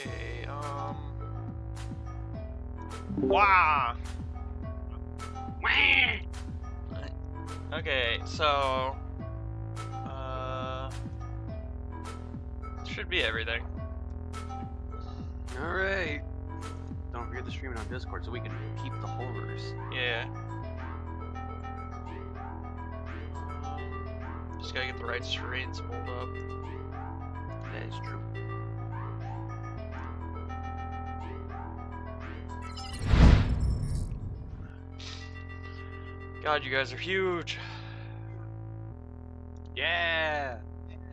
Okay, Wah! Okay, so... Should be everything. Alright. Don't forget to stream it on Discord so we can keep the horrors. Yeah. Just gotta get the right screens pulled up. That is true. God, you guys are huge. Yeah!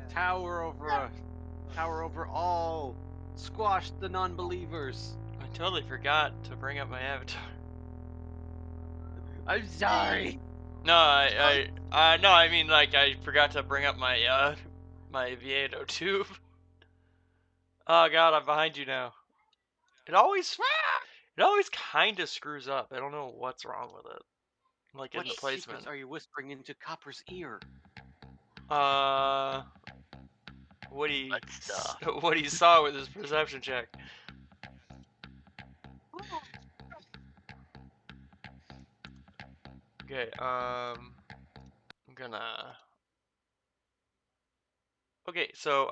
Tower over all! Squash the non-believers! I totally forgot to bring up my avatar. I'm sorry! No, I mean, like, I forgot to bring up my, my Vieto tube. Oh god, I'm behind you now. It always kind of screws up. I don't know what's wrong with it. Like, in the What placement. secrets are you whispering into Copper's ear? What he stuff. what he saw with his perception check. Okay, I'm gonna... Okay, so,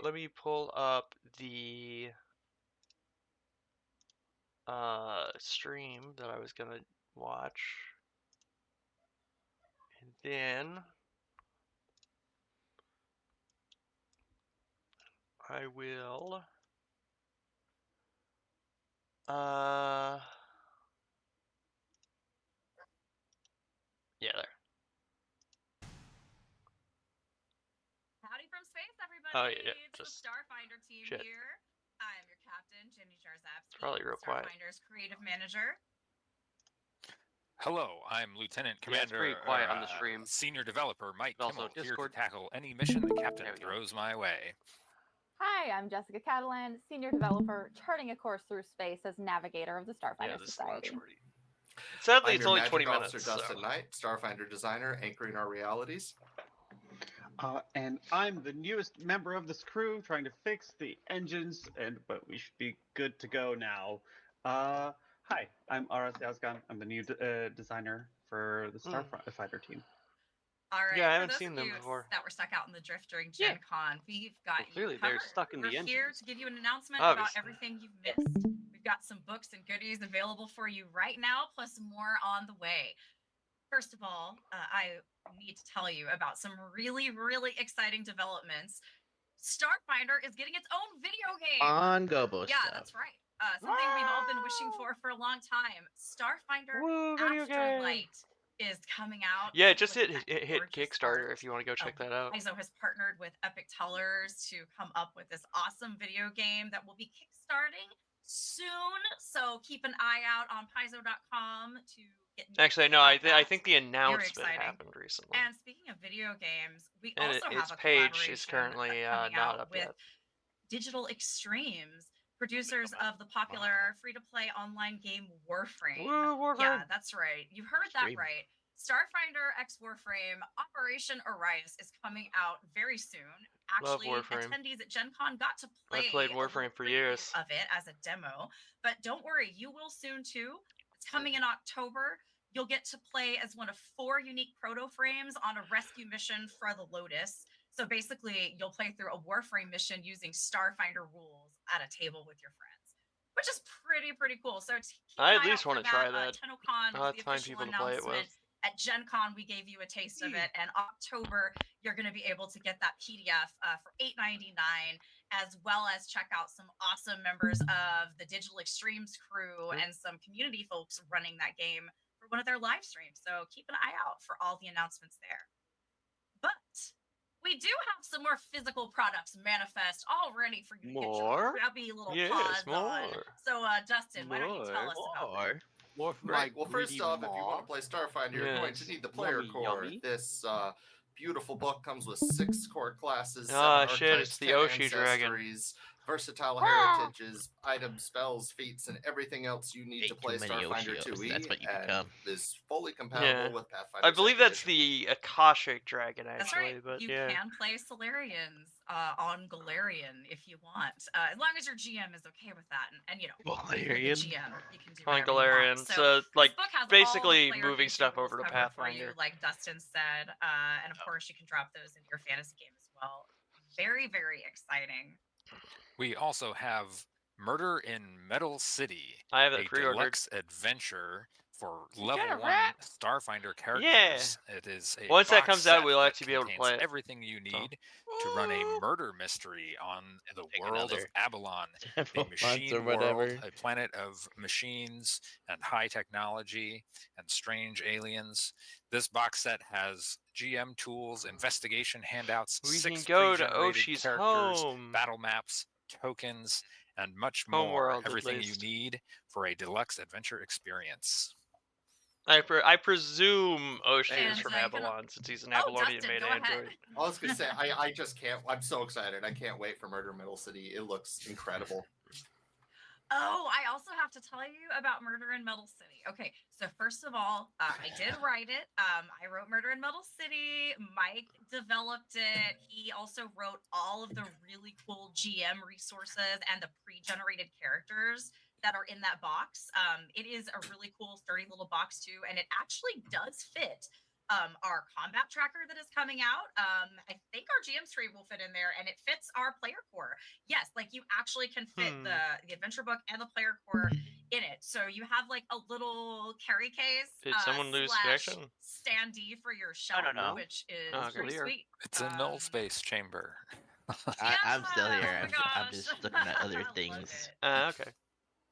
let me pull up the, stream that I was gonna watch. And then... I will... Yeah, there. Howdy from space, everybody. Oh, yeah, it's just... the Starfinder team shit. here. I'm your captain, Jenny Jarzabski, Probably real quiet. Starfinder's creative manager. Hello, I'm Lieutenant Yeah, it's Commander, pretty quiet on the stream. Senior Developer Mike But also Kimmel, here to Discord. tackle any mission the Captain There we go. throws my way. Hi, I'm Jessica Catalan, Senior Developer, charting a course through space as Navigator of the Starfinder Society. Sadly, I'm it's your only Magic 20 Officer minutes. Dustin So. Knight, Starfinder designer, anchoring our realities. And I'm the newest member of this crew, trying to fix the engines, but we should be good to go now. Hi, I'm Aras Yazgan. I'm the new designer for the Starfinder team. All right, Yeah, I haven't for those seen of them you before. that were stuck out in the drift during Gen Con, we've got Well, clearly you they're covered. stuck in the We're here engines. to give you an announcement Obviously. about everything you've missed. We've got some books and goodies available for you right now, plus more on the way. First of all, I need to tell you about some really, really exciting developments. Starfinder is getting its own video game. On Gobo Yeah, stuff. that's right. Something we've all been wishing for a long time. Starfinder Woo, video game. Astrolight is coming out. Yeah, just with hit that gorgeous Kickstarter art. if you want to go check that out. Paizo has partnered with Epic Tellers to come up with this awesome video game that will be kickstarting soon. So keep an eye out on Paizo.com to get. Actually, no, I think the announcement exciting. happened recently. And speaking of video games, we And also its have a page is collaboration currently coming not out up with yet. Digital Extremes, producers of the popular free-to-play online game Warframe. Woo, Warframe. Yeah, that's right. You heard that Extreme. right. Starfinder X Warframe Operation Arias is coming out very soon. Love Actually, Warframe. attendees at Gen Con got to play played a little Warframe for preview years. of it as a demo. But don't worry, you will soon too. It's coming in October. You'll get to play as one of 4 unique proto frames on a rescue mission for the Lotus. So basically, you'll play through a Warframe mission using Starfinder rules at a table with your friends, which is pretty cool. So keep I an at eye least out for want to try that. that. TennoCon I'll was have the to find official people to play it with. announcement. At Gen Con, we gave you a taste of it, and October, you're going to be able to get that PDF for $8.99, as well as check out some awesome members of the Digital Extremes crew and some community folks running that game for one of their live streams. So keep an eye out for all the announcements there. But we do have some more physical products manifest all ready for you to get More? your grabby little Yes, paws on. more. So, Dustin, why don't you tell us about that? More for my Right. Well, first greedy off, if you want maw. to play Starfinder, you're going to Yes. need the player Yummy, core. yummy. This beautiful book comes with 6 core classes, 7 Ah, shit, archetypes, it's the 10 Oshi dragon. ancestries, versatile Ah! heritages, items, spells, feats, and everything else you need to Ate play too many Starfinder Oshios, 2E, that's what you and become. is fully compatible Yeah. with Pathfinder. I believe 2nd that's edition. the Akashic dragon, That's actually. right. But You yeah. can play Solarians on Galarian if you want, as long as your GM is okay with that. And you know, if you're the Galarian? GM, you can do On whatever you Galarian. want. So, this like, book has all the basically player moving facing stuff rules over to covered for you, Pathfinder. like Dustin said, and of course you can drop those into your fantasy game as well. Very exciting. We also have Murder in Metal City, I have a it pre-ordered. deluxe adventure for got level a 1 rat? Starfinder characters. It is a Once that box comes out, set we'll that actually be able to contains play it. everything you need to run a murder mystery on the Take world of another Abalon, a several months machine or world, whatever. a planet of machines and high technology and strange aliens. This box set has GM tools, investigation handouts, We 6 can go to pre-generated Oshi's characters, home. battle maps, tokens, and much Home more. world, at Everything you least. need for a deluxe adventure experience. I presume Oshi is And, from you can- Abalon, since he's an Oh, Abalonian Dustin, made go ahead. android. I was gonna say, I just can't. I'm so excited. I can't wait for Murder in Middle City. It looks incredible. Oh, I also have to tell you about Murder in Metal City. Okay, so first of all, I did write it. I wrote Murder in Metal City. Mike developed it. He also wrote all of the really cool GM resources and the pre-generated characters that are in that box. It is a really cool, sturdy little box too, and it actually does fit our combat tracker that is coming out. I think our GM stream will fit in there, and it fits our player core. Yes, like you actually can fit the adventure book and the player core in it. So you have like a little carry case. Did someone lose slash connection? standee for your shelf, don't know. which is Oh, okay. pretty Here. sweet. It's a null space chamber. I'm still Yeah, here. oh my I'm gosh. just looking at I other love things. it. Okay.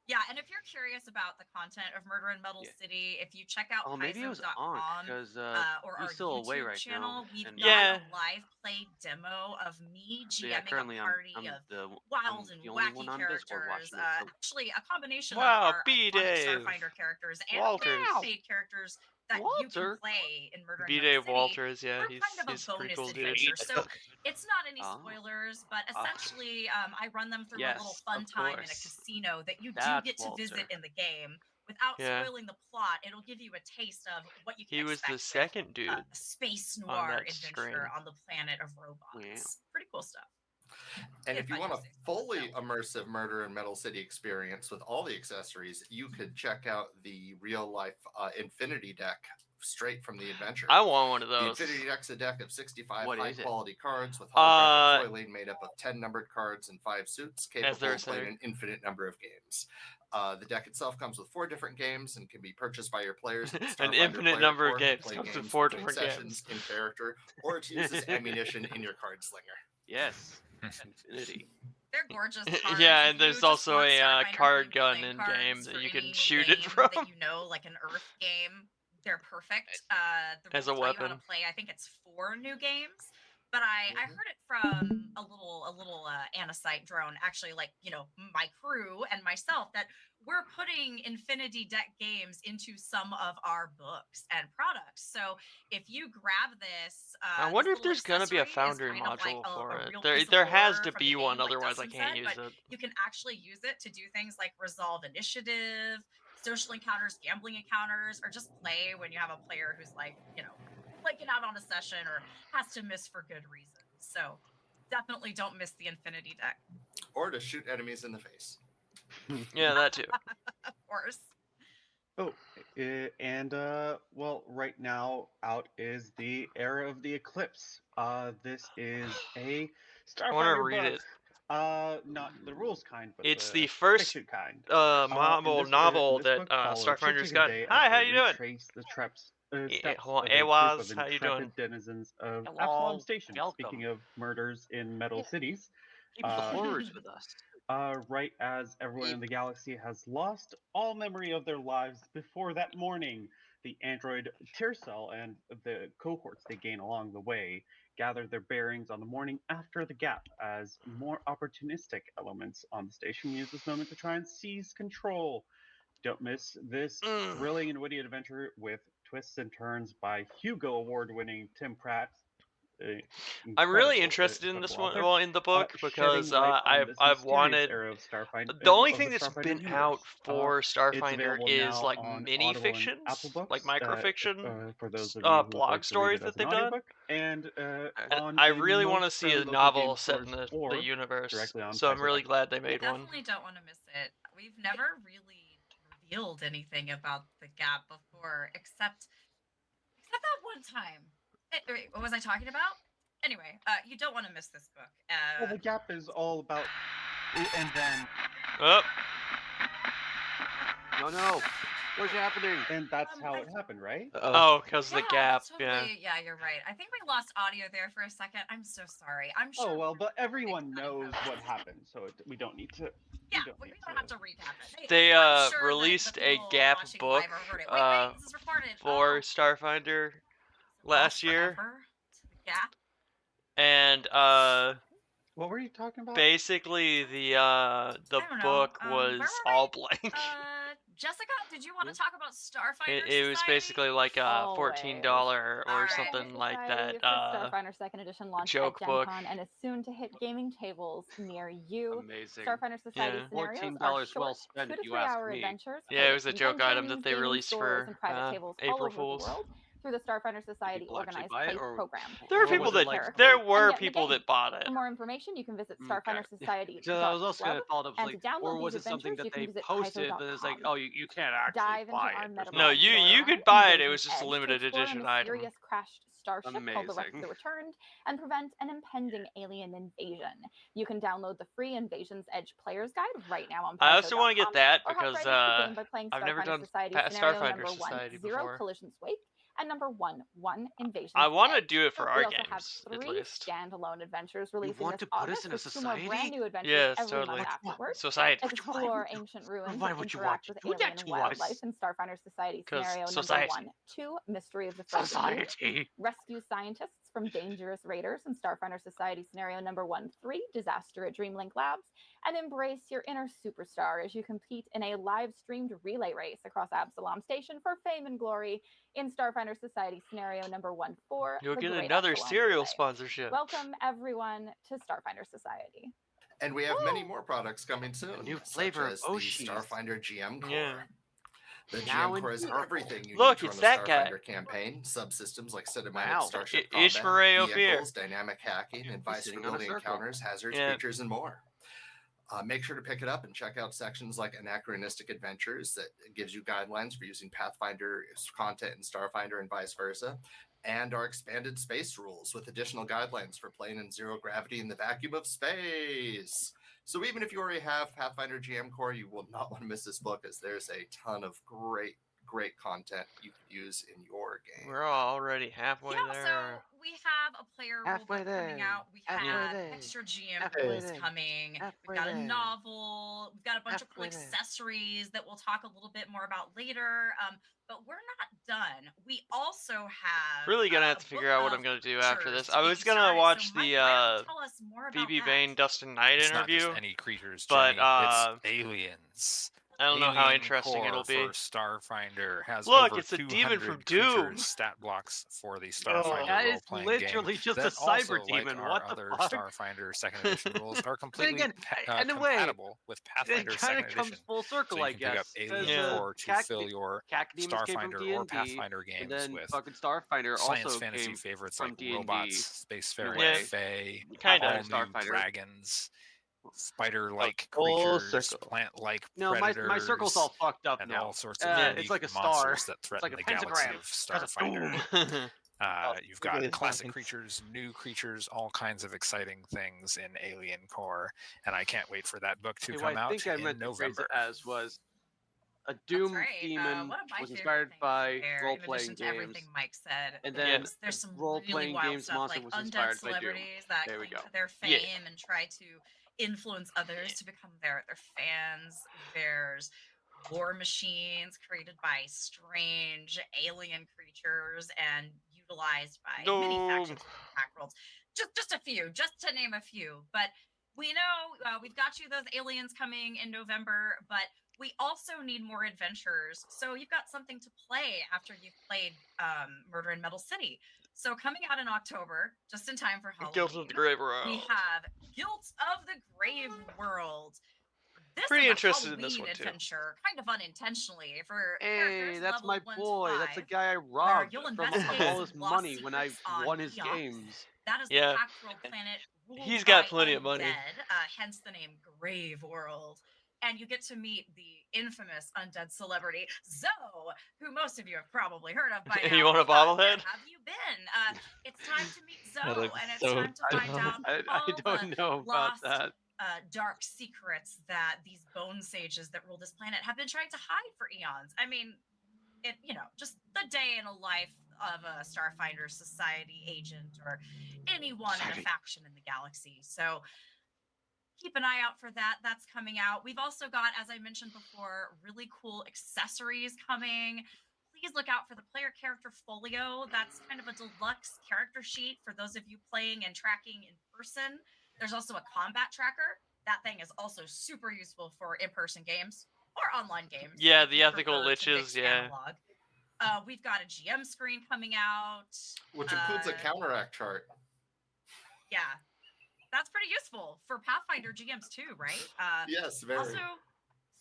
Yeah, and if you're curious about the content of Murder in Metal Yeah. City, if you check out Oh, maybe it was on paizo.com because or he's our still YouTube away right channel, now. we've and, got Yeah. a live play demo of me So yeah, GMing currently a party I'm of the wild and the only wacky one on Discord characters. watching it. So Actually, a combination Wow, of our B iconic Dave. Starfinder characters and Walters. paid characters that you can Walter? play in Murder in B Metal Dave City. Walters, yeah, We're he's kind of a pretty bonus cool dude. adventure, so it's not any Oh. spoilers, but essentially, I run them through a little Yes, fun of time in a course. casino that you do That's get to visit Walter. in the game. Without Yeah. spoiling the plot, it'll give you a taste of what you can He was expect the with second dude. a space on noir that adventure screen. on the planet of robots. Yeah. Pretty cool stuff. And if If you I want a do say so fully myself. immersive Murder in Metal City experience with all the accessories, you could check out the real life Infinity deck straight from the adventure. I want one of The those. Infinity deck's a deck of 65 What high is it? quality cards with holographic Uh, foiling made up of 10 numbered cards and 5 suits, As capable they're of playing saying. an infinite number of games. The deck itself comes with 4 different games and can be purchased by your players. at the An Starfinder infinite player number of core to games play comes with games 4 between different sessions games. in character, or to use as ammunition in your card slinger. Yes. Infinity. They're gorgeous cards. Yeah, If and you there's just also want a Starfinder card themed gun playing in game cards that for you can any shoot it game from. That you know, like an Earth game, they're perfect. The As rules a tell you how weapon. to play. I think it's 4 new games. But I heard it from a little Anasite drone, actually, like, you know, my crew and myself, that we're putting Infinity Deck games into some of our books and products. So if you grab this, I wonder this if little there's gonna be a accessory is Foundry kind of like module a for it. real There piece of has lore to from be the one, game, like otherwise I Dustin can't said, use but it. you can actually use it to do things like resolve initiative, social encounters, gambling encounters, or just play when you have a player who's like, flaking out on a session or has to miss for good reasons. So definitely don't miss the Infinity deck. Or to shoot enemies in the face. Yeah, that too. Of course. Oh, and well, right now out is the Era of the Eclipse. This is a I want to Starfinder read book. it. Not the rules kind, but It's the the first fiction kind. novel This that book follows Starfinder's Chip got. Day Hi, as how they you doing? retrace the steps Hold on, of a group Awaz, of how you intrepid doing? denizens of Hello, Absalom Station. welcome. Speaking of murders in metal Yeah. cities, Keep the horrors with us. right as everyone in the galaxy has lost all memory of their lives before that morning, the android Tircell and the cohorts they gain along the way gather their bearings on the morning after the gap as more opportunistic elements on the station use this moment to try and seize control. Don't miss this thrilling and witty adventure with twists and turns by Hugo Award-winning Tim Pratt. I'm really interested in this one. Well, in the book because I've wanted. Era of Starfinder, The only of thing the that's Starfinder been universe. out for It's Starfinder available is now like on mini Audible and fictions, Apple Books, like microfiction, for those of you who would blog like to read stories it as that an they've done. audiobook, and And on I in really want to most see a local novel game set in stores the or universe. directly on So I'm really glad they You made one. definitely don't want to miss it. We've never really revealed anything about the gap before, except that one time. Wait, what was I talking about? Anyway, you don't want to miss this book. Well, the gap is all about, and then Oh, No. What's happening? and that's how it happened, right? oh, because the gap. Totally, yeah, you're right. I think we lost audio there for a second. I'm so sorry. I'm sure. Oh well, but everyone knows what happened, so we don't need to. Yeah, we don't have to recap it. They I'm sure released that the a people Gap watching book live or heard it. Wait, this is recorded. for Oh, Starfinder last lost year, forever to the Gap. and What were you talking about? basically the I don't know. book Where was were all we? blank. Jessica, did you want to talk about Starfinder It was Society? basically like $14 or Alright. something like Society that. for Starfinder Second Edition launched joke at Gen book. Con and is soon to hit gaming tables near you. Amazing. Starfinder Society Yeah. scenarios $14 are short, well spent, 2 if to you 3 ask hour me. adventures. Yeah, it was a joke item that they gaming released stores for and private tables all April over Fools. the world through the Starfinder Society People actually organized buy it, play or- program. There were Or people was that it like there something- were And get in the people game. that bought it. For more information, you can visit Okay. Starfinder Society. So I was also going to follow up, And like, to download or was these it something adventures, that you they can visit posted, but it's like, Kaiser.com. oh, you can't actually Dive into buy our it. or metaverse something. No, you storyline, could buy it. It Invasion's was just a Edge, limited to explore a edition item. mysterious crashed starship called the Rex of Amazing. the Returned and prevent an impending alien invasion. You can download the free Invasion's Edge Player's Guide right now on I also want to Paizo.com, get that or hop because right into the game by playing I've never Starfinder done Society Starfinder scenario number 1, Society 0 before. Collisions Wake, and number 1, 1 Invasion's I want to Edge. do it for We our also have games, at 3 least. standalone adventures releasing want this to put us August in a with 2 more brand society? new adventures Yes, every totally. month afterwards. Society. Explore ancient ruins Why and would you interact want with to do that alien to wildlife us? in Starfinder Society 'Cause scenario society. number 1, 2, Mystery of the Frozen Moon. Society. Rescue scientists from dangerous raiders in Starfinder Society scenario number 1, 3, Disaster at Dreamlink Labs, and embrace your inner superstar as you compete in a live-streamed relay race across Absalom Station for fame and glory in Starfinder Society scenario number 1, 4, You'll The get Great another Absalom cereal Relay. sponsorship. Welcome everyone to Starfinder Society. And we have many more products coming soon. new such flavor of as the Oshis. Starfinder GM Core. Yeah. The Now GM in Core is purple. everything you Look, need it's to run that a guy. Starfinder campaign. Subsystems like cinematic Wow. starship Ishmael combat, Ophir. vehicles, dynamic hacking, advice for sitting on a building circle. encounters, hazards, Yeah. creatures, and more. Make sure to pick it up and check out sections like Anachronistic Adventures that gives you guidelines for using Pathfinder content in Starfinder and vice versa, and our expanded space rules with additional guidelines for playing in zero gravity in the vacuum of space. So even if you already have Pathfinder GM Core, you will not want to miss this book, as there's a ton of great content you can use in your game. We're already halfway So there. we have a player Halfway rulebook coming there. out. We Halfway have there. extra GM Halfway rules there. coming. Halfway We've got a there. novel. We've got a bunch of cool Halfway there. accessories that we'll talk a little bit more about later. But we're not done. We also have Really gonna have a to figure book out what of I'm gonna do after pictures this. to I get was you gonna started. watch So Mike, the why don't you tell us more about BB that? Bane Dustin Knight It's not interview. just any creatures, but, Jenny, it's aliens. I don't know how Alien interesting core it'll be. for Starfinder has Look, over it's a 200 demon from creature Doom. stat blocks for the Oh. Starfinder That is role-playing literally game. just a That cyber also, demon. like our What the other fuck? Starfinder Second Edition rules, are Then completely again, in a way, compatible with it Pathfinder kind Second of comes Edition. full circle, So you I can pick up guess, because Alien core to fill your Cacodemons came from Starfinder or D&D, Pathfinder and games then with fucking Starfinder science also fantasy came favorites from like D&D robots, in a spacefaring way. fae, Kinda. all new Starfinder. dragons, spider-like full creatures, circle. plant-like No, predators, my circle's all fucked up and now. all sorts of Yeah. It's unique like a star. monsters that It's threaten like a the galaxy pentagram. of Because of Starfinder. Doom. You've look at got his classic lines. creatures, new creatures, all kinds of exciting things in Alien Core, and I can't wait for that book to Okay, come what I out think I in meant to phrase November. it as was a Doom right. demon One of my was favorite inspired things by there, in role-playing addition to games, everything Mike said, and Yeah. then there's some really role-playing wild games stuff monster like was undead inspired by Doom. celebrities that There we cling go. to their Yeah. fame and try to influence others to become their fans. There's war machines created by strange alien creatures and utilized by many Doom. factions within the hack worlds. Just a few, just to name a few. But we know we've got you those aliens coming in November, but we also need more adventures. So you've got something to play after you've played Murder in Metal City. So coming out in October, just in time for Halloween, Guilt of the Grave we World. have Guilt of the Grave World. This Pretty is a interested in this Halloween one, too. adventure, kind of unintentionally, for Hey, characters that's level my 1 boy. to 5, That's the guy I where robbed you'll from investigate all some his lost money when I secrets on won his Eox. games. That is the Yeah. hack world planet ruled He's got by plenty of money. undead, hence the name Grave World. And you get to meet the infamous undead celebrity Zoe, who most of you have probably heard of by now. You want a If not, where bobblehead? have you been? It's time to meet Zoe, looks and it's so time to find out I all don't the know about lost, that. dark secrets that these bone sages that rule this planet have been trying to hide for eons. I mean, just the day in a life of a Starfinder Society agent or anyone in a faction in the galaxy. So keep an eye out for that. That's coming out. We've also got, as I mentioned before, really cool accessories coming. Please look out for the player character folio. That's kind of a deluxe character sheet for those of you playing and tracking in person. There's also a combat tracker. That thing is also super useful for in-person games or online games. Yeah, if the you ethical prefer to liches, mix yeah. analog. We've got a GM screen coming out. Which includes a counteract chart. Yeah, that's pretty useful for Pathfinder GMs too, right? Yes, very. Also,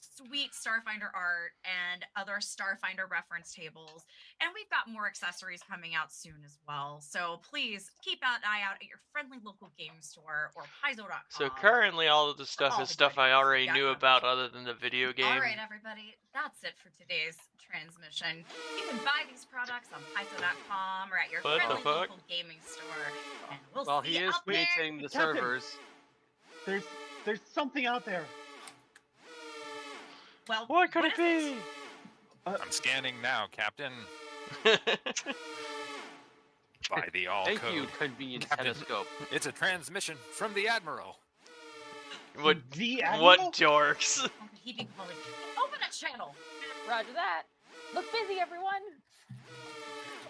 sweet Starfinder art and other Starfinder reference tables. And we've got more accessories coming out soon as well. So please keep an eye out at your friendly local game store or Paizo.com. So currently all of the stuff all is the stuff I goodies we've already got knew coming. about other than the video game. All right, everybody, that's it for today's transmission. You can buy these products on Paizo.com or at your What the friendly fuck? local gaming store. And we'll Well, see he you is out there. maintaining the Captain. servers. There's something out there. Well, What could it is be? I'm scanning now, Captain. By the all Thank code. you, convenient Captain. telescope. It's a transmission from the Admiral. What? The Admiral? What dorks? What could he be calling? Open a channel. Roger that. Look busy, everyone.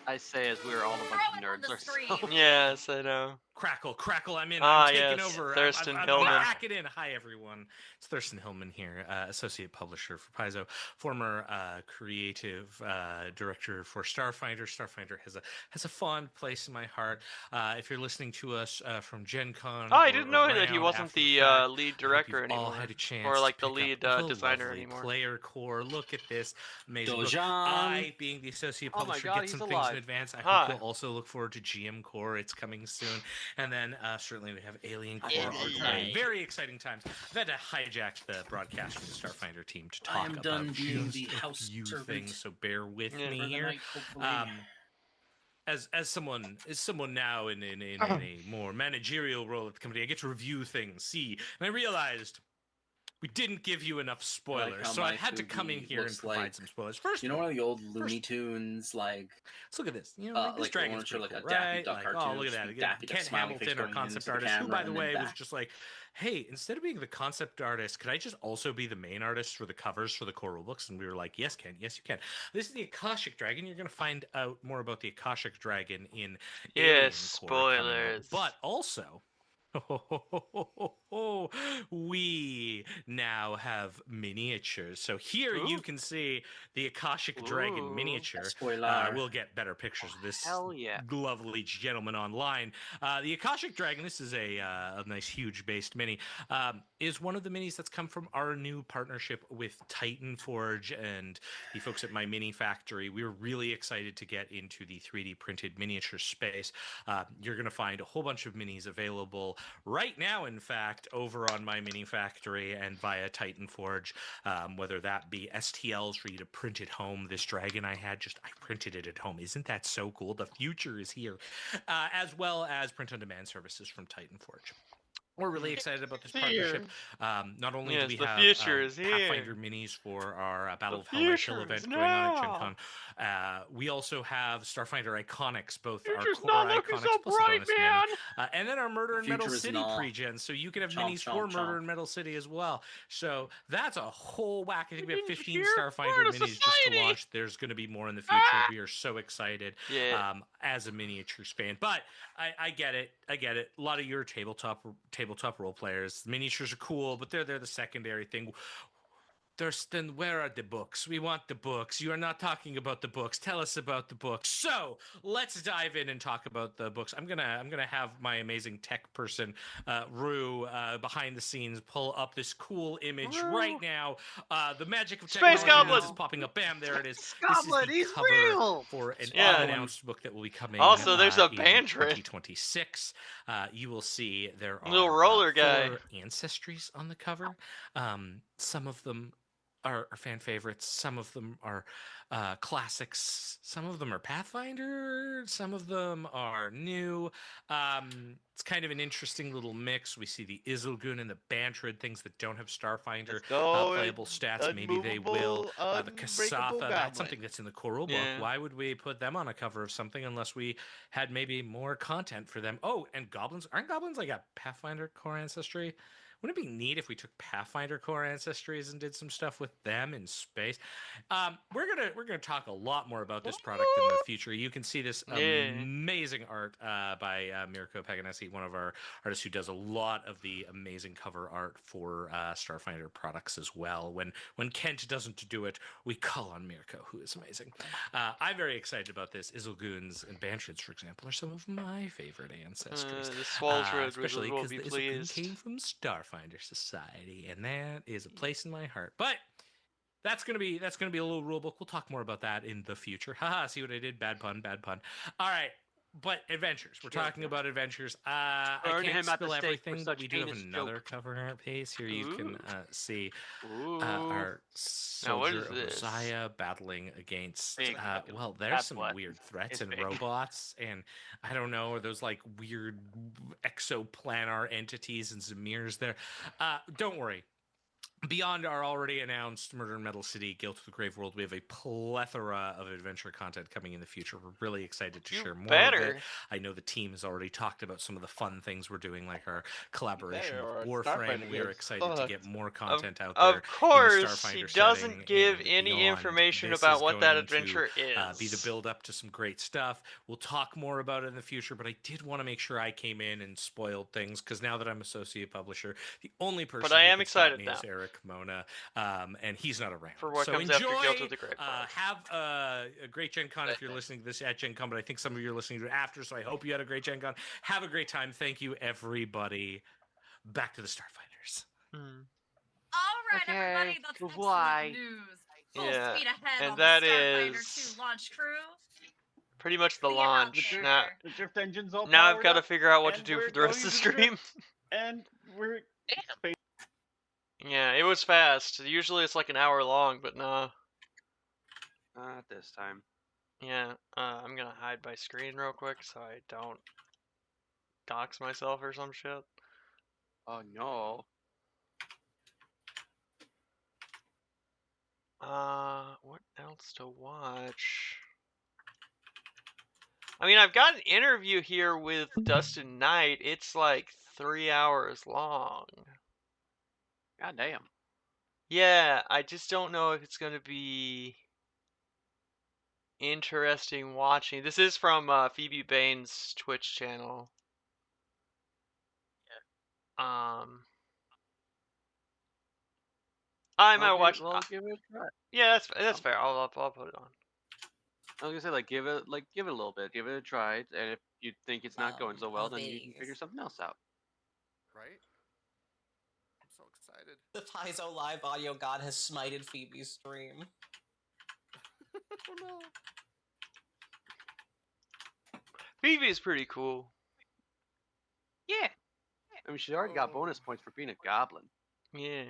I say as we're all a Throw bunch it of on the nerds screen. ourselves. Yes, I know. Crackle, I'm in. Ah, I'm taking yes, over. Thurston I'm Hillman. back it in. Hi, everyone. It's Thurston Hillman here, associate publisher for Paizo, former creative director for Starfinder. Starfinder has a fond place in my heart. If you're listening to us from Gen Con, Oh, I didn't know that he around wasn't after the fact, lead I hope director you've all anymore, had a chance or like to the pick lead up the designer lovely anymore. player core. Look at this amazing book. Dojan. I, being the associate Oh my publisher, God, get some he's things alive. in advance. I Hi. hope we'll also look forward to GM Core. It's coming soon. And then certainly we have Alien Core Yeah. on the way. Very exciting times. I've had to hijack the broadcast from the Starfinder team to I talk am about done being just the a house few servant things, so bear with Yeah. me for the here. night, hopefully. As someone now in a more managerial role at the company, I get to review things, see, and I realized we didn't give you enough spoilers, how so I my had to come in 2D here and looks provide like- some spoilers. First, You know, one of the old Looney Tunes, like let's look at this. You know, this like dragon's orange or pretty like cool, a Daffy right? Duck Like, cartoon. oh, look at just that. with Again, Daffy Duck Kent smiley face Hamilton, our going into concept the artist, who, by camera the and then way, was back. just like, hey, instead of being the concept artist, could I just also be the main artist for the covers for the core rulebooks? And we were like, yes, Ken, yes, you can. This is the Akashic Dragon. You're going to find out more about the Akashic Dragon in Alien Yes, Core coming out. spoilers. But also, we now have miniatures. So here you Ooh. can see the Akashic Dragon Ooh. miniature. Spoiler. We'll get better pictures of this Hell yeah. lovely gentleman online. The Akashic Dragon, this is a nice huge based mini, is one of the minis that's come from our new partnership with Titan Forge and the folks at My Mini Factory. We were really excited to get into the 3D printed miniature space. You're going to find a whole bunch of minis available right now, in fact, over on My Mini Factory and via Titan Forge, whether that be STLs for you to print at home. This dragon I printed it at home. Isn't that so cool? The future is here. As well as print on demand services from Titan Forge. We're really excited about this partnership. Not only do Yes, we the have future is Pathfinder here. minis for our Battle The of Helmite Hill future is event going on at Gen now. Con, we also have Starfinder Iconics, both our Future's core not looking Iconics so plus a bright, bonus man. mini, and then our Murder The and Metal future is City not. pre-gen, so you can have Chomp, minis for chomp, Murder chomp. and Metal City as well. So that's a whole whack. I think we have Didn't you 15 hear? Starfinder We're in a minis just to society. launch. There's going to be more in the future. Ah! We are so excited Yeah. as a miniatures fan. But I get it. I get it. A lot of your tabletop role players, miniatures are cool, but they're the secondary thing. Thurston, where are the books? We want the books. You are not talking about the books. Tell us about the books. So let's dive in and talk about the books. I'm gonna have my amazing tech person, Rue, behind the scenes, pull up this cool image right now. The magic of Space technology Goblin! is popping up. Bam! There it is. Goblin, This is he's the cover real. for an Yeah. unannounced book that will be coming. Also, there's a in Bandrit. 2026. You will see there are Little roller guy. 4 ancestries on the cover. Some of them are fan favorites. Some of them are classics. Some of them are Pathfinder. Some of them are new. It's kind of an interesting little mix. We see the Isilgun and the Bantrid, things that don't have Starfinder Let's go. playable stats. Maybe they will. The Unbreakable Kasatha, that's Goblin. something that's in the core rulebook. Yeah. Why would we put them on a cover of something unless we had maybe more content for them? Oh, and goblins. Aren't goblins like a Pathfinder core ancestry? Wouldn't it be neat if we took Pathfinder core ancestries and did some stuff with them in space? We're gonna talk a lot more about this product in the future. You can see this amazing art by Mirko Paganesi, one of our artists who does a lot of the amazing cover art for Starfinder products as well. When Kent doesn't do it, we call on Mirko, who is amazing. I'm very excited about this. Isilguns and Banshids, for example, are some of my favorite ancestries. The Swalsred Especially will because be the Isilgun pleased. came from Starfinder Society, and that is a place in my heart. But that's gonna be a little rule book. We'll talk more about that in the future. Haha, see what I did? Bad pun. All right. But adventures. We're talking about adventures. I Burn can't him at the spill stake for everything, but such we do have heinous another joke. cover art page. Here you can see Ooh. our Now, what soldier is of this? Rosiah battling against Big well, there's bad some blood. weird threats It's and big. robots, and I don't know, are those like weird exoplanar entities and Zamirs there? Don't worry. Beyond our already announced Murder in Metal City, Guilt of the Grave World, we have a plethora of adventure content coming in the future. We're really excited to share more of it. I know the team has already talked about some of the fun things we're doing, like our collaboration with Warframe. We are excited to get more content out there. Of course, in the he Starfinder doesn't setting give and any beyond. information This about is what that going to, adventure is. Be the build up to some great stuff. We'll talk more about it in the future, but I did want to make sure I came in and spoiled things, because now that I'm associate publisher, the only person I who am can stop excited me now. is Eric Mona. And he's not around. For what so comes enjoy, after Guilt of the Grave World. have a great Gen Con if you're listening to this at Gen Con, but I think some of you are listening to it after, so I hope you had a great Gen Con. Have a great time. Thank you, everybody. Back to the Starfinders. All right, everybody, that's excellent news. Full speed ahead and on that the Starfinder is 2 launch crew. pretty much the See you out launch. there. Now, The drift engine's all now I've powered got to up, figure out what to and do we're for the rest going of the into stream. and we're Yeah, it was fast. Usually it's like an hour long, but no. Not this time. Yeah, I'm gonna hide my screen real quick so I don't dox myself or some shit. Oh no. What else to watch? I mean, I've got an interview here with Dustin Knight. It's like 3 hours long. God damn. Yeah, I just don't know if it's gonna be interesting watching. This is from Phoebe Bain's Twitch channel. I might Okay, watch. well, give it a try. Yeah, that's fair. I'll put it on. I was gonna say, like, give it a little bit, give it a try, and if you think it's not going so well, of then you can figure these. something else out. Right? I'm so excited. The Paizo live audio god has smited Phoebe's stream. Oh no. Phoebe is pretty cool. Yeah. I mean, she already got Oh. bonus points for being a goblin. Yeah.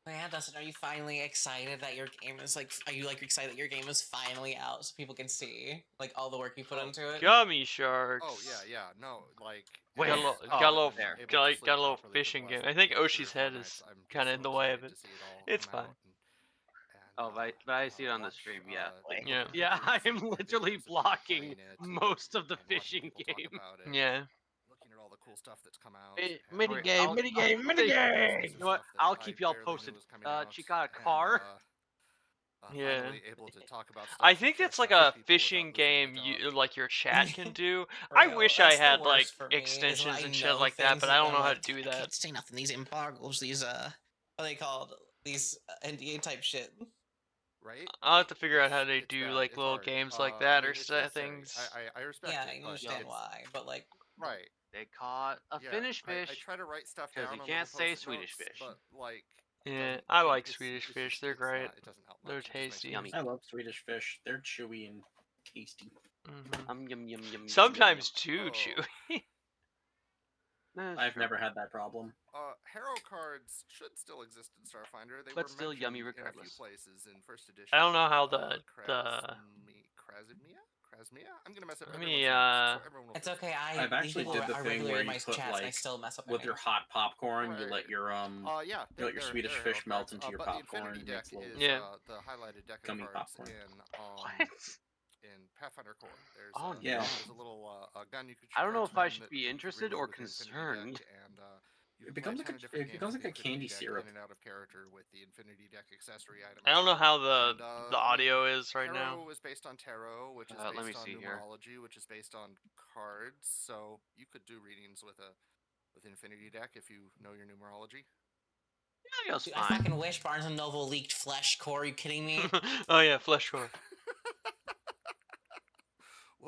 Yeah, Dustin, are you finally excited that your game is are you excited that your game is finally out so people can see all the work you put into it? Gummy sharks. Oh yeah. No, like Wait, Got a as little, oh, got a little, there. able to got, sleep got a little properly for the fishing game. last, I think 3 or Oshi's 4 head nights, is I'm just kind of so in the way of excited it. to see it all It's come fine. out Oh, but I see it on the watch, stream. Yeah. Wait. people Yeah, playing I am some literally videos of people blocking playing it and- most of the and watching fishing people talk game. about it, Yeah. looking at all the cool stuff that's come out. Wait, and, wait, I'll- there's You know what? stuff that I'll I keep y'all barely knew posted. was coming out, She got a and, car. Yeah. Finally able to talk about stuff I and think share that's like stuff with a people fishing without losing game my you job. your chat can do. For I real, wish I that's the had worst for me, is when extensions I and shit know like that, things but I don't I'm know how like, to do I that. can't say nothing. These embargoes, these what are they called? These NDA type shit. Right? I'll have to figure out how It's- they it's do bad, like it's little hard. games like I that mean, or it's necessary. things. I respect Yeah, it, I but understand it's- why, but Right. They caught a Yeah, Finnish I fish. try to write stuff 'cause down you on can't little say post-it Swedish notes, fish. but it Yeah, doesn't- I like it's Swedish just- fish. They're it's great. not- it doesn't help much. They're It just makes tasty. it Yummy. I love Swedish fish. They're chewy and tasty. Mhm. Yum yum yum. Sometimes too Oh. chewy. I've never had that problem. Hero cards should still exist in Starfinder. They But were still yummy mentioned in a few regardless. places in first edition. I don't know how Krasmia? I'm gonna mess up Let everyone's me, names, so everyone will It's feel okay. I've These actually people did the are thing regularly where in you my put chats, and I like still mess up their with your names. hot popcorn, you let Right. your yeah, you let your Swedish they're fish hero melt cards. into your But popcorn. the Infinity Makes deck a little is Yeah. the highlighted deck of gummy cards popcorn. in Pathfinder Core. There's Oh, yeah. there's a little a gun you could shoot I don't know cards if I from should that be you could interested reload or with the Infinity concerned. deck, and you It can play becomes a like ton a of different it games becomes with like the a candy Infinity deck syrup. in and out of character with the Infinity deck accessory items. I don't know how the And, the I mean, audio is right now. Tarot is based on tarot, which is Let me based on see here. numerology, which is based on cards. So you could do readings with Infinity deck if you know your numerology. Yeah, it's Dude, I fine. fucking wish Barnes and Noble leaked Flesh Core. Are you kidding me? Oh yeah, Flesh Core.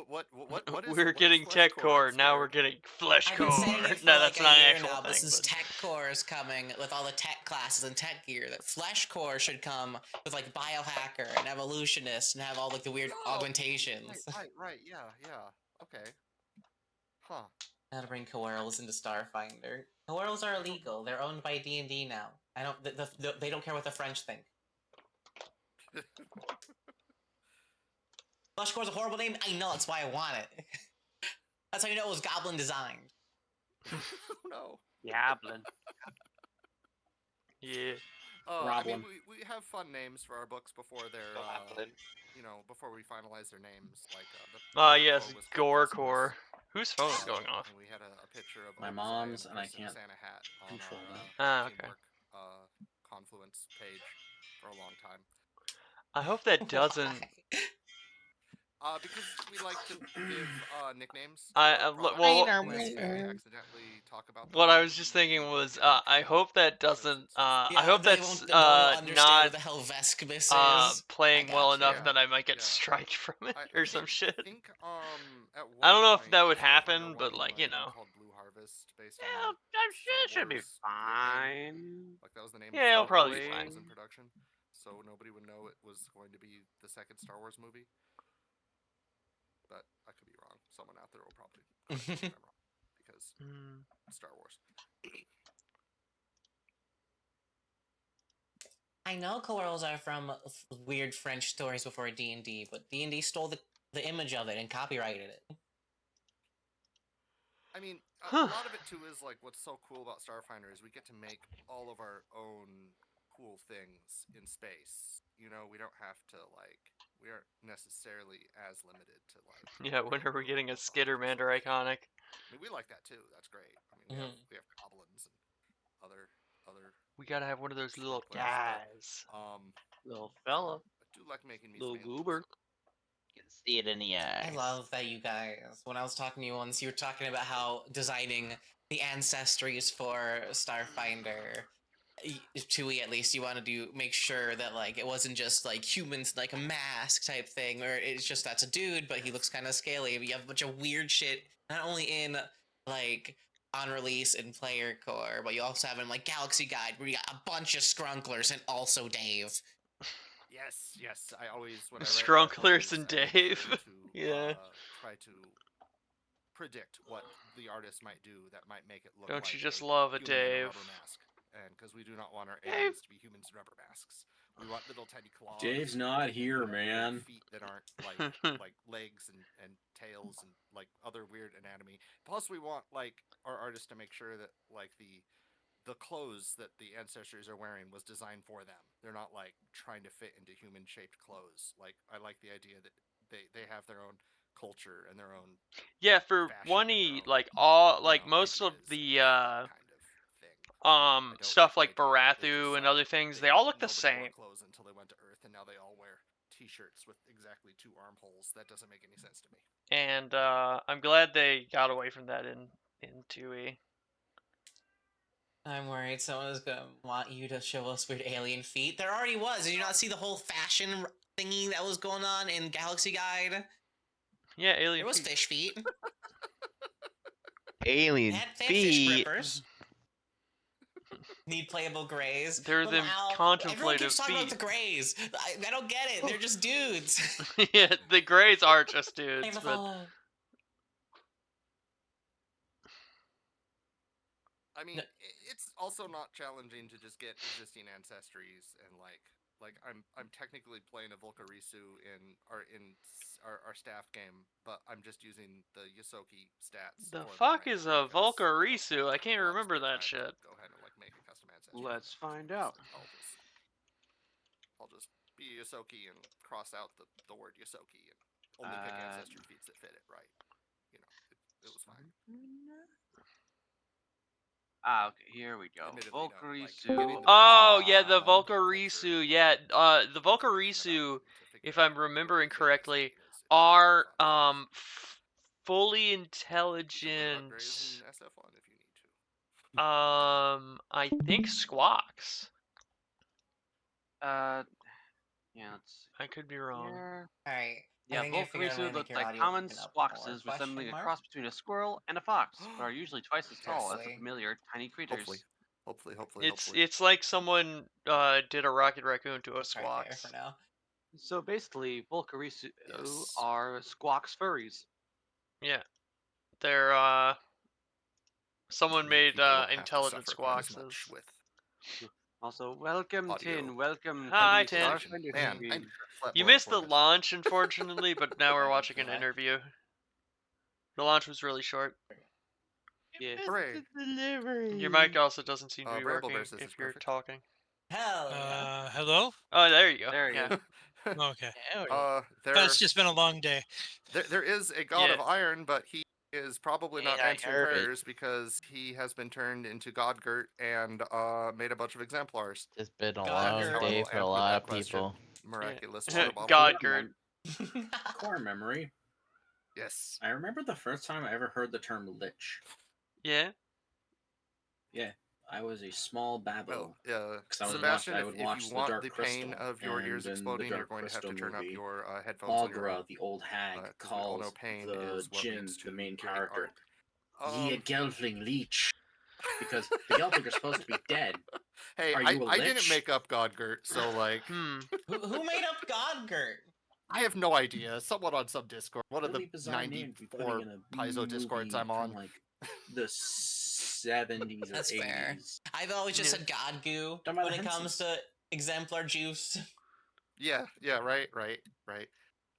What is We're what is getting Flesh Tech Core? Core. I'm Now scared. we're getting Flesh I've Core. been saying it for No, like that's a not an year actual now, but thing. since Tech Core is coming with all the tech classes and tech gear, that Flesh Core should come with like Biohacker and Evolutionist and have all like the weird Oh, augmentations. Right. Yeah. Okay. Huh. How to bring Coerls into Starfinder. Coerls are illegal. They're owned by D&D now. I don't. They don't care what the French think. Flesh Core's a horrible name. I know. That's why I want it. That's how you know it was Goblin designed. No. Yablin. Yeah. I mean, Roblin. we have fun names for our books before they're before we finalize their names. Like Yes, Core was for Gore Christmas. Core. Whose phone is going off? And we had a picture of My Obadiah mom's, and and I a person can't Santa hat on control our that. Okay. teamwork Confluence page for a long time. I hope that doesn't. Why? Because we like to give nicknames. Well, we accidentally talk about what them I was just thinking and was, give them I hope that because doesn't. it's just- I Yeah, hope they that's won't, no one will understand not what the hell Veskibus is. playing I well got enough you. that I might get Yeah. strike from it I or some shit. I think at one I don't know if point, that would Starfinder happen, wanted but to like do a game called Blue Harvest based on Yeah, the I'm sure it Star should be Wars video game. fine. Like that was the name. Yeah, it'll of Star probably Wars be when it fine. was in production, so nobody would know it was going to be the second Star Wars movie. But I could be wrong. Someone out there will probably correct me if I'm wrong because Star Wars. I know Coerls are from weird French stories before D&D, but D&D stole the image of it and copyrighted it. I mean, a lot of it too is like what's so cool about Starfinder is we get to make all of our own cool things in space. You know, we don't have to we aren't necessarily as limited to Yeah, when are we getting a Skittermander iconic? I mean, we like that too. That's great. I mean, we have goblins and other. We gotta have one of those little squid players, guys. Little fella. I do like making these Little main goober. You can see it in the eye. I love that you guys, when I was talking to you once, you were talking about how designing the ancestries for Starfinder Tui, at least you wanted to make sure that like it wasn't just like humans like a mask type thing, or it's just that's a dude, but he looks kind of scaly. But you have a bunch of weird shit, not only in like on release in player core, but you also have in like Galaxy Guide where you got a bunch of scrunklers and also Dave. Yes. I always, when I write Scrunklers articles, and I make Dave. sure to Yeah. try to predict what the artist might do that might make it look Don't like you just a love a human in a Dave? rubber mask. And because we do not want our Dave. aliens to be humans in rubber masks, we want little tiny claws. Dave's not we here, want weird man. feet that aren't like like legs and tails and like other weird anatomy. Plus, we want like our artist to make sure that like the clothes that the ancestors are wearing was designed for them. They're not like trying to fit into human shaped clothes. Like I like the idea that they have their own culture and their own Yeah, for fashion and their one, own, like all, like you know, most of ideas the and that kind of thing. I don't stuff like like the idea that they just Barathu and like other things, they they all look the nobody wore same. clothes until they went to Earth, and now they all wear T-shirts with exactly 2 armholes. That doesn't make any sense to me. And I'm glad they got away from that in 2E. I'm worried someone is gonna want you to show us weird alien feet. There already was. Did you not see the whole fashion thingy that was going on in Galaxy Guide? Yeah, alien There was feet. fish feet. Alien They had fish feet. grippers. Need playable grays. They're them Everyone contemplative keeps talking about feet. the grays. I don't get it. They're just dudes. Yeah, the Greys are just dudes, Thanks, but follow. I mean, it's also not challenging to just get existing ancestries and like I'm technically playing a Volcarisu in our staff game, but I'm just using the Yosoki stats the for them fuck right is now a because Volcarisu? I I can't don't have a lot of remember spare that time shit. to go ahead and like make a custom ancestry. Let's find So out. I'll just be Yosoki and cross out the word Yosoki and only pick ancestry feats that fit it right. You know, it was fine. Okay, here we go. Admittedly, no, like, Volcarisu. getting the Oh basic yeah, the culture Volcarisu. and, Yeah, the information about Volcarisu, them to figure if out I'm what remembering fit correctly, is are fun. fully You can learn about intelligent. Grays in SF1 if you need to. I think squawks. Yeah, let's see. I could be wrong. Here. Alright. Yeah, Volcarisu look like common squawkses resembling a cross between a squirrel and a fox, but are usually twice as tall as the familiar tiny creatures. Hopefully. It's like someone did a rocket raccoon to a squawks. Right there for now. So basically, Volcarisu are squawks furries. Yeah, they're someone made intelligent squawks. Also, welcome Tin, welcome Hi to the Tin. Starfinder Man, stream. You missed the launch, unfortunately, but now we're watching an interview. The launch was really short. Yeah. Hooray. Your mic also doesn't seem to be Variable working versus is if you're perfect. talking. Hell yeah. Hello? Oh, there you go. There you yeah. go. Okay. It's just been a long day. There is a god of iron, but he is probably not I answering heard it. prayers because he has been turned into Godgert and made a bunch of exemplars. It's been a That is long how I day will for a answer lot that of question. people. Miraculously. Godgert. Core memory. Yes. I remember the first time I ever heard the term lich. Yeah? Yeah. I was a small babble. Well, 'cause Sebastian, I would if watch you the want Dark the Crystal, pain of your and ears in exploding, the you're Dark going to have to Crystal turn up movie, your headphones on your Aughra, own. the old hag, 'cause we all know calls pain the is what Jinn, leads to the main great character, art. ye a gelfling leech, because the gelfling are supposed to be dead. Hey, Are you a I didn't lich? make up Godgert, so like, Who made up Godgert? I have no idea. Someone on some Discord, one of Really the bizarre name to be 94 putting in a Paizo Discords movie I'm on. from, like, the 70s or That's 80s. fair. I've always just said God goo Done by when the it comes to exemplar juice. Yeah, right.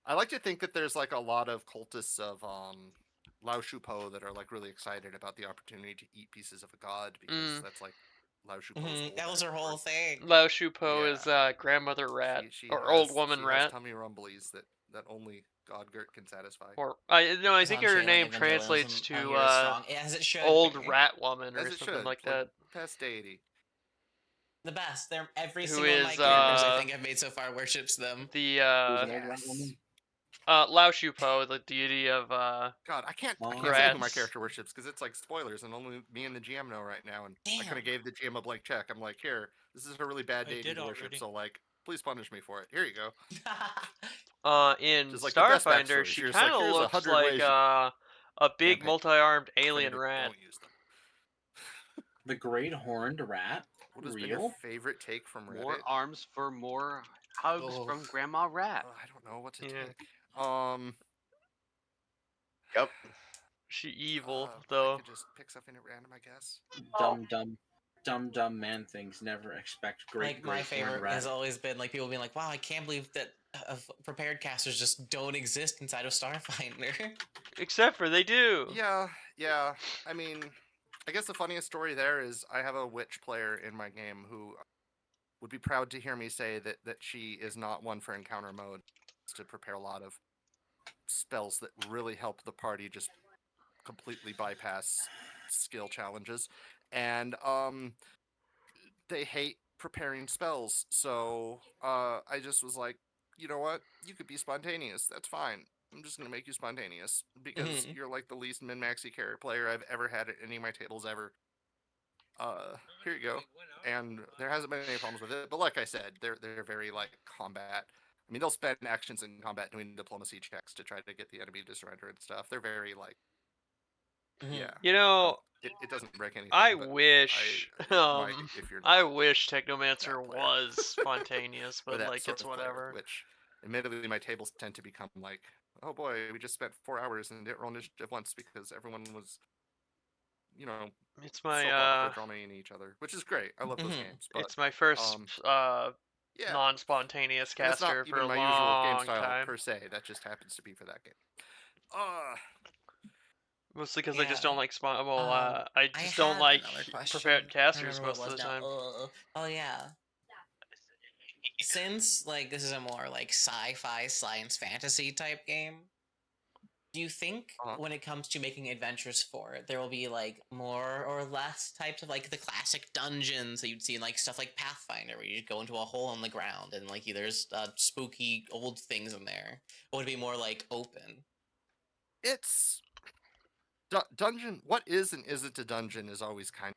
I like to think that there's like a lot of cultists of Lao Shupo that are like really excited about the opportunity to eat pieces of a god because that's like Lao Shupo's whole That was her whole thing. Lao Shupo is grandmother rat she or has, old woman she rat. has tummy rumblies that only Godgert can satisfy. Or I think her Essentially, name like, translates evangelism to here is strong, as it should old be. rat woman or As it something should, like that. Pest deity. The best. Every Who single of my is, characters I think I've made so far worships them. The Lao Shupo, the deity of God, I can't say who my Grats. character worships because it's like spoilers, and only me and the GM know right now. And I kind Damn. of gave the GM a blank check. I'm like, here, this is a really bad deity to worship, so like, please punish me for it. Here you go. In Just like the best Starfinder, backstories. she You're just kind like, of here's looks 100 like ways you a big campaign. multi-armed Train alien it, rat. don't use them. The great horned rat. What has been your Real? favorite take from Reddit? More arms for more hugs Oh. from Grandma Rat. I don't know what to Yeah. take. Yep. She evil I though. could just pick something at random, I guess. Dumb man things never expect great. Like my favorite has always been like people being like, "Wow, I can't believe that prepared casters just don't exist inside of Starfinder." Except for they do. Yeah. I mean, I guess the funniest story there is I have a witch player in my game who would be proud to hear me say that she is not one for encounter mode, to prepare a lot of spells that really help the party just completely bypass skill challenges. And they hate preparing spells. So I just was like, you know what? You could be spontaneous. That's fine. I'm just gonna make you spontaneous because you're like the least min-maxy character player I've ever had at any of my tables ever. Here you go. And there hasn't been any problems with it. But like I said, they're very like combat. I mean, they'll spend actions in combat doing diplomacy checks to try to get the enemy to surrender and stuff. They're very like, yeah. You know, it doesn't break anything. I but wish, Mike, if you're I not wish Technomancer was spontaneous, or but that like sort it's of player, whatever. which admittedly my tables tend to become like, oh boy, we just spent 4 hours and didn't roll initiative once because everyone was, It's my soap opera drumming each other, which is great. I love those games. But it's my first yeah, non-spontaneous and it's not caster for even a my usual game long style time. per se. That just happens to be for that game. Mostly because I just don't like I I just don't like another question. prepared I don't casters remember what most it of the was now. time. Oh yeah. Since like this is a more like sci-fi science fantasy type game, do you think when it comes to making adventures for it, there will be like more or less types of like the classic dungeons that you'd see in like stuff like Pathfinder, where you go into a hole in the ground and like there's spooky old things in there? Or would it be more like open? It's dungeon. What is and isn't a dungeon is always kind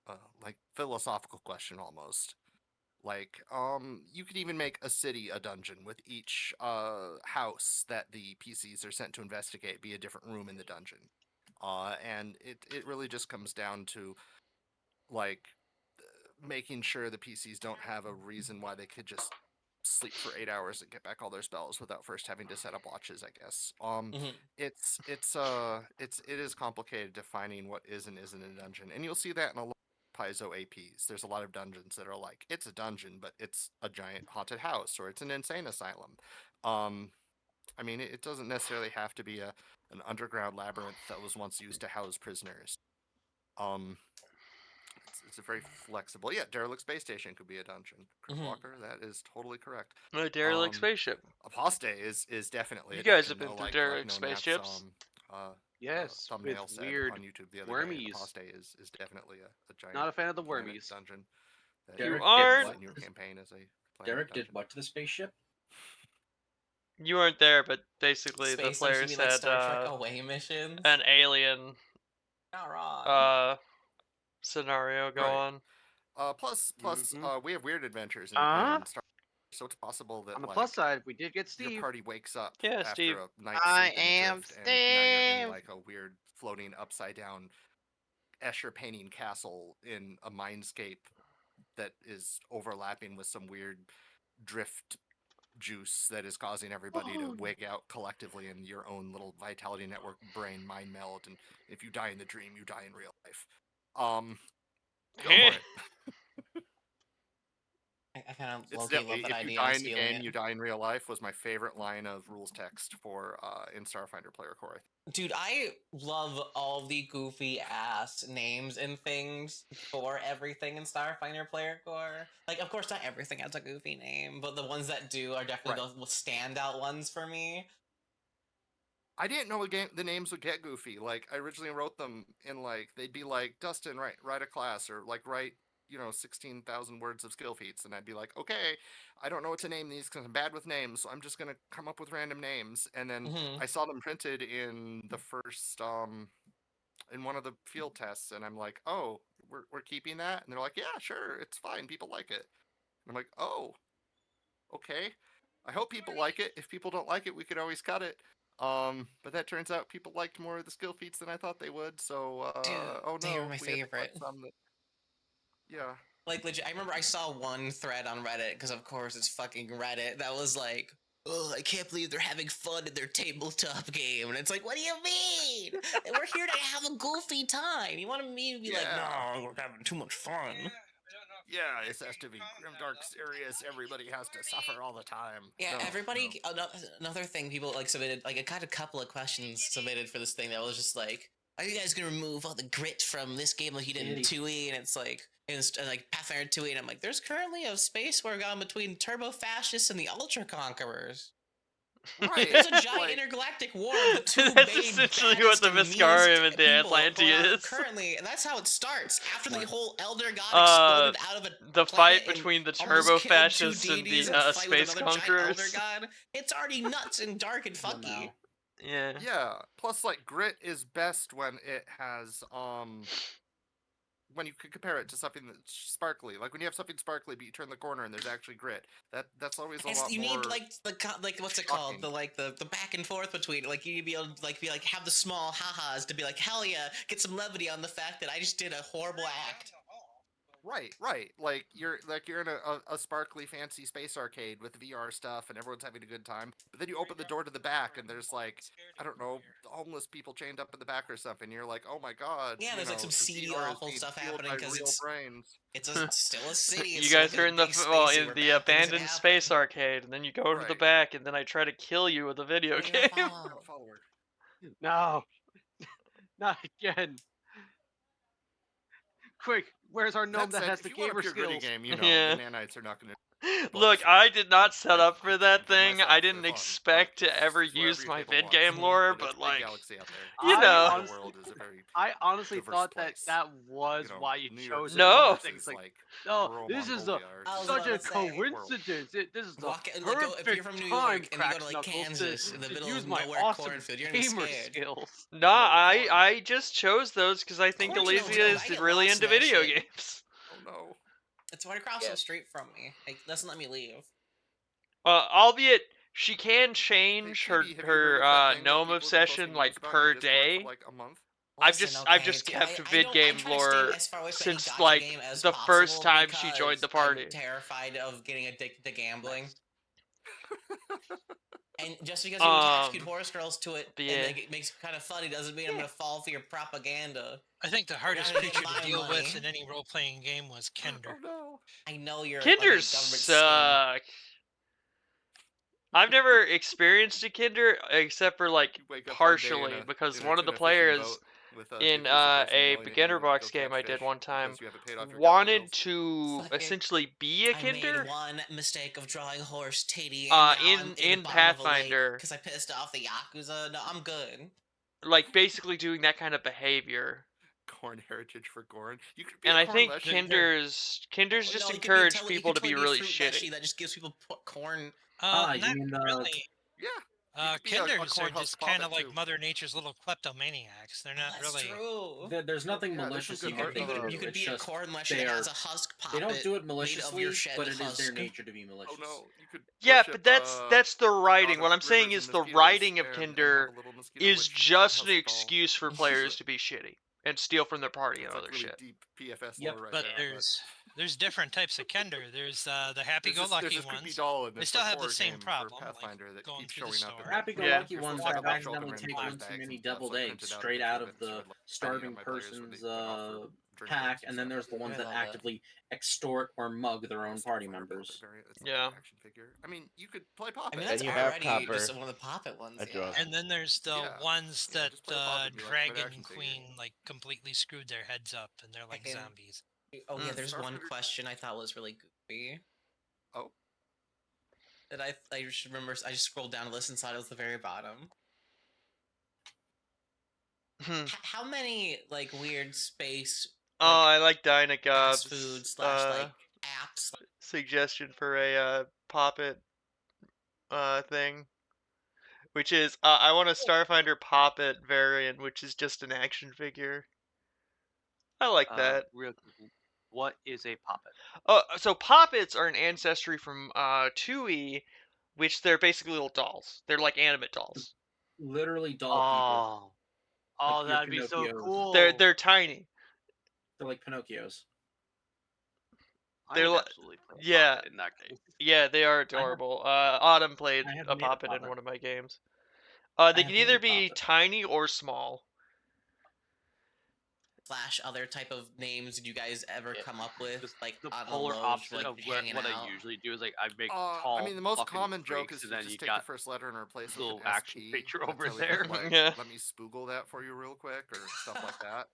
of like philosophical question almost. Like, you could even make a city a dungeon with each house that the PCs are sent to investigate be a different room in the dungeon. And it really just comes down to like making sure the PCs don't have a reason why they could just sleep for 8 hours and get back all their spells without first having to set up watches, I guess. It is complicated defining what is and isn't a dungeon, and you'll see that in a lot of Paizo APs. There's a lot of dungeons that are like, it's a dungeon, but it's a giant haunted house, or it's an insane asylum. I mean, it doesn't necessarily have to be an underground labyrinth that was once used to house prisoners. It's a very flexible. Yeah, derelict space station could be a dungeon. Chris Walker, that is totally correct. A derelict spaceship. Apostate is definitely. You a guys dungeon, have been though, through derelict No spaceships. Yes, thumbnail with said weird on YouTube the other wormies. day. Apostate is definitely a giant. Not a fan of the planet wormies. dungeon. You aren't. In your campaign as a Derek dungeon. did what to the spaceship? You weren't there, but basically the Space players Station, like had Star Trek away missions. an alien Not wrong. scenario go Right. on. Plus, we have weird adventures in Star. So it's possible that on the like, plus side, we did get Steve. your party wakes up Yeah, after Steve. a night's I sleep in the am drift, and now you're in Steve. like a weird floating upside down Escher painting castle in a mindscape that is overlapping with some weird drift juice that is causing everybody to wig out collectively in your own little vitality network brain mind meld, and if you die in the dream, you die in real life. Go for it. I kind of It's low-key love definitely, that if you idea. die I'm in the stealing game, it. you die in real life was my favorite line of rules text for in Starfinder Player Core. Dude, I love all the goofy ass names and things for everything in Starfinder Player Core. Like, of course, not everything has a goofy name, but the ones that do are definitely the standout ones for me. I didn't know the names would get goofy. Like, I originally wrote them in like, they'd be like, Dustin, write a class, or like write 16,000 words of skill feats, and I'd be like, okay, I don't know what to name these because I'm bad with names, so I'm just gonna come up with random names. And then Mhm. I saw them printed in the first in one of the field tests, and I'm like, oh, we're keeping that, and they're like, yeah, sure, it's fine, people like it. And I'm like, oh, okay. I hope people like it. If people don't like it, we could always cut it. But that turns out people liked more of the skill feats than I thought they would. So, Dude, oh they were no, my we had to cut favorite. some that. Yeah. Like legit, I remember I saw one thread on Reddit because of course it's fucking Reddit that was like, "Oh, I can't believe they're having fun in their tabletop game," and it's like, what do you mean? We're here to have a goofy time. You want me to be like, Yeah. no, we're having too much fun. Yeah, it has to be grimdark, serious. Everybody has to suffer all the time. Yeah, No, everybody. Another thing people like submitted, like I got a couple of questions submitted for this thing that was just like, "Are you guys gonna remove all the grit from this game like you did in 2E?" And it's like, like Pathfinder 2E, and I'm like, "There's currently a space war going between Turbo Fascists and the Ultra Conquerors." Right. There's a giant intergalactic war of the two That's main essentially baddest what the and meanest Viscarium and the people Atlantea around is. currently, and that's how it starts. After the whole Elder God exploded out of a the planet fight between the almost Turbo killed two Fascists and deities the fight with Space another giant Elder Conquerors. God. It's already nuts and dark and fucky. Yeah. Yeah. Plus, like, grit is best when it has when you can compare it to something that's sparkly. Like when you have something sparkly, but you turn the corner and there's actually grit. That's always a lot You more. need like what's it called? The back and forth between like you need to be able to be like have the small ha-has to be like, hell yeah, get some levity on the fact that I just did a horrible act. Right. Like you're in a sparkly fancy space arcade with VR stuff and everyone's having a good time. But then you open the door to the back and there's like, I don't know, homeless people chained up in the back or something. You're like, oh my god. Yeah, there's like some the seedy, VR is awful being stuff fueled happening by because real brains. it's still a city. It's You still guys like are a in the big spacey in where the bad things are abandoned space happening. arcade, and then you go to the Right. back, and then I try to kill you with a video game. Follower. No, not again. Quick, where's our gnome that said, has if the you want a gamer pure gritty skills? game, Yeah. the nanites are not going to. Look, I did not set up for that thing. myself I for didn't fun, expect to ever it's whatever use your my table vid wants. game lore, But it's but a big like, galaxy out there. you know, The world is a very I honestly diverse thought place. that was why you New York chose City it. No. Things like no, rural this is Mongolia are such a about to say. coincidence. This is the Like, if you're perfect from New time, York and you go to Cracks like Knuckles, Kansas in the to middle use of my nowhere awesome cornfield, you're gonna be gamer scared. skills. Nah, I just chose those because I think Course you Elysia chose. is I get really lost into in that video shit. games. Oh no. It's right across the street from me. It doesn't let me leave. Albeit she can change Hey, Chibi, have you heard her of that thing that gnome people have been obsession posting memes like about per in Discord day. for like a month? I've Listen, just dude, kept I vid don't. game I try to lore stay as far away from any since gacha like game as the first possible time she joined the party. I'm terrified of getting addicted to gambling. And just because you attach cute horse girls to it and it makes it kind of funny doesn't mean I'm gonna fall for your propaganda. I think the hardest creature to deal with in any role-playing game was Kinder. Oh no. I know you're Kinders like a government suck. I've never experienced a Kinder except for like partially because one of the players in a beginner box game I did one time wanted to essentially be a Kinder. I made one mistake of drawing horse titty and in Pathfinder because I pissed off the Yakuza. No, I'm good. Like basically doing that kind of behavior. Corn heritage for Gorn. You could be and a I think leshy. Kinders just encourage people to be really shitty. That just gives people corn. Not you mean really. Yeah. Kinders are just kind of like Mother Nature's little kleptomaniacs. They're not really. True. There's nothing malicious you about could, nature. you could It's be a just corn leshy that has a husk puppet. They don't do it made maliciously, of your shed but it is husk. their nature to be malicious. Oh no, you could. Yeah, worship, but that's the writing. What I'm saying is the writing of Kinder is just an excuse for players to be shitty and steal from their party and other shit. Deep PFS Yep, lore right but there, there's different types of Kinder. There's the happy-go-lucky ones. They still have the same problem, like going through the store. Happy-go-lucky ones that accidentally take one too many deviled eggs straight out of the starving person's pack, and then there's the ones that actively extort or mug their own party members. Yeah. Action figure. I mean, you could play Poppet. I mean, that's already just one of the Poppet ones. Yeah. And then there's the ones that Dragon action Queen like completely screwed their heads up, and they're like zombies. Oh yeah, there's one question I thought was really goofy. Oh. That I just remember. I just scrolled down to listen, saw it was the very bottom. How many like weird space Oh, I like fast food Dynagob's / like apps. suggestion for a Poppet thing, which is I want a Starfinder Poppet variant, which is just an action figure. I like that. Real quick, what is a poppet? So Poppets are an ancestry from 2E, which they're basically little dolls. They're like animate dolls. Literally doll people. Oh, Like that'd be so Pinocchios. cool. They're tiny. They're like Pinocchios. I They're would like absolutely play a yeah, poppet in that case. yeah, they are adorable. Autumn played I have a made a Poppet in Poppet. one of my games. I They have can made either a be Poppet. tiny or small. / other type of names did you guys ever come up with? Like The on polar the low, option like of hanging what out? I usually do is like I make tall. I mean, the most fucking common joke freaks, is and to then you just take got the first letter and replace it with little an action SP. picture That's over how we there. get, like, Yeah. let me spoogle that for you real quick, or stuff like that.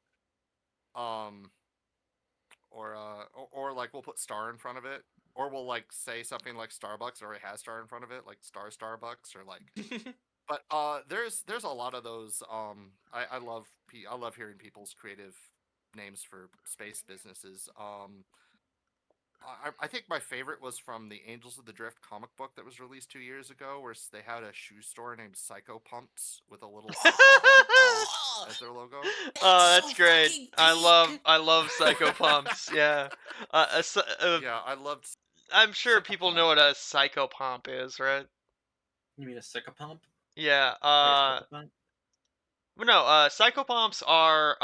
Or like we'll put star in front of it, or we'll like say something like Starbucks, or it has star in front of it, like Starbucks, or like. But there's a lot of those. I love hearing people's creative names for space businesses. I think my favorite was from the Angels of the Drift comic book that was released 2 years ago, where they had a shoe store named Psycho Pumps with a little Psycho Pump doll as their logo. That's so great. fucking I love Psycho Pumps. Yeah. Yeah, I loved. I'm sure people Psychopomp. know what a Psycho Pump is, right? You mean a Psychopomp? Yeah. Like a Psychopomp? No. Psychopomps are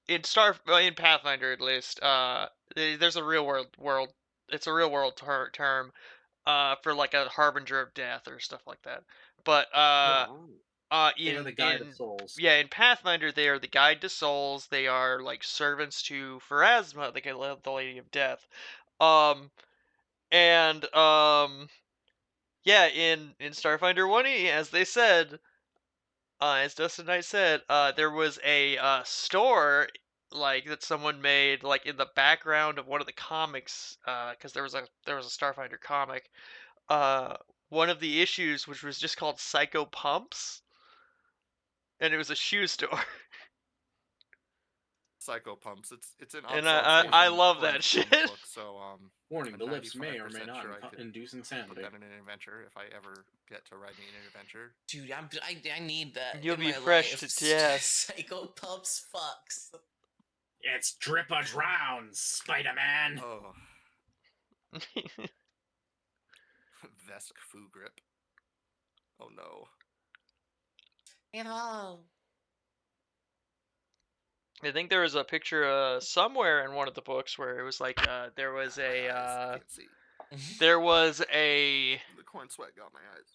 in Pathfinder at least. There's a real world. It's a real world term. For like a harbinger of death or stuff like that. But They are the guide of in souls. yeah, in Pathfinder they are the guide to souls. They are like servants to Pharasma, the Lady of Death. And yeah, in Starfinder 1E, as they said, as Dustin Knight said, there was a store like that someone made like in the background of one of the comics, because there was a Starfinder comic. Uh, One of the issues, which was just called Psycho Pumps, and it was a shoe store. Psycho Pumps. It's an And obsolete I station love according that to the shit. comic book, so Warning: I'm the lips may or 95% may not sure I could induce put insanity. that in an adventure if I ever get to writing an adventure. Dude, I need that. You'll in be my fresh life. to death. Psycho Pups fucks. It's drip a drown, Spider-Man. Oh. Vesk Foo Grip. Oh no. Hello. I think there was a picture somewhere in one of the books where it was like there was can't see. There was a The corn sweat got my eyes.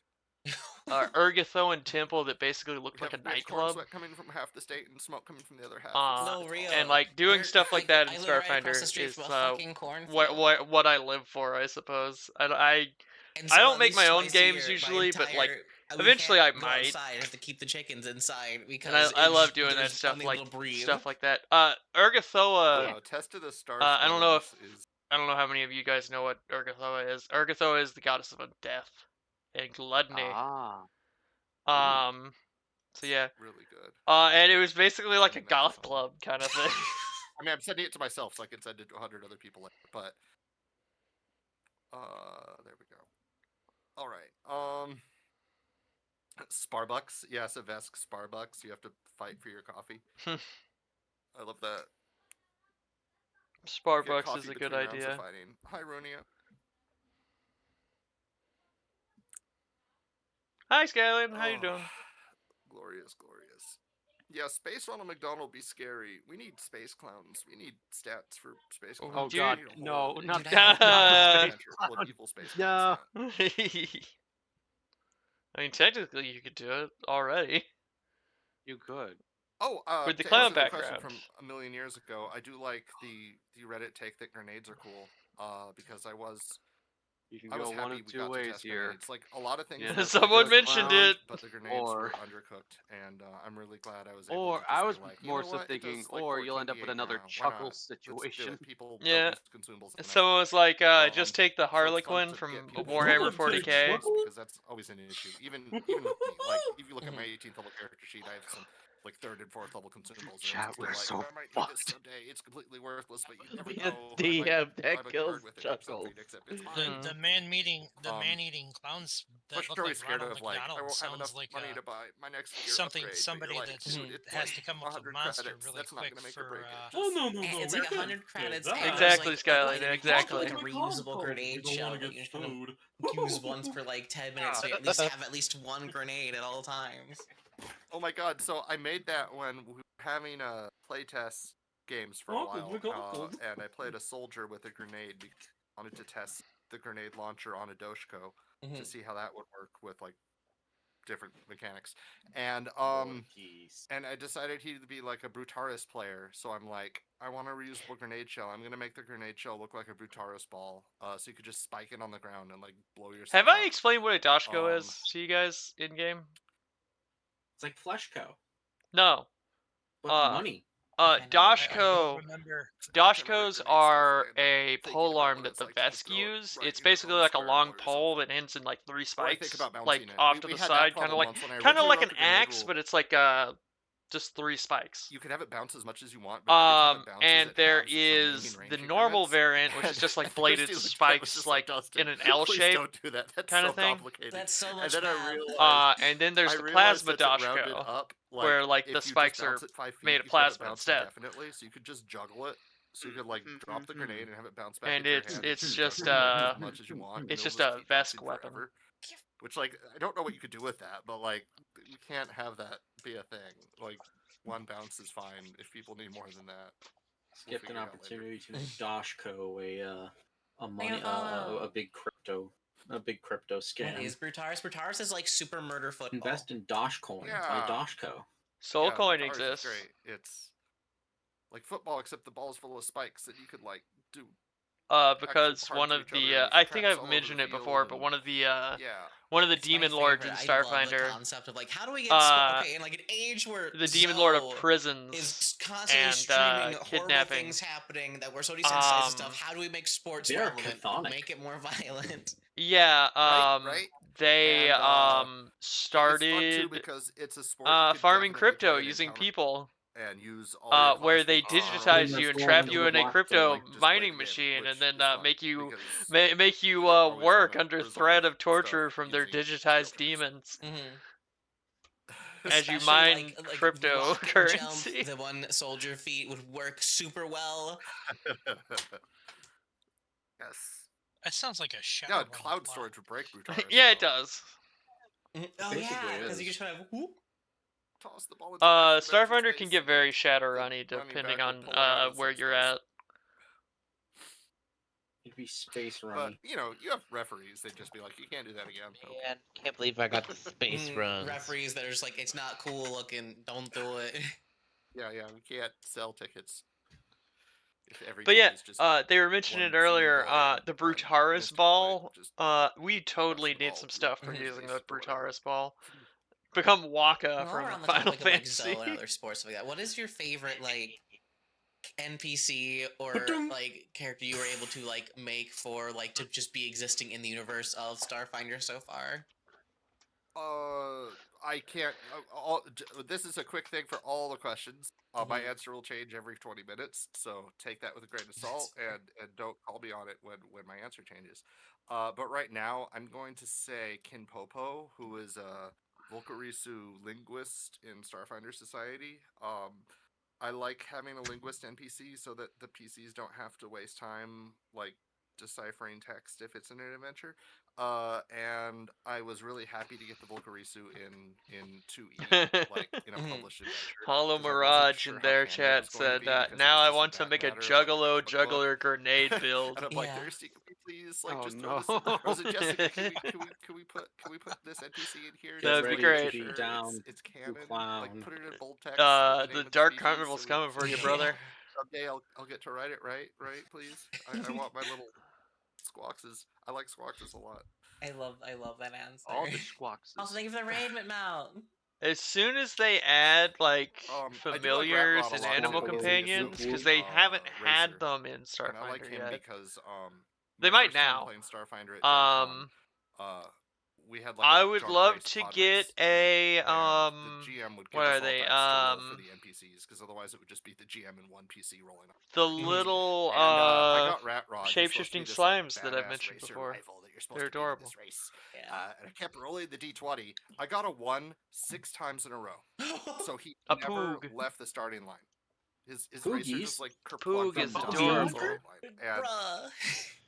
Ergothoan temple that basically looked like a We have corn nightclub. sweat coming from half the state and smoke coming from the other half. No, real. And like doing stuff like that in I live right across Starfinder the street is from a fucking cornfield. what I live for, I suppose. I And so don't at make least my own twice a games year, my usually, but like entire- we eventually I can't go might. outside. I have to keep the chickens inside because And I love it's- doing that there's stuff, unable like to breathe. stuff like that. Ergothoa. Test of the Stars. I don't know if is... I don't know how many of you guys know what Ergothoa is. Ergothoa is the goddess of death and gluttony. So yeah, really good. And it was basically like a goth club kind of thing. I mean, I'm sending it to myself so I can send it to 100 other people later, but there we go. All right. Starbucks. Yes, a Vesk Starbucks. You have to fight for your coffee. I love that. Starbucks is a good idea. Hi, Ronia. Hi, Skyline. How you doing? Glorious, glorious. Yeah, space Ronald McDonald be scary. We need space clowns. We need stats for space clowns. Oh god, no, not the evil space no. I mean, technically, you could do it already. You could. Oh, with the to clown answer the background question from a million years ago, I do like the Reddit take that grenades are cool. Because you can I was go one happy of we two got to ways test here. grenades. Like a lot of things. Yeah. Someone mentioned it. But the grenades were undercooked, and I'm really glad I was able Or to just I was be like, more you know so what? thinking, Does, like, or you'll end up 14 with another now. Why chuckle not? Let's do situation. it. People Yeah. don't use consumables enough. Someone was like, just take the so it's fun Harlequin to from get people Warhammer to 40k. because that's always an issue. Even with me, like if you look at my 18th level character sheet, I have some like 3rd and 4th level consumables. Chat, And we're like, so I might need this fucked. someday. It's completely worthless, but you never The know. DM I that might kills card with it or Chuckles. something, except it's The mine. the man-eating clowns that Plus, look you're like always scared Ronald of like I McDonald won't have enough sounds like money to buy my next gear something upgrade. somebody but you're like, that dude, it's has like to come up with a 100 monster credits. really That's not quick gonna make or for break it. Oh Just, no no And no! it's We like can 100 do credits. that. And Exactly, like, Skyline. if you Exactly. like a reusable grenade shell that you kind of use once per like 10 minutes, so you at least have at least one grenade at all times. oh my god! So I made that when we were having playtest games for a while, and I played a soldier with a grenade because I wanted to test the grenade launcher on a Doshko to see how that would work with like different mechanics. And and I decided he'd be like a Brutaris player, so I'm like, I want a reusable grenade shell. I'm gonna make the grenade shell look like a Brutaris ball, so you could just spike it on the ground and like blow yourself Have I up. explained what a Doshko is to you guys in game? It's like Fleshco, No. but money. I Doshko. don't remember. Doshkos are a polearm that the Vesk use. It's basically like a long pole that ends in like 3 spikes, like off to the side, kind of like an axe, but it's like just 3 spikes. You can have it bounce as much as you want, but every time it bounces, and it there halves its is remaining the range normal increments. variant, which is just like bladed Thirsty looked at it, was spikes, just like Dustin, in an L please shape, don't do that. That's kind so of thing. complicated. That's so And much then math. And then there's I the realized plasma since it rounded Doshko, up, where like if the you spikes just are bounce it 5 feet, made of you can have it plasma bounce instead. indefinitely, so you could just juggle it. So you could like drop the grenade and have it bounce back And into your hand. it's and just juggle it as much as you want. it's and just it'll a keep bouncing Vesk weapon. forever. Which like I don't know what you could do with that, but like you can't have that be a thing. Like one bounce is fine. If people need more than that, Skipped an opportunity to make Doshko a money a big crypto scam. What is Brutaris? Brutaris is like super murder football. Invest in Doshcoin. Buy Doshko. Soulcoin Brutaris exists. Is great. It's like football, except the ball's full of spikes that you could like do. Because one of the I think I've mentioned it before, but one of the demon lords in Starfinder. I love the concept of like, how do we get okay in like an age where the demon lord of Zoe prisons is constantly and streaming horrible kidnapping things happening that we're so desensitized to stuff. How do we make sports they are relevant? chthonic. Make it more violent. Yeah, right? They And, started it's fun too because it's a sport you could farming definitely crypto play in using encounter people. and use all your Where class they feats. digitize you and trap you in a crypto like, just play mining the game, machine, which and then is fun make you because make you they're always trying work to under resolve threat of stuff torture from their using digitized filters. demons. Mm-hmm. As you Especially, mine like cryptocurrency. Jump, the one soldier feat would work super well. Yes. That sounds like a shadow. Yeah, cloud storage would break Brutaris. Yeah, it does. Oh yeah, because you just kind of whoop. Toss the ball into Starfinder can get very Shadowrunny depending on where you're at. It'd be space runny. But you know, you have referees. They'd just be like, "You can't do that again." Man, can't believe I got the space runs. Referees that are just like, it's not cool looking. Don't do it. Yeah, we can't sell tickets. But yeah, they were mentioning it earlier. The Brutaris ball. We totally need some stuff for using the Brutaris ball. Become Waka from on the Final topic of like Fantasy. Zoe and other sports like that. What is your favorite like NPC or like character you were able to like make for like to just be existing in the universe of Starfinder so far? I can't. This is a quick thing for all the questions. My answer will change every 20 minutes, so take that with a grain of salt and don't call me on it when my answer changes. But right now, I'm going to say Kinpopo, who is a Volcarisu linguist in Starfinder Society. I like having a linguist NPC so that the PCs don't have to waste time like deciphering text if it's in an adventure. And I was really happy to get the Volcarisu in 2E, like in a published adventure. Hollow 'cause I wasn't Mirage sure in how their canon it chat was going to said, be because it now was I just want to back make a matter of, like, Juggalo comic book. Juggler grenade build. And I'm like, Yeah. Thirsty, can we please like Oh, just throw this in? no. I was like, Jessica, can we put this NPC in here? That'd just be like, great. make sure Down it's canon. clown. Like put it in bold text. with the name The of Dark species Carnival's so coming for you, yeah. brother. Someday I'll get to write it right, please. I want my little squawkses. I like squawkses a lot. I love that answer. All the squawks. Also, thank you for the raiment mount. As soon as they add like I do like familiars Rat Rod a and lot animal because he's a companions, super, because they haven't had racer. them in And I like Starfinder him yet. because They my might first time now. playing Starfinder at Gen Con, we had like I a would junk love race to pod get race, a and the GM would give what us are all they? dice to roll for the NPCs, because otherwise it would just be the GM and one PC rolling up. The little And I got Rat Rod, who's supposed to be shape-shifting this like slimes that I've badass mentioned racer before. rival that you're supposed They're to beat in adorable. this race. And I kept rolling the D20. I got a 1 6 times in a row. So he A never Poog. left the starting line. His Poogies? racer just like Poog kerplunked is down the adorable. starting line. And Bruh.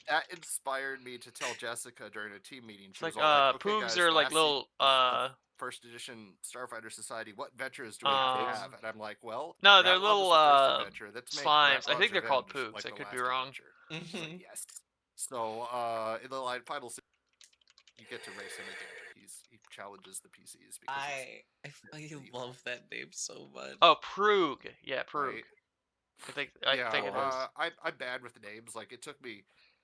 that inspired me to tell Jessica during a team meeting. She It's was like all like, okay, Poogs guys, are like last little of first edition Starfinder Society, what adventures do we have to have? And I'm like, well, no, they're Rat Rod little was the first adventure. Let's make Rat slimes. I Rod's think they're called Revenge Poogs. like I the could be last wrong. adventure. I was like, yes. So in the final series, you get to race him again. He challenges the PCs because I love that name so much. Oh, Proog. Yeah, Proog. Right. I think yeah, it is. I'm bad with names. Like it took me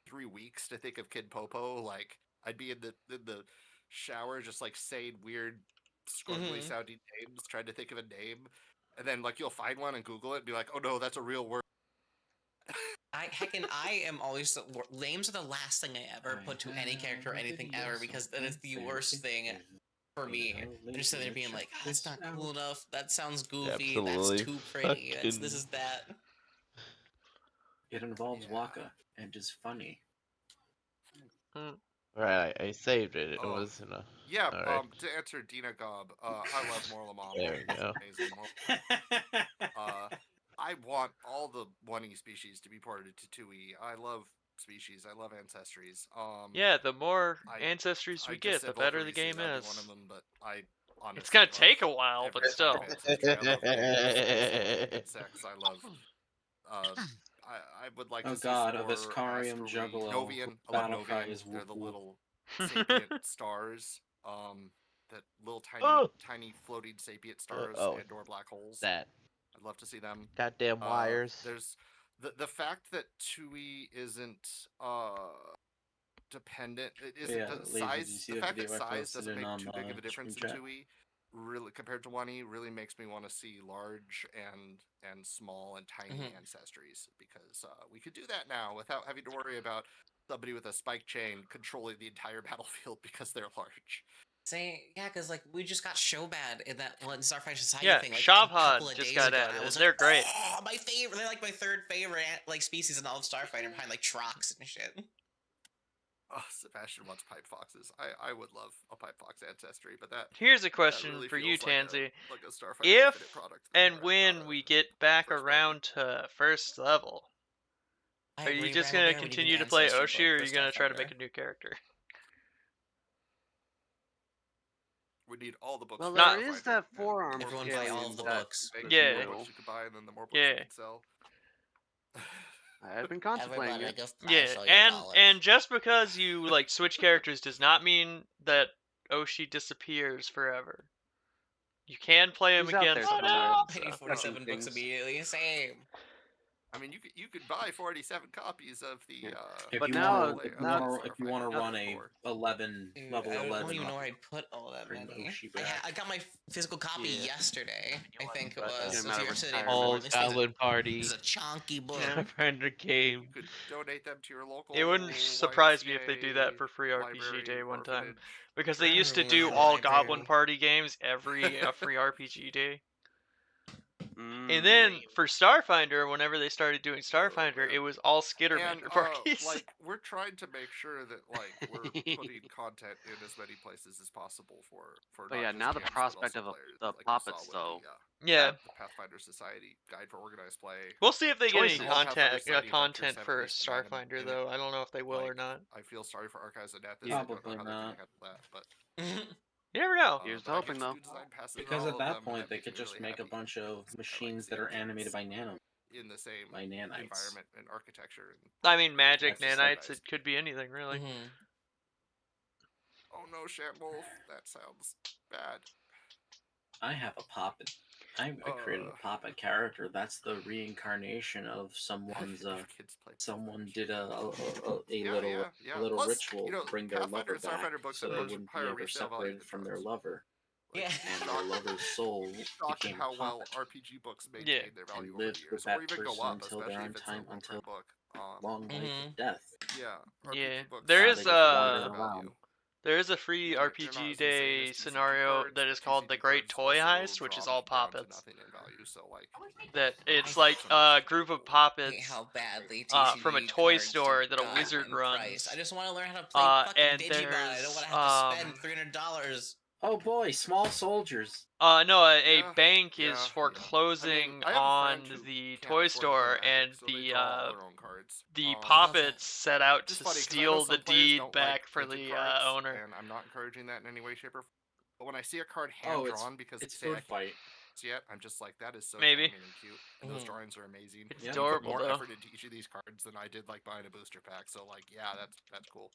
3 weeks to think of Kid Popo. Like I'd be in the shower just like saying weird, scrubbly sounding names, trying to think of a name, and then like you'll find one and Google it and be like, oh no, that's a real word. I am always names are the last thing I ever put to any character or anything ever, because that is the worst thing for me. I'm just sitting there being like, oh, that's not cool enough. That sounds goofy. Absolutely That's too pretty. This is that. It involves Waka and is funny. Right, I saved it. It was in a. Yeah, Right. to answer Dina Gob, I love Morlamon. There we go. Amazing. I want all the 1E species to be ported to 2E. I love species. I love ancestries. Yeah, the more ancestries we get, the better the game is. One of them, but I honestly it's gonna take a while, but every still. type of ancestry. I love games, insects. I love. I would like to see God, a some more Viscarium Juggalo. Novian. I love Novian. They're the little sapient stars. That little tiny floating sapient stars and/or black holes. That. I'd love to see them. Goddamn wires. There's the fact that 2E isn't dependent. It isn't the size. The fact that size doesn't make too big of a difference in 2E, really compared to 1E, really makes me want to see large and small and tiny ancestries, because we could do that now without having to worry about somebody with a spike chain controlling the entire battlefield because they're large. Yeah, because like we just got Shobad in that one Starfinder Society thing. Like Shabhad just got added. They're great. Oh, my favorite. They're like my third favorite like species in all of Starfinder, behind like Trox and shit. Oh, Sebastian wants pipe foxes. I would love a pipe fox ancestry, but that. Here's a question really for you, Tansy. Like a Starfinder if product and when we get back around to first level, are you just gonna continue to play Oshi, or are you gonna try to make a new character? We need all the books. Well, there is that forearm. Everyone buy all of the books. Yeah. The books you could buy, and then the more books you can sell. I've been contemplating it. Yeah, and just because you like switch characters does not mean that Oshi disappears forever. You can play him again sometimes. Pay 47 books immediately. Same. I mean, you could buy 47 copies of the. If you want to run a 11 level 11. I don't even know where I'd put all that money. I got my physical copy yesterday. I think it was. Oh, Goblin Party. It's a chunky book. Starfinder game. You could donate them to your local. It wouldn't surprise me if they do that for free RPG Day one time, because they used to do all Goblin Party games every free RPG Day. And then for Starfinder, whenever they started doing Starfinder, it was all Skittermander parties. Like we're trying to make sure that like we're putting content in as many places as possible for. But yeah, now the prospect of the puppets though. The Pathfinder Society Guide for Organized Play. We'll see if they get any content for Starfinder though. I don't know if they will or not. I feel sorry for Archives of Death. Probably not. But you never know. Here's hoping though. Because at that point, they could just make a bunch of machines that are animated by nano. In the same nanites. Environment and architecture. I mean, magic nanites. It could be anything, really. Oh no, Shamwolf. That sounds bad. I have a Poppet. I created a Poppet character. That's the reincarnation of someone's. Someone did a little ritual to bring their lover back, so they wouldn't be ever separated from their lover. Yeah. And their lover's soul became how a well puppet. RPG books maintain their value and lived over with the years, that or even person go up, until especially their if it's time, a until book. long life of death. Yeah. Yeah. Books There have is value. There is a free They're not RPG as Day insane as TCG scenario cards, that but is called the TCG Great cards Toy also Heist, which is drop all down to poppets. nothing in value. So like That it's there's like so much a group of poppets How badly from a TCG toy cards store that a got wizard in price. runs. I just want to learn how to play fucking And Digimon. I don't want there's to have to spend $300. Oh boy, small soldiers. no, a Yeah, bank yeah, is yeah. foreclosing I have a friend on who the can't toy afford to play store, Magic, and so they draw all their own cards. the I love poppets set out Just to funny because I know steal the some players deed don't like back for printed the cards, owner. and I'm not encouraging that in any way, shape, or form. But when I see a card Oh, hand drawn because it's say food I fight. can't yet, I'm just like, that is so Maybe. charming and cute, and those drawings are amazing. It's And adorable, you put more though. effort into each of these cards than I did like buying a booster pack. So like, yeah, that's cool.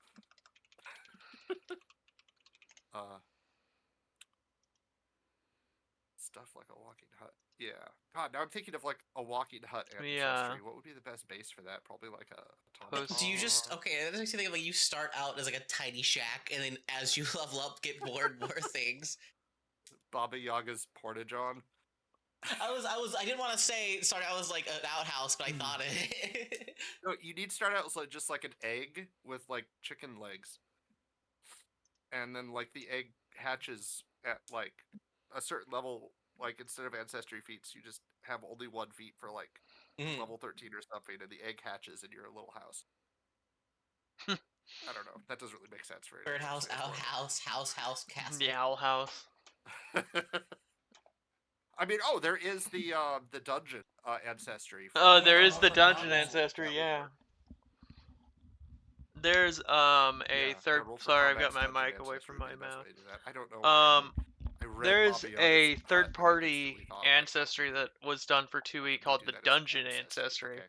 Stuff like a walking hut. Yeah. God, now I'm thinking of like a walking hut ancestry. What would be the best base for that? Probably like a Do you just that makes me think of like you start out as like a tiny shack, and then as you level up, get more and more things. Baba Yaga's portage on. I didn't want to say start out as like an outhouse, but I thought it. No, you need to start out as like just like an egg with like chicken legs, and then like the egg hatches at like a certain level. Like instead of ancestry feats, you just have only 1 feat for like level 13 or something, and the egg hatches in your little house. I don't know. That doesn't really make sense for it. Birdhouse, outhouse, house, castle. The owl house. I mean, there is the dungeon ancestry. There is the dungeon ancestry. Yeah. There's a third. Sorry, I've got my mic away from my mouth. I don't know. There's a third-party ancestry that was done for 2E called the Dungeon Ancestry.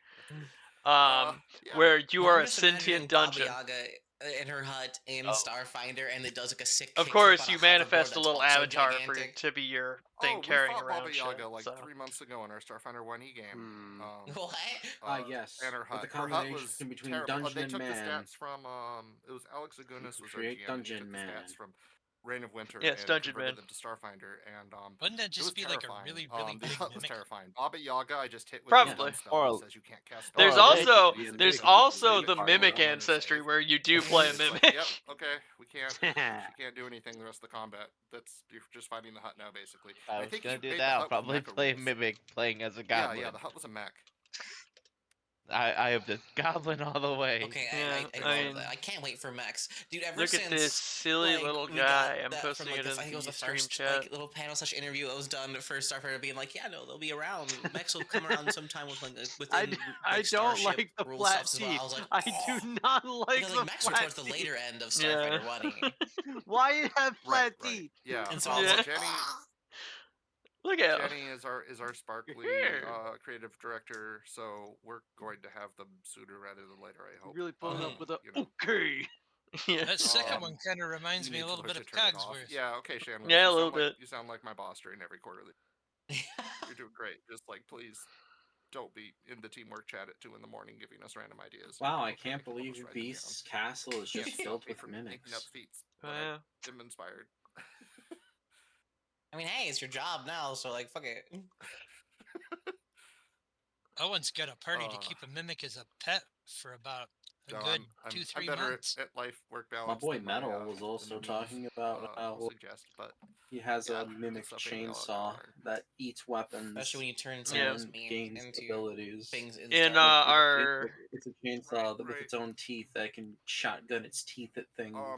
Where you are a sentient dungeon. Baba Yaga in her hut in Starfinder, and it does like a sick. Of course, you manifest a little avatar for to be your thing carrying we fought around Baba shit. Yaga like 3 months ago in our Starfinder 1E game. What? Yes. And her hut. The combination was between terrible. Dungeon They and took Man. the stats from it was Alex Agunas was our create GM. Dungeon and he took Man. the stats from Reign of Winter Yes, and Dungeon converted Man. them to Starfinder, and Wouldn't that just be like a terrifying. really the big hut was mimic? terrifying. Baba Yaga, I just hit with Probably. the spell that says you can't cast spells. There's also the mimic ancestry where you do play a mimic. Like, yep, okay, we can't. She can't do anything the rest of the combat. You're just fighting the hut now, basically. I I was think gonna you do made that. the I'll hut with probably mecha play rules. Mimic playing as a goblin. Yeah, the hut was a mech. I have the goblin all the way. Okay, Yeah, I love that. I can't wait for mechs, dude. Ever Look since at this silly like, little we guy. got I'm that posting from, like, it I think it was in the the stream first chat. like little panel / interview that was done for Starfighter, being like, yeah, no, they'll be around. Mechs will come around sometime with within. I don't like the rule flat stuff as well. teeth. I was like, I do not like because the mechs were flat towards the teeth. later end of Starfighter 1E. Why you have flat Right. teeth? Yeah. And so I was like, Jenny. Look at Jenny is our sparkly creative director, so we're going to have them sooner rather than later. I hope. Really pulling up with a okay. Yeah. That second one kind of reminds me a little bit of Cogsworth. Yeah, okay, Shannon. Yeah, a little bit. You sound like my boss during every quarterly. You're doing great. Just like, please don't be in the teamwork chat at 2 in the morning giving us random ideas. Wow, I can't believe Beast's castle is just filled with mimics. Up feats, Yeah. I'm inspired. I mean, hey, it's your job now, so like, fuck it. Owen's got a party to keep a mimic as a pet for about a good I'm 2-3 better months. at life work balance. My boy than Metal was also talking about how he has a mimic chainsaw that eats weapons. Especially when you turn some and of those memes gains into abilities. things in our. It's a chainsaw with its own teeth that can shotgun its teeth at things. Wow.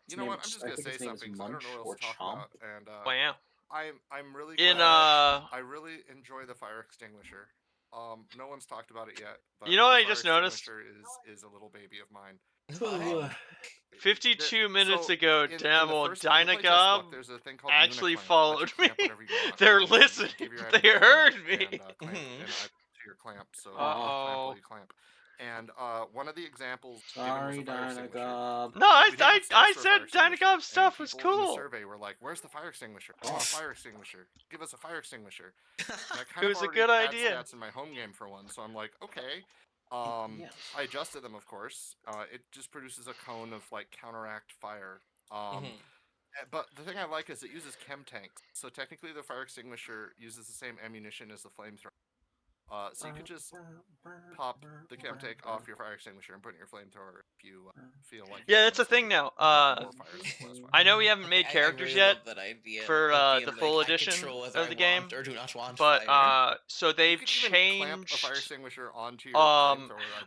You know what? I'm just gonna say something. I don't know what else to talk about. And wow. I'm really in glad. I really enjoy the fire extinguisher. No one's talked about it yet. But you know what the I fire just noticed? extinguisher is a little baby of mine. 52 minutes ago, in the Damo first- in the playtest Dynagob book, there's a thing called actually Uniclamp that followed you me. clamp whatever you want. They're You listening. give your They average heard clamp me. and, clamp, and I to your clamp, so you Uh-oh. clamp while you clamp. And one of the examples given was Sorry, a fire extinguisher. Dynagob. No, But we didn't have I stats for a said fire extinguisher, Dynagob's and stuff was people in the cool. survey were like, "Where's the fire extinguisher? I want a fire extinguisher. Give us a fire extinguisher." And I kind It of was a already good had idea. stats in my home game for one, so I'm like, okay. Yes. I adjusted them, of course. It just produces a cone of like counteract fire. But the thing I like is it uses chem tanks. So technically, the fire extinguisher uses the same ammunition as the flamethrower. So you could just pop the chem tank off your fire extinguisher and put in your flamethrower if you feel like. Yeah, it's a thing now. More fire, less fire. I know we haven't made I characters really yet love that idea for of being the like, full I edition control whether of I the game, want or do not want but fire. so You they've could even clamp a fire changed. extinguisher onto your flamethrower. I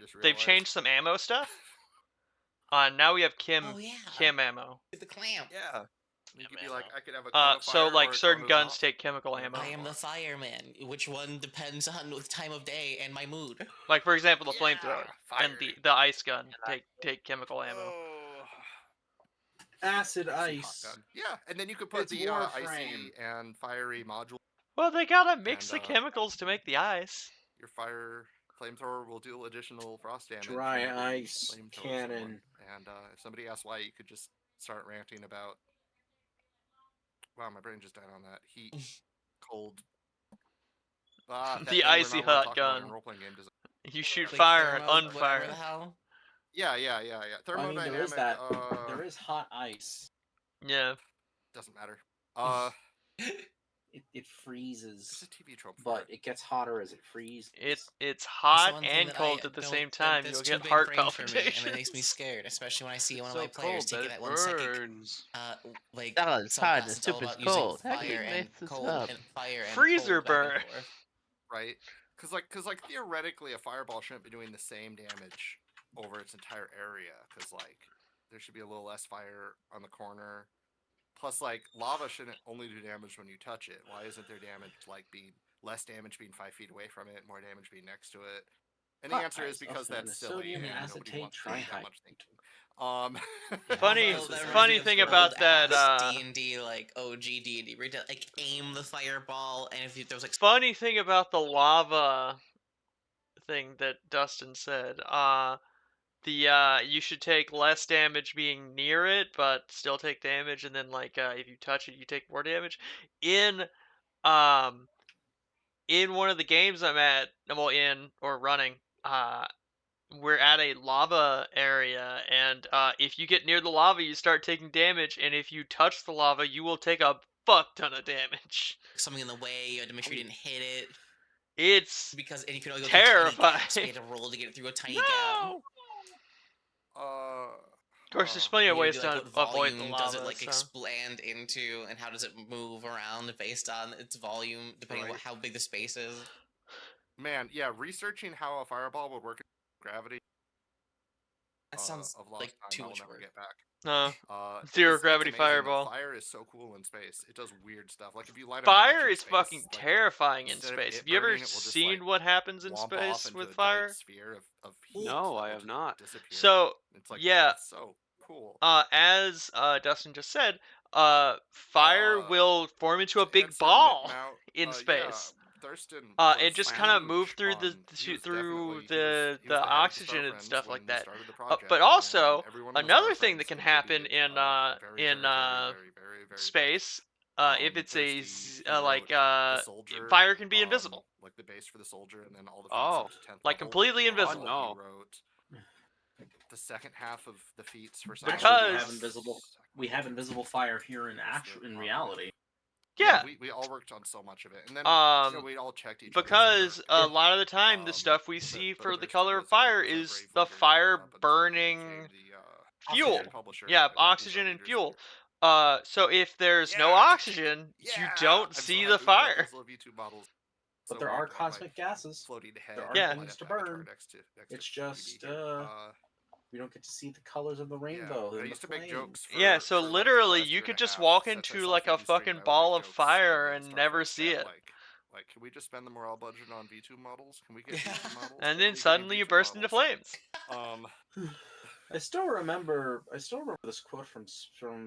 just realized. They've changed some ammo stuff. Now we have Kim Oh yeah. Kim ammo. The clamp. Yeah. You could be like, I could have a cone of So fire like or a certain cone of guns not. take chemical ammo. I am the fireman. Which one depends on the time of day and my mood. Like for example, the Yeah, flamethrower fire. and the ice gun take chemical ammo. Acid Icy ice. hot gun. Yeah, and then you could put It's the Warframe. icy and fiery module. Well, they gotta mix And, the chemicals to make the ice. Your fire flamethrower will deal additional frost damage. Dry whenever you ice flamethrower cannon. someone. And if somebody asks why, you could just start ranting about. Wow, my brain just died on that. Heat, cold. The icy hot gun. You shoot fire and unfire. Yeah. Thermodynamic. There is hot ice. Yeah. Doesn't matter. It freezes. It's a TV trope. But it gets hotter as it freezes. It's hot and cold at the same time. You'll get heart palpitations. And it makes me scared, especially when I see one of So my players cold take that it it at 1 second. burns. Like Oh, it's hot and subclass, it's it's all super about using cold. How can you fire and mix this cold up? and fire and Freezer cold back and burn. forth. Right? Because theoretically, a fireball shouldn't be doing the same damage over its entire area. Because there should be a little less fire on the corner. Plus, lava shouldn't only do damage when you touch it. Why isn't there damage being less damage being 5 feet away from it, more damage being next to it? And the answer is because that's silly. Sodium And nobody wants to do that much thinking. Funny thing about that. D&D OG D&D, where you aim the fireball, and if there was funny thing about the lava thing that Dustin said. You should take less damage being near it, but still take damage, and then if you touch it, you take more damage. In one of the games I'm at, running, we're at a lava area, and if you get near the lava, you start taking damage, and if you touch the lava, you will take a fuck ton of damage. something in the way, you had to make sure you didn't hit it. It's and you could only go terrifying. through tiny gaps, so you had to roll to get through a tiny gap. Of course, there's plenty of ways to avoid the lava. Does it expand into, and how does it move around based on its volume, depending on how big the space is? Man, yeah, researching how a fireball would work in gravity. That sounds like too much work. Get back. Zero gravity fireball. Fire is so cool in space. It does weird stuff. If you light a fire match is in fucking space, terrifying in space. Have you ever burning, it will just, seen what happens in womp space off into with a giant fire? sphere of heat No, that I will have just not. disappear. So It's that's so cool. As Dustin just said, fire will form into a big ball in space. Thurston and just kind of move through the oxygen and stuff like that. But also another thing that can happen in space, if it's fire can be invisible. Like the base for the soldier, and then all the feats up to 10th level. Completely invisible. No. The second half of the feats for we have invisible fire here in reality. Yeah, we all worked on so much of it, and then we all checked each because a lot of the time the stuff we see for the color of fire is the fire burning fuel. Yeah, oxygen and fuel. So if there's no oxygen, you don't see the fire. But there are cosmic gases. Floating ahead. There are things to burn. It's just we don't get to see the colors of the rainbow. I used to make jokes. So literally, you could just walk into a fucking ball of fire and never see it. Can we just spend the morale budget on V2 models? Can we get V2 models? And then suddenly you burst into flames. I still remember this quote from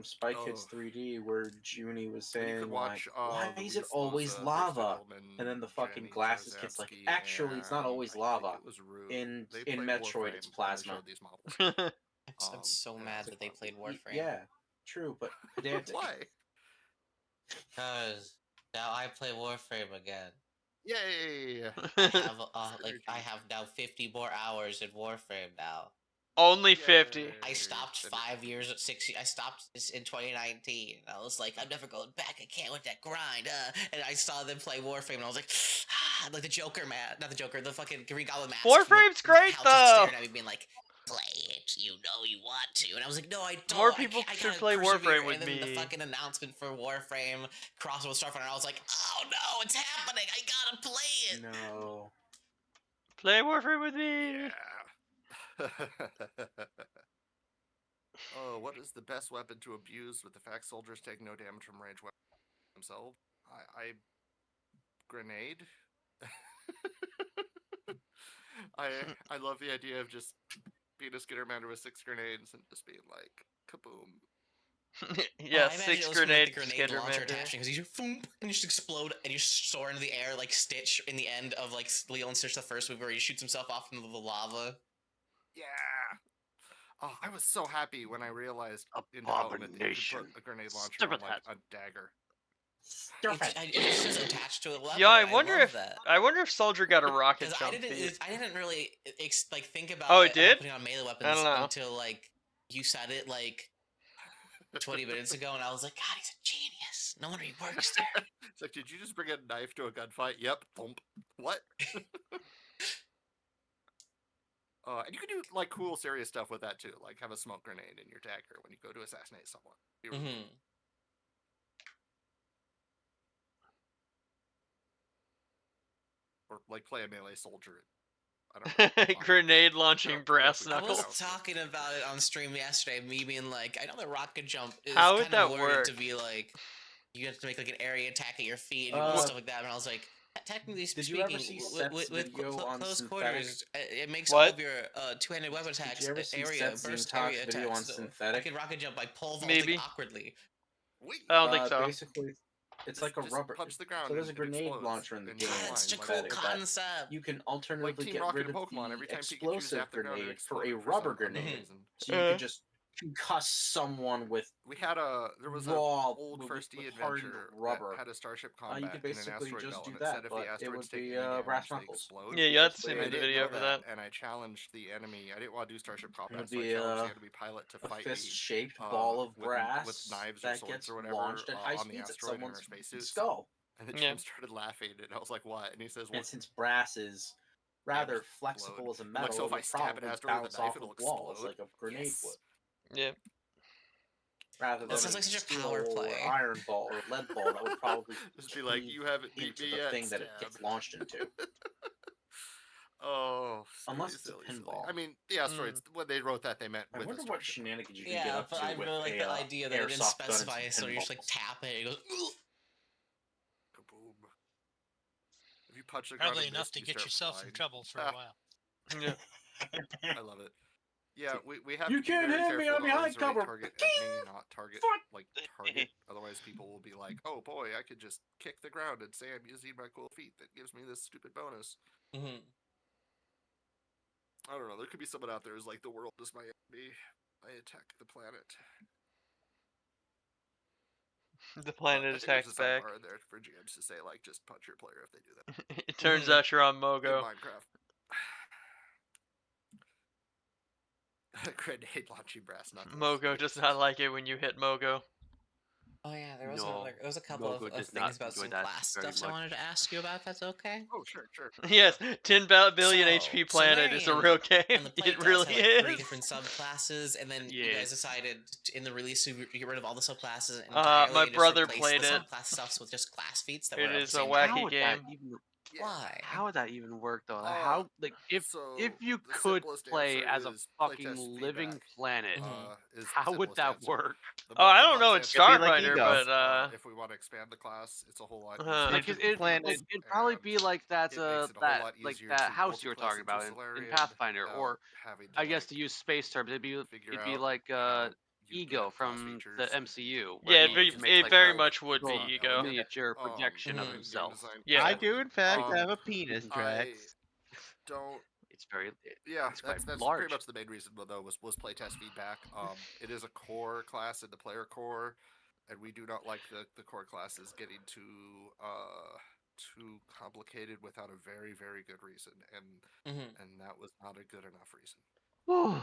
Spy Kids 3D where Junie was saying why is it always lava? And then the fucking glasses kid's like, actually, it's not always lava. In Metroid, it's plasma. I'm so mad that they played Warframe. Yeah, true, but pedantic. Why? Because now I play Warframe again. Yay! I have now 50 more hours in Warframe now. Only 50. I stopped 5 years at 6. I stopped this in 2019. I was like, I'm never going back. I can't with that grind. And I saw them play Warframe, and I was like, like the Joker, man, not the Joker, the fucking Green Goblin mask. Warframe's great House just though. staring at me, being like, play it. You know you want to. And I was like, no, I don't. More people I should gotta play persevere. Warframe with and then me. the fucking announcement for Warframe crossover with Starfinder, I was like, oh no, it's happening. I gotta play it. No. Play Warframe with me. Yeah. Oh, what is the best weapon to abuse with the fact soldiers take no damage from range weapons themselves? I grenade. I love the idea of just being a Skittermander with 6 grenades and just being like kaboom. Yeah, 6 grenade grenade launcher attachment because you boom, and you just explode and you soar into the air like Stitch in the end of like Lilo and Stitch the first movie where he shoots himself off into the lava. Yeah. Oh, I was so happy when I realized in development that you could put a grenade launcher on like a dagger. It just says attached to a weapon. Yeah, I wonder love if Soldier got a rocket because jump. I didn't really like think about Oh, it it did? putting on melee I weapons don't know. until like you said it like 20 minutes ago, and I was like, God, he's a genius. No wonder he works there. It's like, did you just bring a knife to a gunfight? Yep. Thump. What? And you can do like cool, serious stuff with that too. Like have a smoke grenade in your dagger when you go to assassinate someone. Or like play a melee soldier. I don't know. Grenade launching brass I knuckles. was talking about it on stream yesterday. Me being like, I know the rocket jump is How would kind that of worded work? to be like, you have to make like an area attack at your feet and stuff like that. And I was like, technically Did speaking, you ever see Seth's video on close synthetic? quarters, it makes What? all of your two-handed weapon attacks Did you ever see area Seth's burst Talks area video attacks. on So I synthetic? can rocket jump by pole vaulting Maybe. awkwardly. I don't think so. Basically, it's like a rubber. Punch the ground. So there's a and it grenade explodes launcher in the and game. you're That's such a fine. cool Like, concept. You can like alternatively Team get Rocket rid and of Pokemon. the Every time Pikachu explosive zapped the ground, it grenade for a exploded for rubber some unknown grenade. reason. So you could just concuss someone with We had there was raw, an old first D with hardened adventure rubber. that had a starship You combat could in an basically asteroid just belt, do and it that, said if but the it asteroids would take be any damage, brass they knuckles. explode. Yeah, you have to Basically, send me I the didn't video know for that. and I challenged the enemy. I didn't want to do starship It combat, would so I be challenged the enemy pilot to a fight me fist-shaped ball of brass with knives or that swords gets or whatever launched at high on the speeds at asteroid in our someone's spacesuits. skull. And the Yeah. team started laughing, and I was like, "What?" And he says, "Well, And since brass is rather just flexible as a I'm metal, like, so if it I would stab an probably asteroid with bounce a knife, off it'll of walls explode." like a grenade Yes. would. Yeah. Rather than sounds a like such a steel power or play. iron ball or lead ball that would probably Just be like, "You haven't beat into me the yet." thing that it Stab. gets launched into. Oh, Unless it's a silly. pinball. I mean, the asteroids. When they wrote that, they meant I with wonder a what starship. shenanigans you can get Yeah, up but to I with really like the a idea that it didn't airsoft gun and specify it, some so you just like pinballs. tap it. It goes. Kaboom. If you punch the ground Probably and enough miss, to you get start yourself in flying. trouble for a while. Yeah. I love it. Yeah, we have You to be can't very hit me, careful I'm to behind always cover. target at me, not target target. Otherwise, people will be like, "Oh boy, I could just kick the ground and say I'm using my cool feet that gives me this stupid bonus." Mm-hmm. I don't know. There could be someone out there who's like, "The world is my enemy. I attack the planet." The planet I think attacks there's a back. sidebar in there for GMs to say like, just punch your player if they do that. It turns out you're on In Mogo. Minecraft. Grenade launching brass knuckles. Mogo does not like it when you hit Mogo. Oh yeah, there was No, there was a couple Mogo of does things not about enjoy some that class very stuff I much. wanted to ask you about. If that's okay. Oh, sure. Yes, 10 billion So, HP planet is a Solarian real game. And the It playtest really had like 3 is. different subclasses, and then you Yeah. guys decided in the release to get rid of all the subclasses My entirely and just brother replace played the it. subclass stuffs with just class feats that It were of is the a same wacky How would that game. even? Why? How would that even work though? How like if So you the could simplest play answer as a is fucking playtest living feedback. planet, Is the how would simplest that answer. work? The Oh, more I don't know in complex answer It'd be like Starfinder, Ego. but if we want to expand the class, it's a whole lot Uh-huh. easier. Like to it'd probably and be like that it makes it a whole lot like easier that to house you were multi-class talking about into in Solarian Pathfinder, or without having to I guess like to use space terms, it'd be figure like out how you Ego get class from features. the MCU, where yeah, he makes it like very a much would be little Ego. miniature projection of in game himself. design. Yeah. I do, in fact, have a penis, I Drax. don't. It's very Yeah, it's quite that's large. pretty much the main reason though was playtest feedback. It is a core class in the player core, and we do not like the core classes getting too complicated without a very, very good reason, and that was not a good enough reason. And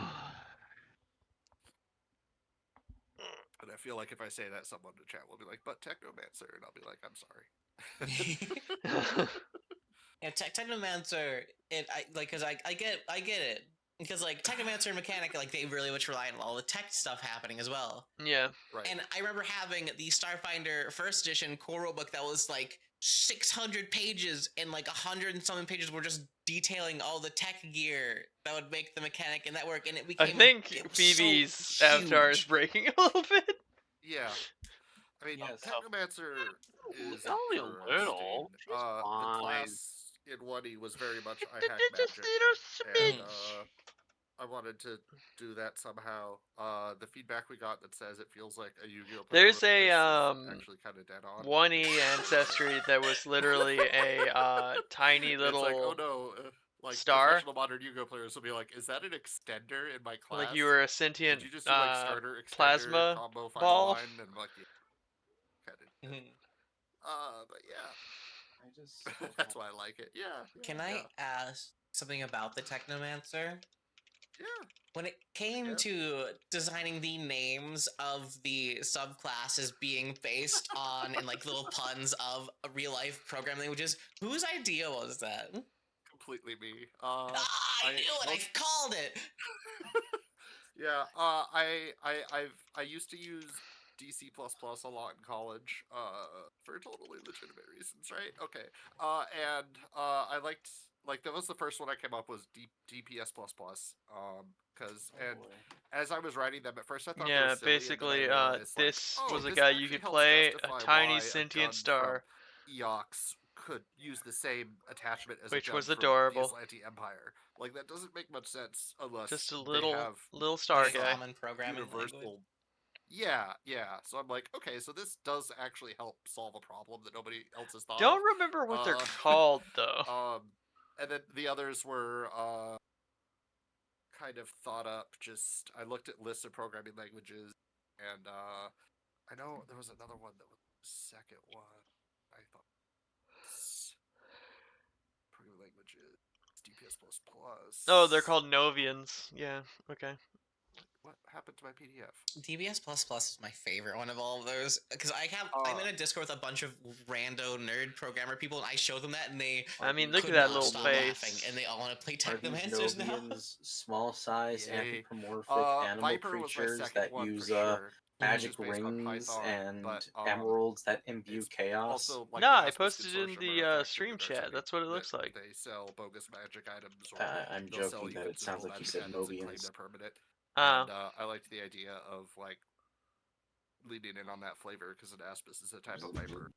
I feel like if I say that, someone in the chat will be like, "But Technomancer," and I'll be like, "I'm sorry." Yeah, Technomancer, because I get it, because like Technomancer and Mechanic, like they really much rely on all the tech stuff happening as well. Yeah. Right. And I remember having the Starfinder first edition core rulebook that was like 600 pages, and like 100 and something pages were just detailing all the tech gear that would make the mechanic and that work, and it I became think it was Phoebe's so avatar is huge. breaking a little bit. Yeah. I mean, Yes. Technomancer is Only a little. She's the fine. class in 1E was very much I hack Just magic, little and smidge. I wanted to do that somehow. The feedback we got that says it feels like a Yu-Gi-Oh player There's wrote a this is actually kind of dead on. 1E ancestry that was literally a tiny little. It's like, oh no, like star. professional modern Yu-Gi-Oh players will be like, "Is that an extender in my class? Like you were a sentient Did you just do like starter extender plasma combo final ball. line?" And I'm like, yeah, kind of. But yeah. I just that's why I like it. Yeah. Can I ask something about the Technomancer? Yeah. When it came to designing the names of the subclasses being based on and like little puns of real life programming languages, whose idea was that? Completely me. I knew it. I called it. Yeah. I used to use DC++ a lot in college, for totally legitimate reasons, right? Okay. And I liked, like, that was the first one I came up was DPS++. Because as I was writing them at first, I thought they were silly, basically, and then I realized, this like, was a this guy you actually could helps play, a justify tiny why sentient gun star, from Eox could use the same attachment as which a gun was from adorable. the Aslanti Empire. Like, that doesn't make much sense unless Just a they have little star guy. Common programming universal. language. Yeah. So I'm like, okay, so this does actually help solve a problem that nobody else has thought Don't of. remember what they're called though. And then the others were kind of thought up. Just I looked at lists of programming languages, and I know there was another one that was the second one. I thought programming languages DPS++. Oh, they're called Novians. Yeah. Okay. What happened to my PDF? DBS++ is my favorite one of all of those, because I'm in a Discord with a bunch of rando nerd programmer people, and I show them that, and they look at that little stop face. laughing, and they all want to play Are these Technomancers now. Novians small size Yay. anthropomorphic animal Viper was my creatures second that one use for sure, magic which is based on rings Python, and but, emeralds that imbue chaos? Also, like, No, the I Aspis posted in Consortium the are affected stream and are chat. saying That's what it that looks like. They sell bogus magic items, or I'm they'll sell joking, you but it sounds consumable like you magic said items and claim Novians. they're permanent. Oh. And I liked the idea of, like, leading in on that flavor, because an Aspis is a type of Viper.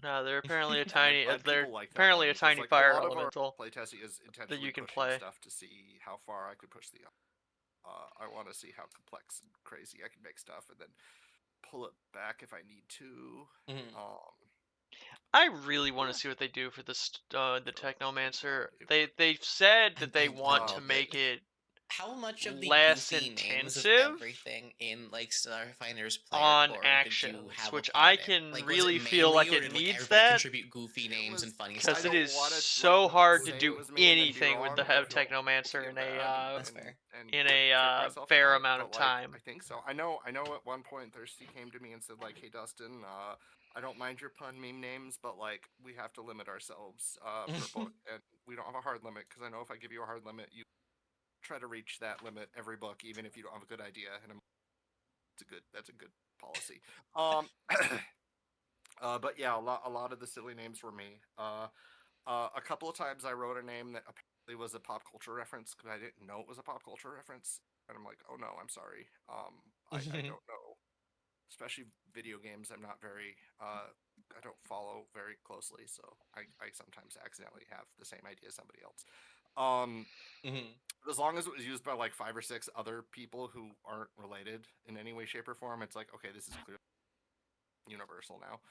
No, they're apparently a tiny. They're like apparently a tiny like, fire a lot elemental of our playtesting is that intentionally you can pushing play. stuff to see how far I could push the. I want to see how complex and crazy I can make stuff, and then pull it back if I need to. I really want to see what they do for the Technomancer. They've said that they want to make it how much of the less goofy names of intensive everything in like Starfinder's player on core actions, did you have which a part I in? can Like, really was it feel like mainly, or it did, like, needs everybody that. contribute goofy names and funny stuff? Because it is so hard to do anything with the Technomancer in a fair amount of time. I think so. I know at one point Thirsty came to me and said, like, hey Dustin, I don't mind your pun meme names, but like we have to limit ourselves per book, and we don't have a hard limit, because I know if I give you a hard limit, you try to reach that limit every book, even if you don't have a good idea. And that's a good policy. But yeah, a lot of the silly names were me. A couple of times I wrote a name that apparently was a pop culture reference, because I didn't know it was a pop culture reference, and I'm like, oh no, I'm sorry. I don't know. Especially video games, I'm not very. I don't follow very closely, so I sometimes accidentally have the same idea as somebody else. As long as it was used by like 5 or 6 other people who aren't related in any way, shape, or form, it's like, okay, this is clearly universal now.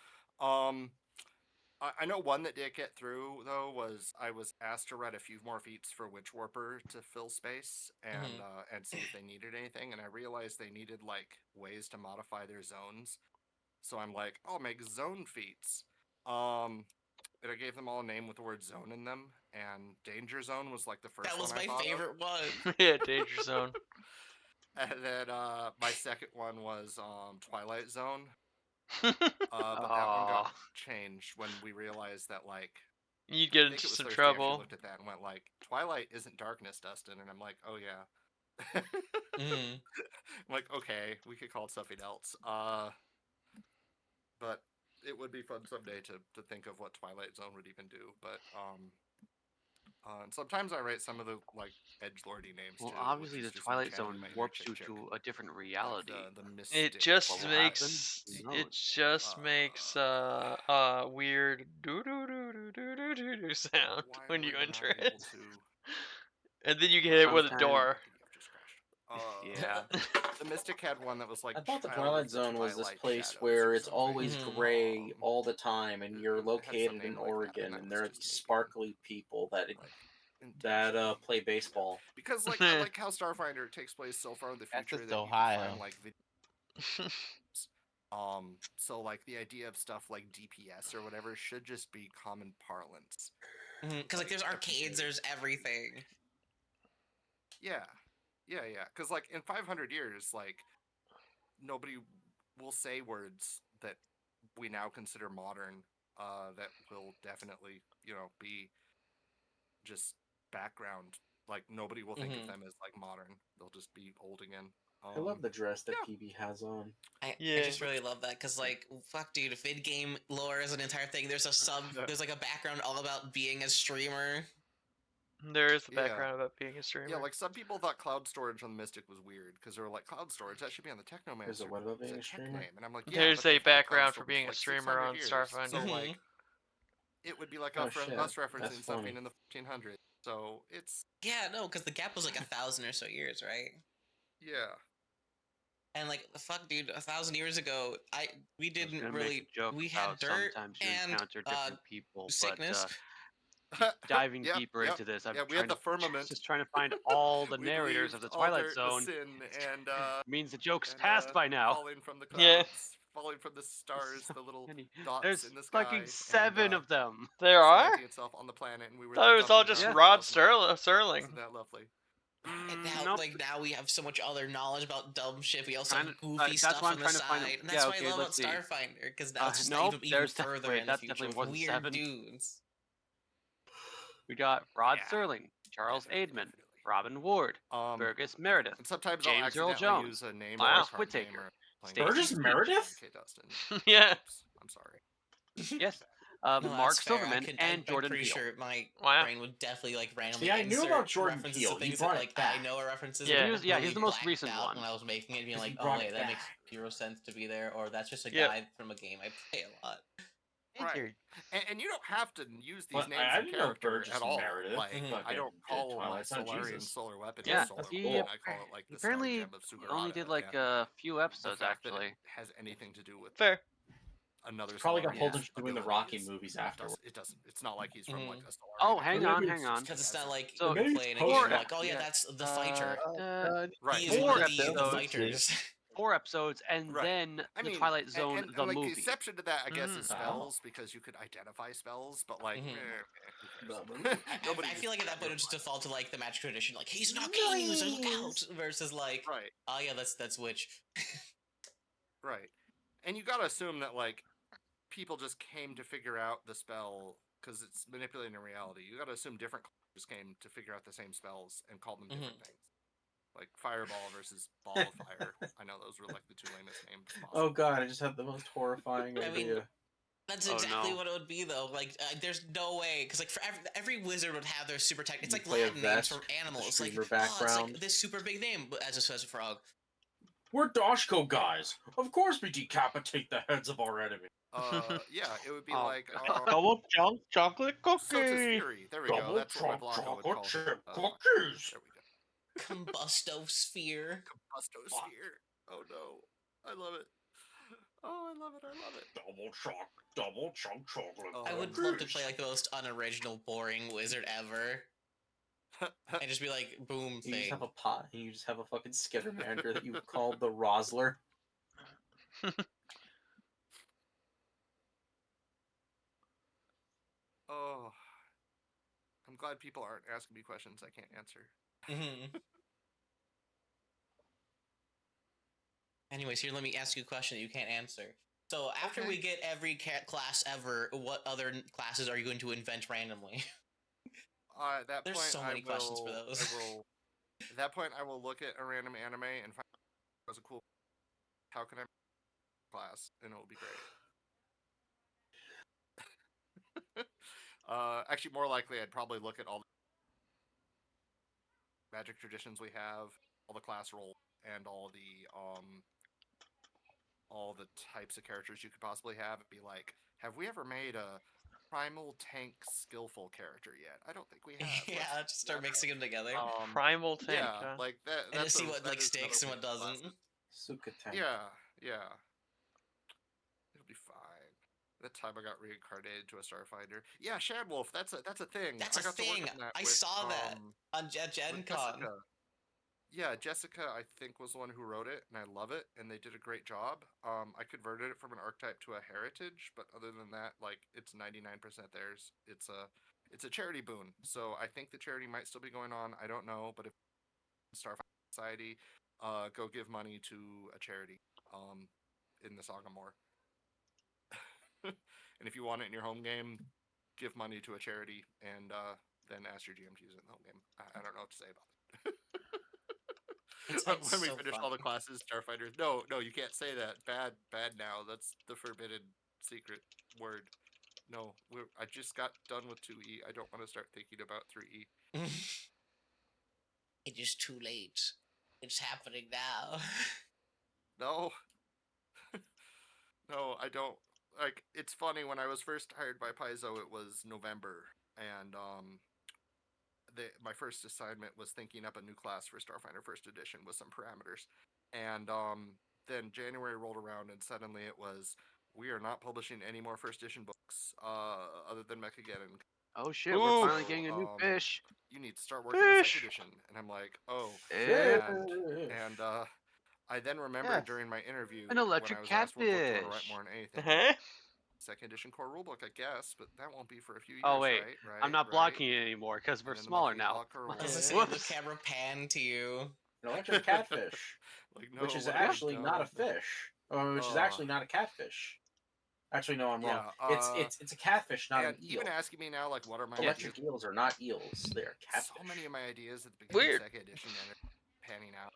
I know one that did get through, though, was I was asked to write a few more feats for Witch Warper to fill space and see if they needed anything, and I realized they needed like ways to modify their zones. So I'm like, I'll make zone feats. And I gave them all a name with the word zone in them, and Danger Zone was like the first That was one I my thought of. favorite one. Yeah, Danger Zone. And then my second one was Twilight Zone. But that one got changed when we realized that, like, You'd get I think into it was some Thursday after trouble. we looked at that and went like, Twilight isn't darkness, Dustin. And I'm like, oh yeah. Mm. I'm like, okay, we could call it something else. But it would be fun someday to think of what Twilight Zone would even do. But and sometimes I write some of the like edgelordy names Well, too. obviously which is the just me Twilight channeling Zone my inner warps chick you chick. to a different Like reality. the It mystic. just What will makes happen? Who it knows? just makes weird doo doo doo doo doo doo doo doo sound Why when were you you enter not it, able to? and then you get hit with a Sometimes- door. I think you've just crashed. Yeah. The Mystic had one that was like. I thought the Child of Twilight Zone was this Twilight place Shadows where or it's always something. gray all the time, and you're It had some located name in like that, Oregon, and that and was there are just these making, sparkly people that intentionally play baseball. Because like I like how Starfinder takes place so far in the That's future just that you Ohio. can find like so like the idea of stuff like DPS or whatever should just be common parlance. Because like there's arcades, there's everything. Yeah. Because like in 500 years, like nobody will say words that we now consider modern. That will definitely be just background. Like nobody will think of them as like modern. They'll just be old again. I love the dress that PB has on. I just really love that because like fuck dude, vid game lore is an entire thing. There's a there's like a background all about being a streamer. There is a background about being a streamer. Yeah, like some people thought cloud storage on the Mystic was weird because they were like, cloud storage, that should be on the Technomancer. There's a what about being a tech streamer? name. And I'm like, yeah, There's but a they've had cloud background for storage being a like streamer 600 on years. Starfinder. So like, it would be like Oh, us shit. referencing That's something funny. in the 1500s. So it's Yeah, no, because the gap was like 1,000 or so years, right? yeah. And like fuck, dude, 1,000 years ago, we didn't gonna really make a joke we had about dirt sometimes you and encounter different people, sickness. Diving deeper into this, I'm we had the firmament. just trying to find all the We narrators of the believed all Twilight dirt was Zone. sin, and means the joke's past by now. Falling from the Yeah. clouds, falling from the stars, the little dots There's in the sky. fucking 7 of them. There are? Cementing itself on the planet, and we were. Thought it was all dumping just ground Rod thousands. Sterling. Isn't that lovely? And now, Nope. like now we have so much other knowledge about dumb shit. We also have Kinda- goofy that's stuff why I'm on the trying to find side, them. and that's Yeah, what okay, I love about let's see. Starfinder, because now it's just nope, even there's further wait, in the that's future definitely with more than weird 7. dudes. We got Rod Serling, Charles Aidman, Robin Ward, Burgess Meredith, And sometimes James I'll Earl accidentally Jones, use a name Forrest or a card game Whitaker, or playing Stacey Burgess Stoops. Meredith? Okay, Dustin. Yeah. Oops, I'm sorry. Yes. No, Mark that's fair. Silverman and I'm Jordan pretty Peele. sure my Wow. brain would definitely like randomly See, I knew insert about Jordan references Peele. to He things brought that it like I back. know are references. Yeah. but He was- yeah, he's completely the most blacked recent out one. When I was making it, being Because like, he oh brought wait, it that makes back. 0 sense to be there, or that's just a Yep. guy from a game I play a lot. Right. And you don't have to use these Well, names I in didn't know character Burgess at all. Meredith Like I fucking don't did call my Twilight Zone, Solarian Jesus. solar weapon Yeah, solar he- weapon. I call it like the Apparently, Star Gem of he only Sugarata. did like and a few the episodes fact that actually. it has anything to do with Fair. another Probably got pulled Solarian's into doing the ability Rocky is- movies it afterwards. doesn't. It's not like he's from like a Solarian. Oh, hang on, maybe hang on. Because it's not like So, you play in a game four- like, oh yeah, yeah, that's the fighter. Right. He is Four one of the episodes. fighters. 4 episodes, and Right. then I the mean, Twilight Zone, and the like movie. the exception to that, I guess, is Oh. spells because you could identify spells, but like, Mhm. who cares? I feel like at that point it would just default to like the magic tradition, like he's not a user, look out, versus like, Right. oh yeah, that's Witch. Right. And you gotta assume that like people just came to figure out the spell because it's manipulating reality. You gotta assume different cultures came to figure out the same spells and called them different things. Like fireball versus ball of fire. I know those were like the 2 lamest names possible. Oh god, I just had the most horrifying I mean, idea. That's Oh, exactly no. what it would be though. Like, there's no way, because like for every wizard would have their super tech. It's You like play a Latin names vest, for animals. Like, streamer oh, it's background. like this super big name, but as a frog. We're Doshko guys. Of course we decapitate the heads of our enemy. Yeah, it would be Oh, like Double chunk chocolate cookie. Sotus Fury. There we go. Double That's what my chunk Blanco would chocolate call chip it. cookies. There we go. Combustosphere. Combustosphere. Oh no. I love it. Oh, I love it. I love it. Double chunk chocolate. I would love to play like the most unoriginal, boring wizard ever. And just be like, boom, You just thing. have a pot. You just have a fucking skittermander that you've called the Rosler. Oh. I'm glad people aren't asking me questions I can't answer. Mm-hmm. Anyways, here, let me ask you a question that you can't answer. So after we get every class ever, what other classes are you going to invent randomly? At that There's point, so many questions for those. At that point, I will look at a random anime and find out was a cool. How can I class? And it'll be great. Actually, more likely, I'd probably look at all the magic traditions we have, all the class roles, and all the types of characters you could possibly have, and be like, have we ever made a primal tank skillful character yet? I don't think we have. Yeah, just start mixing them together. Primal tank. Yeah, like that. And just see what like sticks and what doesn't. Suka tank. Yeah. It'll be fine. That time I got reincarnated to a Starfinder. Yeah, Shadwolf. That's a thing. That's a thing. I saw that on Gen Con. Yeah, Jessica, I think, was the one who wrote it, and I love it, and they did a great job. I converted it from an archetype to a heritage, but other than that, like, it's 99% theirs. It's a charity boon, so I think the charity might still be going on. I don't know, but if Starfinder Society, go give money to a charity, in the Saga More. And if you want it in your home game, give money to a charity, and then ask your GM to use it in the home game. I don't know what to say about it. When we finish all the classes, Starfighters. No, you can't say that. Bad now. That's the forbidden secret word. No, I just got done with 2E. I don't want to start thinking about 3E. It is too late. It's happening now. No. No, I don't. Like, it's funny, when I was first hired by Paizo, it was November, and my first assignment was thinking up a new class for Starfinder First Edition with some parameters, and then January rolled around, and suddenly it was, we are not publishing any more First Edition books other than Mechageddon. Oh shit, we're finally getting a new fish. You need to start working on Second Edition, and I'm like, oh, and I then remembered during my interview an when electric I was asked what book do you want to write catfish. more than anything. Second Edition core rulebook, I guess, but that won't be for a few years. Oh wait, right? I'm not blocking it anymore because we're smaller now. I was saying the camera pan to you. An electric catfish, like, no, which is actually not a fish, or which is actually not a catfish. Actually, no, I'm wrong. It's a catfish, not an eel. Even asking me now, like, what are my electric eels are not eels; they are catfish. So many of my ideas at the beginning of Second Edition ended panning out.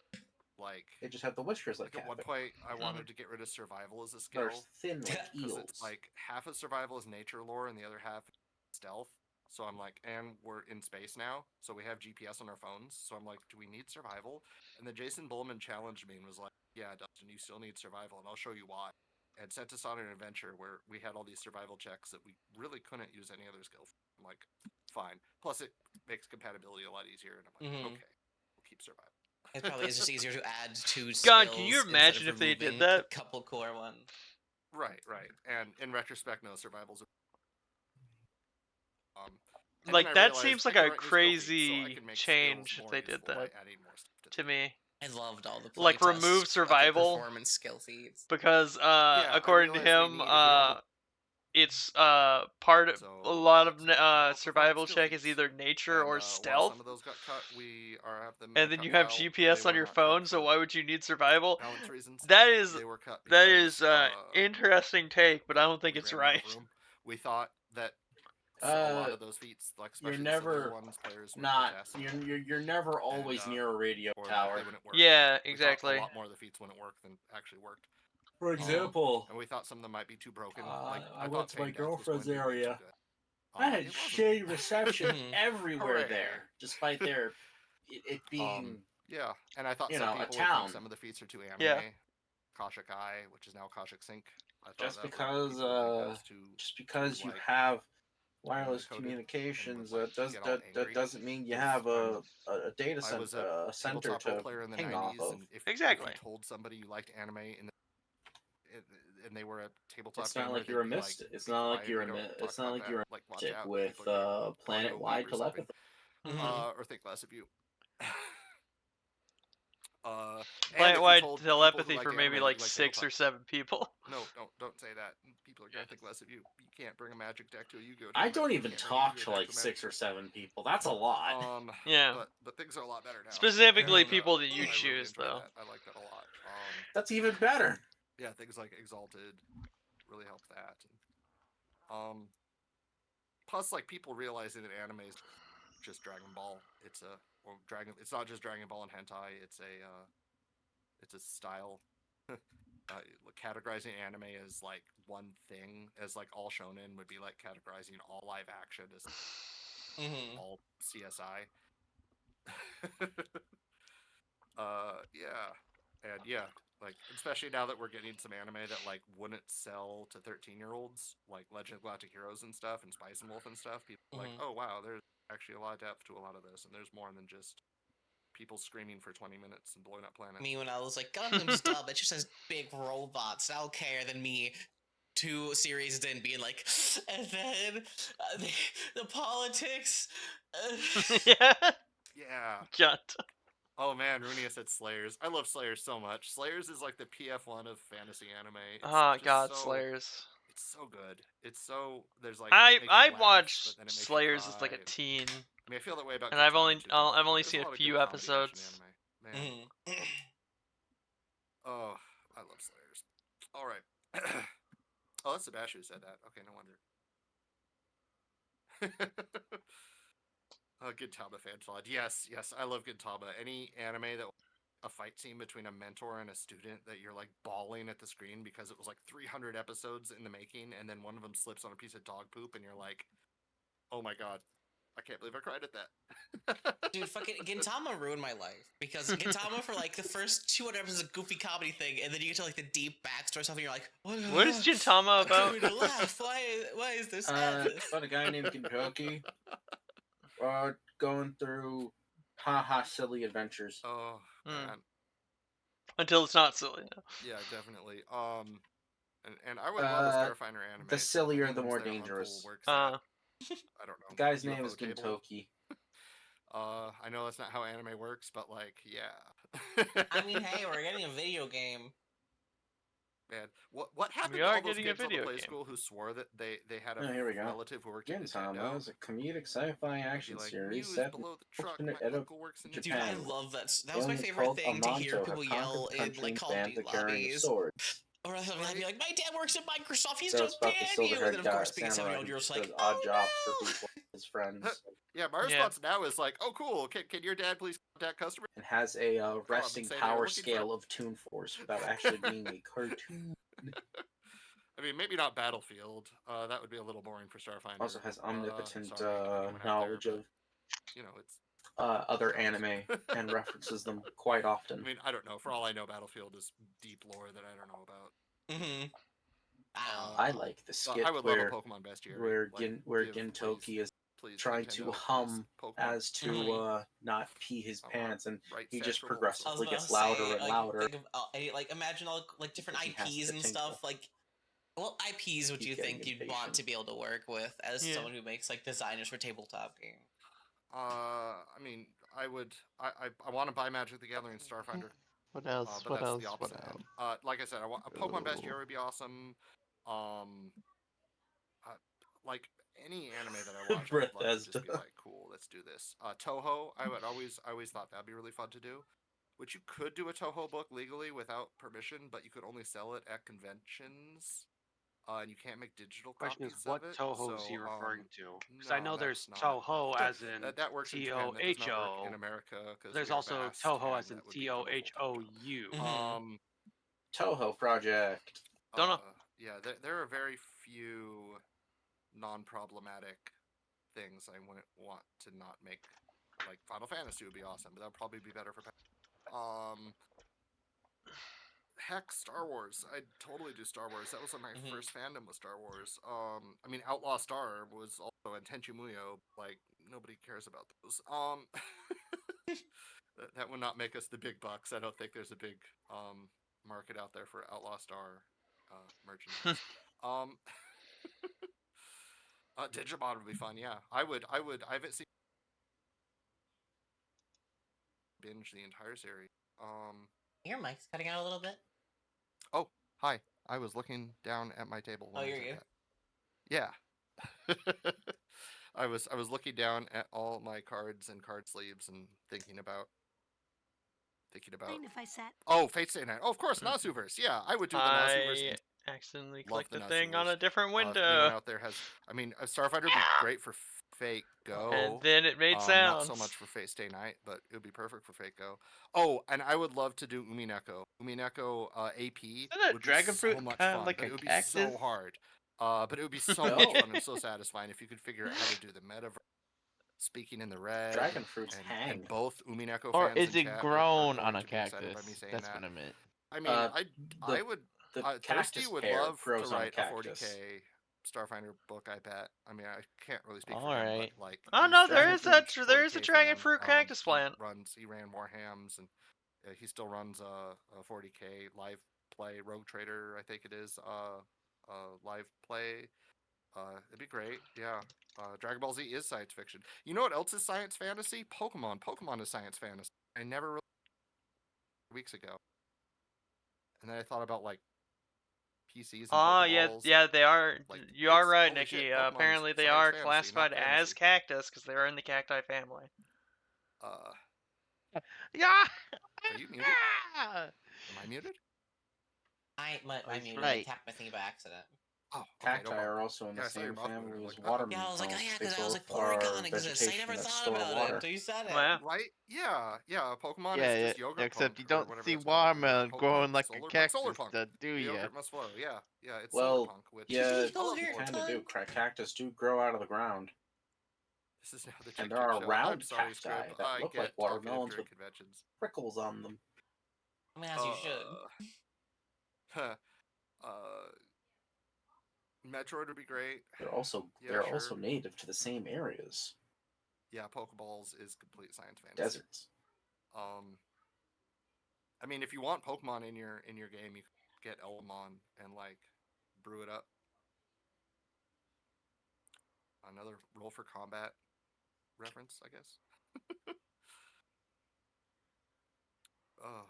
Like, they just have the whiskers like at one point, I wanted to get rid of survival as a skill. They're thin like eels. It's like half of survival is nature lore, and the other half is stealth. So I'm like, and we're in space now, so we have GPS on our phones. So I'm like, do we need survival? And then Jason Bullman challenged me and was like, yeah, Dustin, you still need survival, and I'll show you why. And sent us on an adventure where we had all these survival checks that we really couldn't use any other skill for. I'm like, fine. Plus, it makes compatibility a lot easier, and I'm like, okay, we'll keep survival. It probably is just easier to add 2 skills. God, can you imagine if they did that? A couple core ones. Right. And in retrospect, no, survival's like, that seems like a crazy change if they did that. To me. I loved all the like, remove survival performance skill feeds. Because according to him, it's part of a lot of survival check is either nature or stealth. Some of those got cut, and then you have GPS on your phone, so why would you need survival? That is interesting take, but I don't think it's right. We thought that a lot of those feats, like especially you're never you're never always near a radio tower. Yeah, exactly. A lot more of the feats wouldn't work than actually worked. For example, and we thought some of them might be too broken. I went to my girlfriend's area. I had shitty reception everywhere there, despite it being and I thought some people would think some of the feats are too anime. Yeah. Kashik Eye, which is now Kashik Sync. Just because you have wireless communications that doesn't mean you have a data center to ping off of. Exactly. If you told somebody you liked anime and they were a tabletop, it's not like you're a mystic. It's not like you're a mystic with planet-wide telepathy. Or think less of you. Plant-wide people who telepathy like for anime maybe that like you like 6 or tabletop. 7 people. No, don't say that. People are gonna think less of you. You can't bring a magic deck to a Yu-Gi-Oh! I tournament. don't You even can't bring a talk Yu-Gi-Oh! to deck like a Magic 6 or tournament. 7 people. That's a lot. Yeah. But things are a lot better now. Specifically, And, people that you I really choose, enjoy though. that. I like that a lot. That's even better. Yeah, things like Exalted really help that. Plus, like, people realizing that anime is just Dragon Ball. It's not just Dragon Ball and hentai. It's a style. Categorizing anime as like one thing, as like all shonen would be like categorizing all live action as all CSI. Yeah, and yeah, like especially now that we're getting some anime that like wouldn't sell to 13-year-olds, like Legend of Galactic Heroes and stuff, and Spice and Wolf and stuff. People are like, oh wow, there's actually a lot of depth to a lot of this, and there's more than just people screaming for 20 minutes and blowing up planets. Me, when I was like, Gundam's dumb, it just has big robots. I don't care than me 2 series in being like, and then the politics. Yeah. Yeah. Got. Oh man, Runia said Slayers. I love Slayers so much. Slayers is like the PF1 of fantasy anime. Oh god, Slayers. It's so good. It's so there's like I laugh, watched but then it makes Slayers you as like a cry. teen. I mean, I feel that way about. And I've only seen a few episodes. Man. Oh, I love Slayers. All right. Oh, that's Sebastian who said that. Okay, no wonder. Gintama fan slide. Yes, I love Gintama. Any anime that a fight scene between a mentor and a student that you're like bawling at the screen because it was like 300 episodes in the making, and then one of them slips on a piece of dog poop, and you're like, oh my god, I can't believe I cried at that. Dude, fucking Gintama ruined my life because Gintama for like the first 200 episodes is a goofy comedy thing, and then you get to like the deep backstory stuff, and you're like, what is Gintama about? I can't laugh. Why is this sadness? About a guy named Kentucky going through silly adventures. Oh man. Until it's not silly now. Yeah, definitely. And I would love a Starfinder anime. The sillier, the more dangerous. I don't know. The guy's name is Gintoki. I know that's not how anime works, but like, yeah. I mean, hey, we're getting a video game. Man, what happened to all those kids on the play school who swore that they had a relative who worked at Nintendo? Gintama is a comedic sci-fi action series set in alternate Japan. Dude, I love that. That was my favorite thing to hear people yell in like Call of Duty lobbies. Or else I'd be like, my dad works at Microsoft, he's just ban you! And then of course being a 7-year-old, you're just like, odd oh jobs no! for people, his friends. Yeah, my response now is like, oh cool, can your dad please contact customers? And has a resting power scale of Toon Force without actually being a cartoon. I mean, maybe not Battlefield. That would be a little boring for Starfinder. Also has omnipotent sorry, knowledge of it's other anime and references them quite often. I mean, I don't know. For all I know, Battlefield is deep lore that I don't know about. Mm-hmm. I like the skit I would love a Pokemon Bestiary. where Gintoki is trying to hum as to not pee his pants, and he just progressively gets louder and louder. Think of, like imagine all like different IPs and stuff. Like, what IPs would you think you'd want to be able to work with as someone who makes like designers for tabletop games? I mean, I want to buy Magic the Gathering Starfinder. What else? But that's the opposite end. Like I said, I want a Pokemon Bestiary would be awesome. Like any anime that I watch, I'd love to just be like, cool, let's do this. Toho, I always thought that'd be really fun to do. Which you could do a Toho book legally without permission, but you could only sell it at conventions. And you can't make digital copies Question is, what of it. Toho is he referring to? Because I know there's Toho as in that works in Japan, that does not work in America. There's also Toho as in TOHOU. Toho Project. Don't know. Yeah, there are very few non-problematic things I wouldn't want to not make. Like Final Fantasy would be awesome, but that would probably be better for. Heck, Star Wars. I'd totally do Star Wars. That was like my first fandom with Star Wars. I mean, Outlaw Star was also in Tenchi Muyo. Like, nobody cares about those. That would not make us the big bucks. I don't think there's a big market out there for Outlaw Star merchandise. Digimon would be fun. Yeah, I haven't seen binge the entire series. Your mic's cutting out a little bit. Oh, hi. I was looking down at my table when Oh, I you're said you. that. Yeah. I was looking down at all my cards and card sleeves and thinking about. Mind if I sat? Oh, Fate Stay Night. Oh, of course, Nasuverse. Yeah, I would do the Nasuverse. I accidentally Love clicked the the thing on Nasuverse. a different If anyone window. out there has, I mean, Starfinder would be great for Fate Go. And then it made Not so sounds. much for Fate Stay Night, but it would be perfect for Fate Go. Oh, and I would love to do Umineko. Umineko AP Isn't would dragon be fruit so much kind fun, of like but a it would cactus? be so hard. But it would be so much fun and so satisfying if you could figure out how to do the metaverse, speaking in the red, Dragon fruits hang. and both Umineko Or fans is in it chat grown are on going a to be excited by cactus? me saying That's that. what I meant. I mean, I would. The Thirsty cactus would pear love to grows on a write a cactus. 40k Starfinder book. I bet. I mean, I can't really speak All for him, right. but like, Oh no, he's there a is huge there is a 40K dragon fan. fruit cactus plant. He ran Warhams, and he still runs a 40k live play Rogue Trader, I think it is. Live play. It'd be great. Yeah. Dragon Ball Z is science fiction. You know what else is science fantasy? Pokemon. Pokemon is science fantasy. I never really weeks ago, and then I thought about like PCs and Pokeballs. yeah, they are. Like, you are right, holy Nikki. shit, Pokemon's Apparently, they science are fantasy, classified not as fantasy. cactus because they are in the cacti family. Yeah. Are you muted? Am I muted? I muted. right. I tapped my thing by accident. Oh, okay, Cacti are also in the same family as watermelons. Yeah, I was like, oh yeah, They because I was like, both are Porygon exists. I vegetation never that thought store about it water. until you said it. Wow. Right? Yeah. Pokemon Yeah, is just yogurt except punk, you or don't whatever see it's called. watermelon Pokemon growing like solar a punk, cactus, solar punk. do The ya? yogurt must flow. Yeah, it's solar punk. Which yeah, I love you Solar kind of Punk. do. Cactus do grow out of the ground. This is now the And Chick there are Show. round I'm sorry, cacti Scrib. that I look get like talkative watermelons during with conventions. prickles on them. I mean, as you should. Metroid would be great. They're also also native to the same areas. Yeah, Pokeballs is complete science fantasy. Deserts. I mean, if you want Pokemon in your game, you can get Elmon and like brew it up. Another Roll for Combat reference, I guess. Oh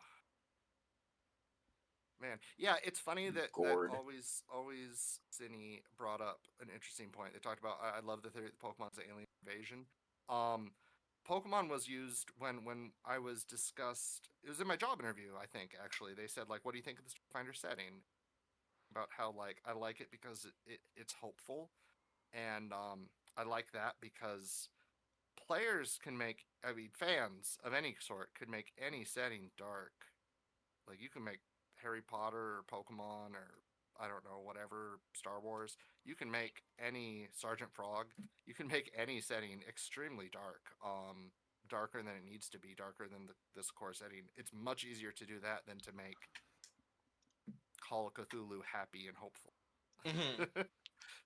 man, yeah, it's funny that always Zinni brought up an interesting point. They talked about I love the theory that Pokemon's an alien invasion. Pokemon was used when I was discussed. It was in my job interview, I think. Actually, they said like, "What do you think of the Starfinder setting?" About how like I like it because it's hopeful, and I like that because players can make. I mean, fans of any sort could make any setting dark. Like you can make Harry Potter or Pokemon or I don't know, whatever, Star Wars. You can make any Sergeant Frog. You can make any setting extremely dark. Darker than it needs to be, darker than this core setting. It's much easier to do that than to make Call of Cthulhu happy and hopeful. Mm-hmm.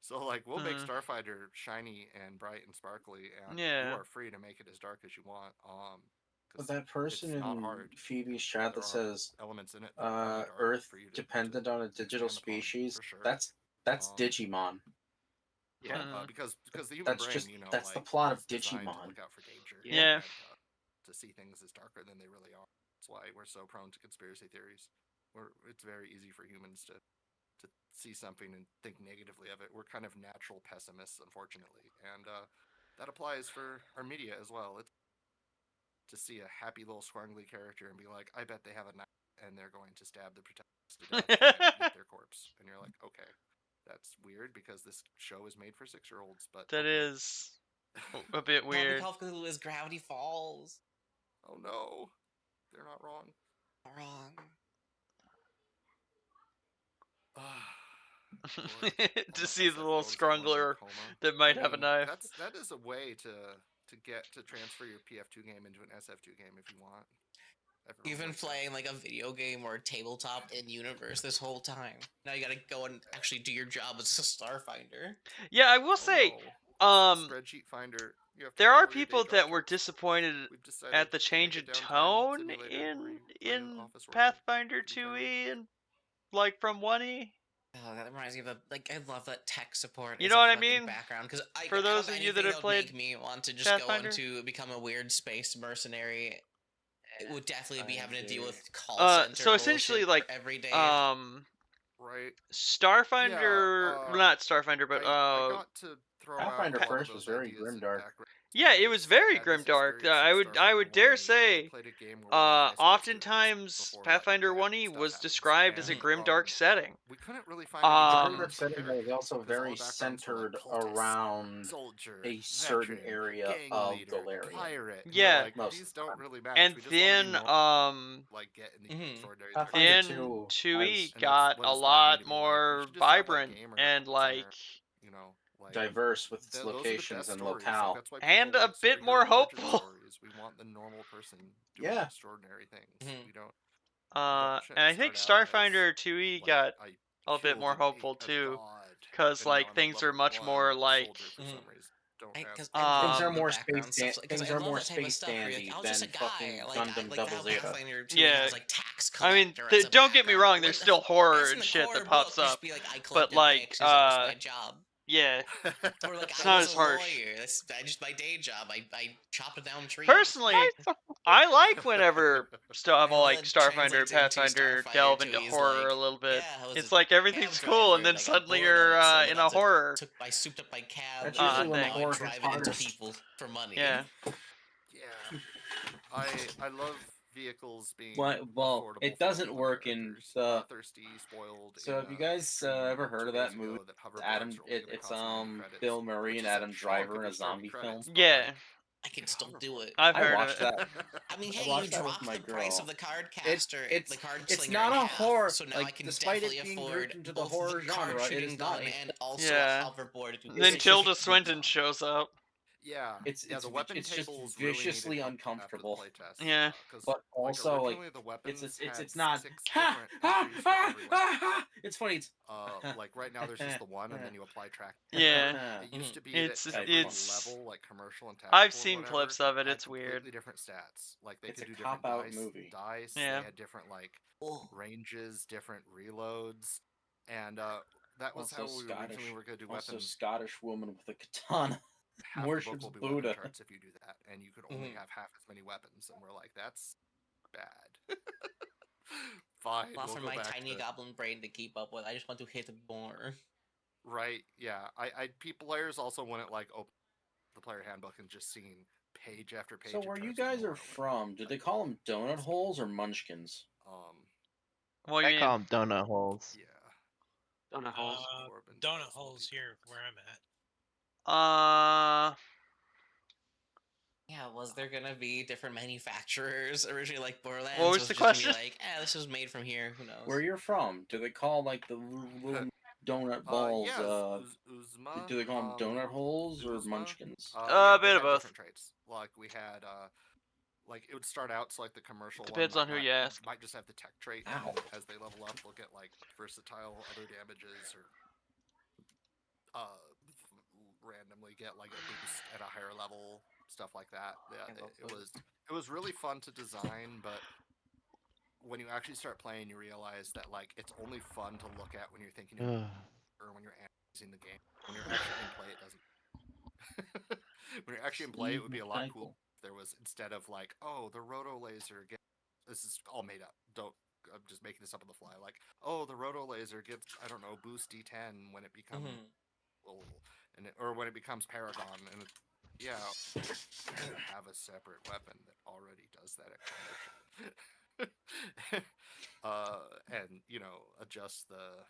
So like we'll make Starfinder shiny and bright and sparkly, and you are free to make it as dark as you want. But that person in Phoebe's chat that says elements in it Earth dependent on a digital species, that's Digimon. Yeah, because the human brain, that's like, the plot of is designed Digimon. to look out for danger. Yeah. And, to see things as darker than they really are. That's why we're so prone to conspiracy theories. It's very easy for humans to see something and think negatively of it. We're kind of natural pessimists, unfortunately, and that applies for our media as well. It's to see a happy little scrungly character and be like, I bet they have a knife and they're going to stab the protagonist to death and eat their corpse. And you're like, okay, that's weird because this show is made for 6-year-olds. But that is a bit weird. Call of Cthulhu is Gravity Falls. Oh no, they're not wrong. Not wrong. To see the little scrungler that might have a knife. That is a way to transfer your PF2 game into an SF2 game if you want. You've been playing like a video game or a tabletop in universe this whole time. Now you gotta go and actually do your job as a Starfinder. Yeah, I will say, Spreadsheet Finder. There are people that were disappointed at the change in tone in Pathfinder 2e and like from 1e. Oh, that reminds me of I love that tech support. You know what I mean? Background, because for those of you that have played make me want to just Pathfinder? go into become a weird space mercenary it would definitely be having to deal with call center So essentially, bullshit like, every day. Right. Starfinder, not Starfinder, but I got to throw Pathfinder out a lot first of was those very ideas in grimdark. background. yeah, it was very grimdark. I would dare say, played a game where we were high school oftentimes students before, Pathfinder like, 1e stuff was happens. described as a And, grimdark setting. we couldn't really find any The backgrounds grimdark for setting was characters also because all very the backgrounds were, like, centered cultist, around soldier, a certain veteran, area gang of leader, Galarian. pirate. And Yeah. we're like, Most these of the don't time. really match. And We just want to be then, normal, like get in these extraordinary Pathfinder then 2 2e has got what a inspired me to lot be like, we more should just have, like, vibrant gamer and center, like you know, like diverse with its those are the locations best and stories. locale. Like that's why and people a like bit more superhero origin hopeful. stories. We want the normal person doing Yeah. extraordinary things. We don't. And I think start out Starfinder 2e got a bit more hopeful too, because like things are much more like Because things are more background space stuff. Because things I are love more that type of space stuff. Where you're dandy like, I was than just a guy. fucking Like, Gundam like Double how Zeta. Pathfinder 2 yeah. has like tax I mean, collector as a don't get me background. wrong. There's Like, still horror that's in and the shit core that book. pops Just up, be like, I but collected like, pics. That was my job. yeah, Or like, it's I not was as a harsh. lawyer. That's just my day job. I chopped down trees. Personally, I like whenever stuff How like that Starfinder, translates into Pathfinder Starfinder delve 2 into is horror like, a little bit. yeah, I was It's a like cab everything's cool, and driver, then like, suddenly aboard you're a in a horror. I souped up my cab. That's usually when the thing. horror drive hits it into hardest. people for money. Yeah. Yeah, I love vehicles being Well, affordable it for doesn't older work in characters. the. Thirsty, spoiled. So have you guys ever heard of that movie? It's Bill Murray and Adam Driver in a zombie film. Yeah. I can still do it. I've I heard watched of it. that. I mean, I hey, you watched that with dropped my the price girl. of the card caster, the card It's slinger not in a half, horror. so now like, I can despite definitely it being afford grouped into the both horror the card genre, it shooting is gun not. and also Yeah. a hoverboard. To Then Tilda Swinton shows up. Yeah, It's the weapon it's just tables viciously really uncomfortable. Yeah, but also like the weapons it's not. six different entries for every weapon. It's funny. It's like right now there's just the one, and then you apply track. Yeah. It used to be It's that every it's. level, like commercial and tactical, I've seen whatever, clips of it. had It's weird. completely different stats. Like they It's could a do different cop-out movie. dice. Yeah. They had different like ranges, different reloads, and that was Also how we originally were going to do Also, weapons. Scottish woman with a katana. Half the book Worships will be Buddha. weapon charts if you do that, and you could only have half as many weapons. And we're like, that's bad. Fine. Well, we'll for go my back tiny to- goblin brain to keep up with, I just want to hit more. Right. Yeah. Players also wouldn't like open the player handbook and just seeing page after page. So of where you charts guys over are and over. from, did they call them donut holes or munchkins? What do I you call mean? them donut holes. Yeah. Donut holes. Donut holes here where I'm at. Yeah, was there gonna be different manufacturers originally, like Borderlands? What was it the just gonna be question? like, this was made from here. Who knows? Where you're from? Do they call like the little donut balls? Uzma. Do they call them donut holes or munchkins? A bit they of had both. different traits. Like we had like it would start out so like the commercial Depends one on who might you not- ask. might just have the tech trait, and then as they level up they'll get like versatile other damages or randomly get like a boost at a higher level, stuff like that. Yeah, it was really fun to design, but when you actually start playing you realize that like it's only fun to look at when you're thinking or when you're analyzing the game. When you're actually in play it doesn't. When you're actually in play, it would be a lot cool if there was, instead of like, oh, the roto laser gets, this is all made up. I'm just making this up on the fly. Like, oh, the roto laser gets, I don't know, boost D10 when it becomes, or when it becomes Paragon, and yeah, have a separate weapon that already does that at commercial. And you know, adjust the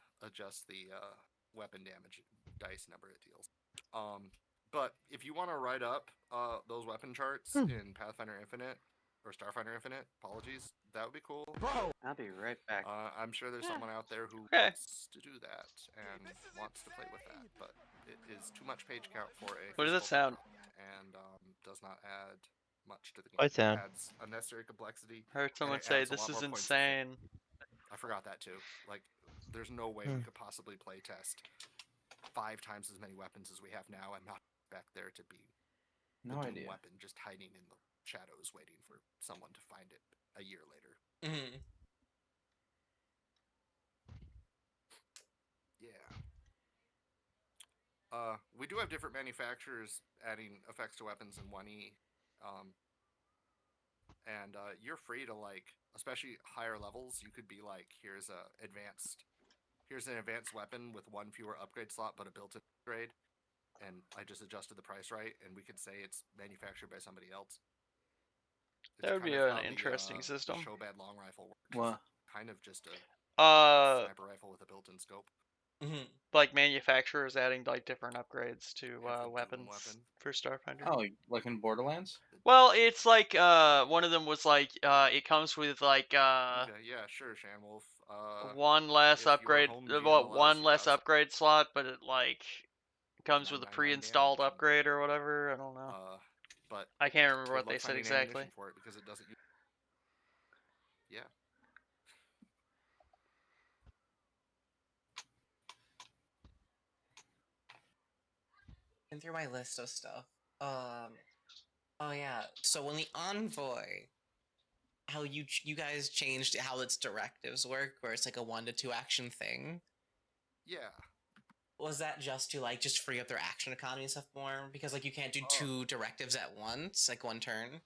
weapon damage dice number it deals. But if you want to write up those weapon charts in Pathfinder Infinite or Starfinder Infinite, apologies, that would be cool. Bro, I'll be right back. I'm sure there's someone out there who wants to do that and wants to play with that, but it is too much page count for a. What does that sound? And does not add much to the game. What sound? It adds unnecessary complexity. Heard someone say this is insane. I forgot that too. Like, there's no way we could possibly play test 5 times as many weapons as we have now and not back there to be the doom weapon just hiding in the shadows waiting for someone to find it a year later. Yeah. We do have different manufacturers adding effects to weapons in 1E. And you're free to like, especially higher levels, you could be like, here's an advanced weapon with one fewer upgrade slot, but a built-in upgrade. And I just adjusted the price right, and we could say it's manufactured by somebody else. It's That would kind be of an how interesting the system. Showbad long rifle works. What? Kind of just a sniper rifle with a built-in scope. Like manufacturers adding like different upgrades to weapons for Starfinder. Oh, like in Borderlands? Well, it's like one of them was like it comes with like okay, yeah, sure, Shanwolf. one less upgrade, one less upgrade slot, but it like comes with a pre-installed upgrade or whatever. I don't know. But I can't remember what they said exactly. For it because it doesn't. Yeah. And through my list of stuff. Oh yeah. So when the Envoy, how you guys changed how its directives work, where it's like a 1 to 2 action thing. Yeah. Was that just to like just free up their action economy and stuff more? Because like you can't do 2 directives at once, like one turn.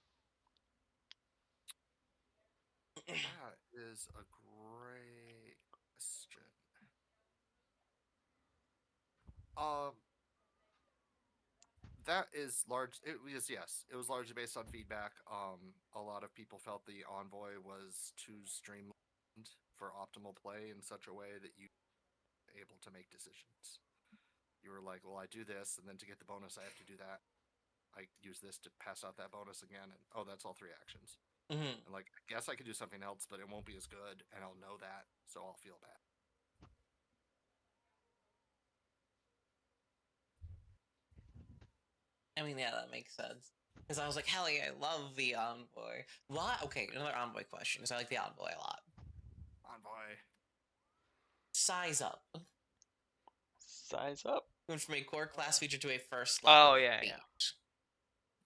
That is a great question. That is large. It was, yes. It was largely based on feedback. A lot of people felt the Envoy was too streamlined for optimal play in such a way that you were able to make decisions. You were like, well, I do this, and then to get the bonus, I have to do that. I use this to pass out that bonus again, and oh, that's all 3 actions. And like, I guess I could do something else, but it won't be as good, and I'll know that, so I'll feel bad. I mean, yeah, that makes sense. Because I was like, hell yeah, I love the Envoy. Why? Okay, another Envoy question, because I like the Envoy a lot. Envoy. Size up. Size up? Went from a core class feature to a first level. Oh, yeah, feat. yeah.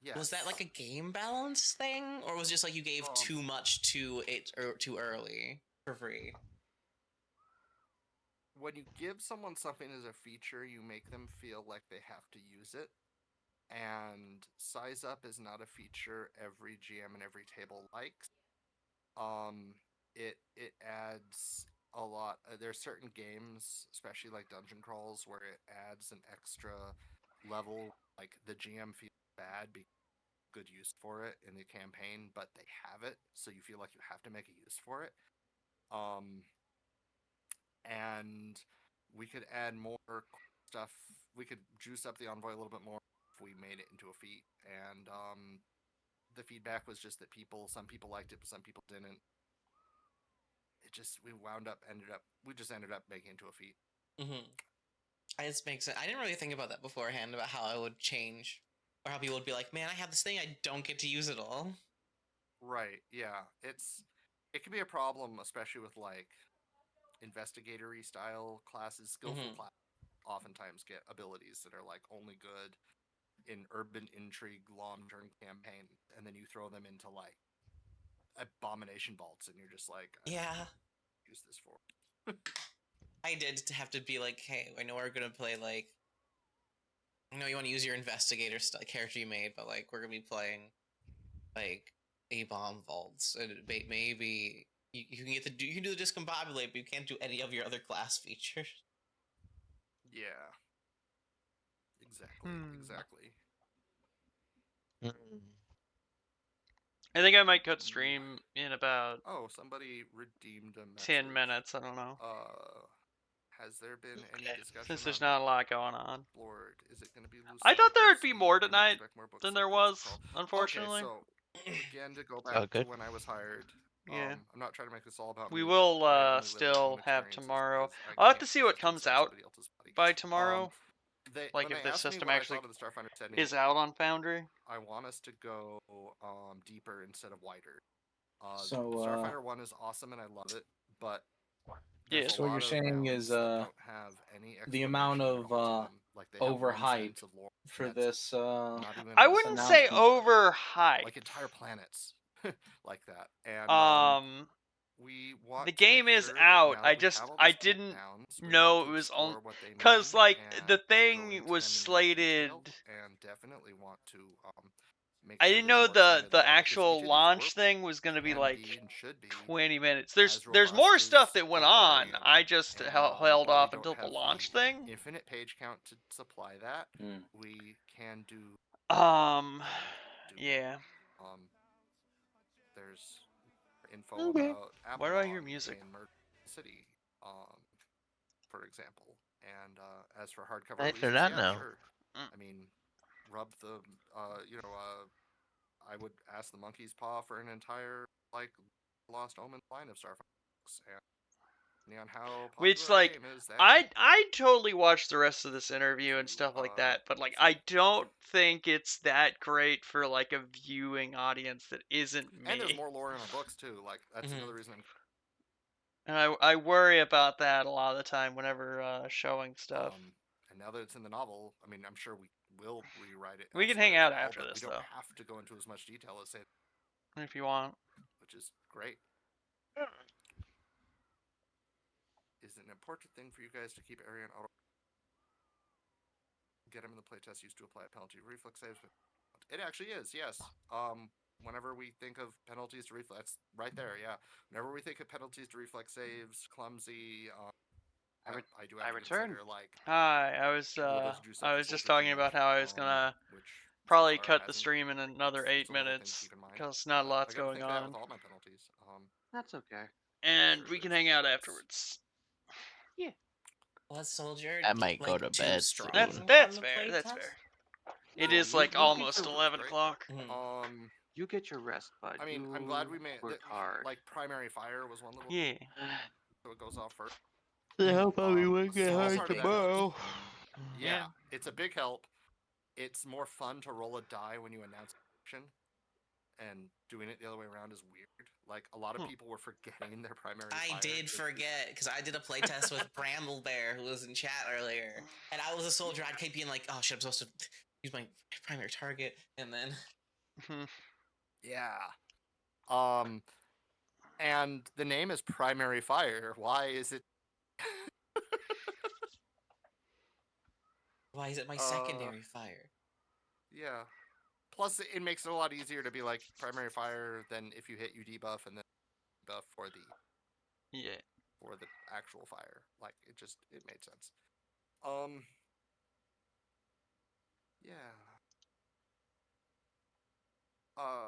Yes. Was that like a game balance thing? Or was it just like you gave too much to it or too early for free? When you give someone something as a feature, you make them feel like they have to use it. And size up is not a feature every GM and every table likes. It adds a lot. There are certain games, especially like dungeon crawls, where it adds an extra level. Like the GM feels bad because good use for it in the campaign, but they have it, so you feel like you have to make a use for it. And we could add more stuff. We could juice up the Envoy a little bit more if we made it into a feat. And the feedback was just that some people liked it, but some people didn't. We just ended up making it into a feat. It just makes sense. I didn't really think about that beforehand, about how it would change. Or how people would be like, man, I have this thing, I don't get to use it all. Right, yeah. It can be a problem, especially with like investigatory style classes. Skillful classes oftentimes get abilities that are like only good in urban intrigue long-term campaign, and then you throw them into like abomination vaults, and you're just like, yeah, use this for. I did have to be like, hey, I know we're gonna play like, I know you want to use your investigator character you made, but like we're gonna be playing like A-bomb vaults, and maybe you can you can do the discombobulate, but you can't do any of your other class features. Yeah. Exactly. I think I might cut stream in about. Oh, somebody redeemed a message. 10 minutes. I don't know. Has there been any discussion? Since there's not a lot going on. Lord, is it going to be Lucy? I thought there would be more tonight than there was, unfortunately. Okay, so again, to go back to when I was hired. Yeah. I'm not trying to make this all about we me. will still have tomorrow. I'll have to see what comes out by tomorrow. Like if the system actually is out on Foundry. I want us to go deeper instead of wider. So Starfinder 1 is awesome and I love it, but yeah. So what you're saying is the amount of overhype for this. I wouldn't say overhype. Like entire planets, like that. And we want the game is out. I didn't know it was on because like the thing was slated. And definitely want to make I sure didn't there's know more expanded the lore, 'cause each actual of these launch thing was gonna be can like be and should be 20 minutes. as There's more robust stuff as that went the on. Larian, I just and held while we off don't until the have launch the thing. infinite page count to supply that, we can do Yeah. There's info Okay. about Why do I hear Avalon music? in Murder City, for example. And as for hardcover I hear releases, that yeah, now. sure. I mean, rub the, I would ask the Monkey's Paw for an entire like Lost Omen line of Starfinder books, and depending on how Which, popular a like, game is, that I totally watched the rest of this interview and stuff like that, but like I don't think it's that great for like a viewing audience that isn't me. and there's more lore in our books too. Like that's another reason I'm. And I worry about that a lot of the time whenever showing stuff. And now that it's in the novel, I mean, I'm sure we will rewrite it. We can hang out after this, we don't though. have to go into as much detail as say. If you want. Which is great. Is it an important thing for you guys to keep Arian auto? Get him in the playtest used to apply a penalty reflex saves. It actually is, yes. Whenever we think of penalties to reflex, right there, yeah. Whenever we think of penalties to reflex saves, clumsy, I do have to consider like. Hi, I was just talking about how I was gonna probably cut the stream in another 8 minutes because not a lot's going on. With all my penalties. That's okay. And we can hang out afterwards. Yeah. Blood Soldier. I might go like, to too bed strong That's from fair. the That's playtest? fair. It is like almost 11 o'clock. You get your rest, bud. I mean, I'm glad we made worked hard. Like primary fire was one little. Yeah. So it goes off first. Yeah, I'll probably work it hard tomorrow. Yeah, it's a big help. It's more fun to roll a die when you announce action, and doing it the other way around is weird. Like a lot of people were forgetting their primary. I did forget because I did a playtest with Bramble Bear, who was in chat earlier, and I was a soldier. I'd keep being like, "Oh shit, I'm supposed to use my primary target," and then. Yeah. And the name is Primary Fire. Why is it? Why is it my secondary fire? Yeah. Plus, it makes it a lot easier to be like Primary Fire than if you hit you debuff and then buff for the for the actual fire. Like it made sense. Yeah.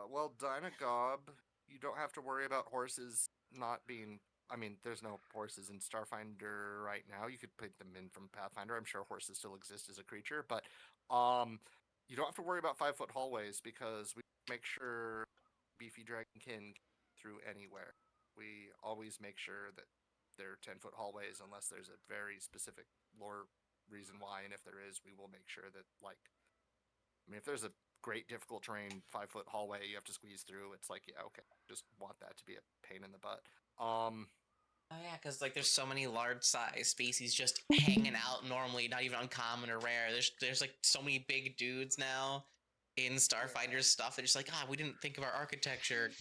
Well, Dynagob, you don't have to worry about horses not being. I mean, there's no horses in Starfinder right now. You could put them in from Pathfinder. I'm sure horses still exist as a creature, but you don't have to worry about 5-foot hallways because we make sure Beefy Dragonkin through anywhere. We always make sure that they're 10-foot hallways unless there's a very specific lore reason why, and if there is, we will make sure that like. I mean, if there's a great difficult terrain 5-foot hallway you have to squeeze through, it's like, yeah, okay, just want that to be a pain in the butt. Oh yeah, because like there's so many large size species just hanging out normally, not even uncommon or rare. There's like so many big dudes now in Starfinder's stuff. They're just like, we didn't think of our architecture.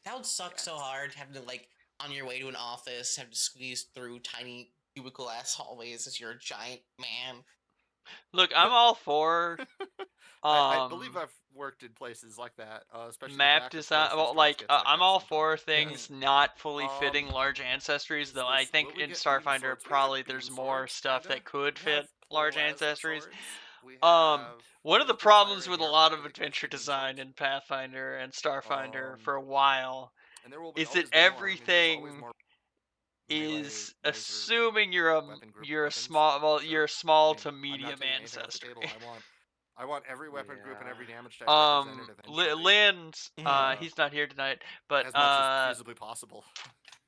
That would suck so hard having to like on your way to an office have to squeeze through tiny cubicle ass hallways as you're a giant man. Look, I'm all for. I believe I've worked in places like that, especially map design. Well, like I'm all for things not fully fitting large ancestries, though. I think in Starfinder probably there's more stuff that could fit large ancestries. One of the problems with a lot of adventure design in Pathfinder and Starfinder for a while is that everything is assuming you're a small to medium ancestry. I want every weapon group and every damage type represented eventually. Lind, he's not here tonight, but as much as feasibly possible.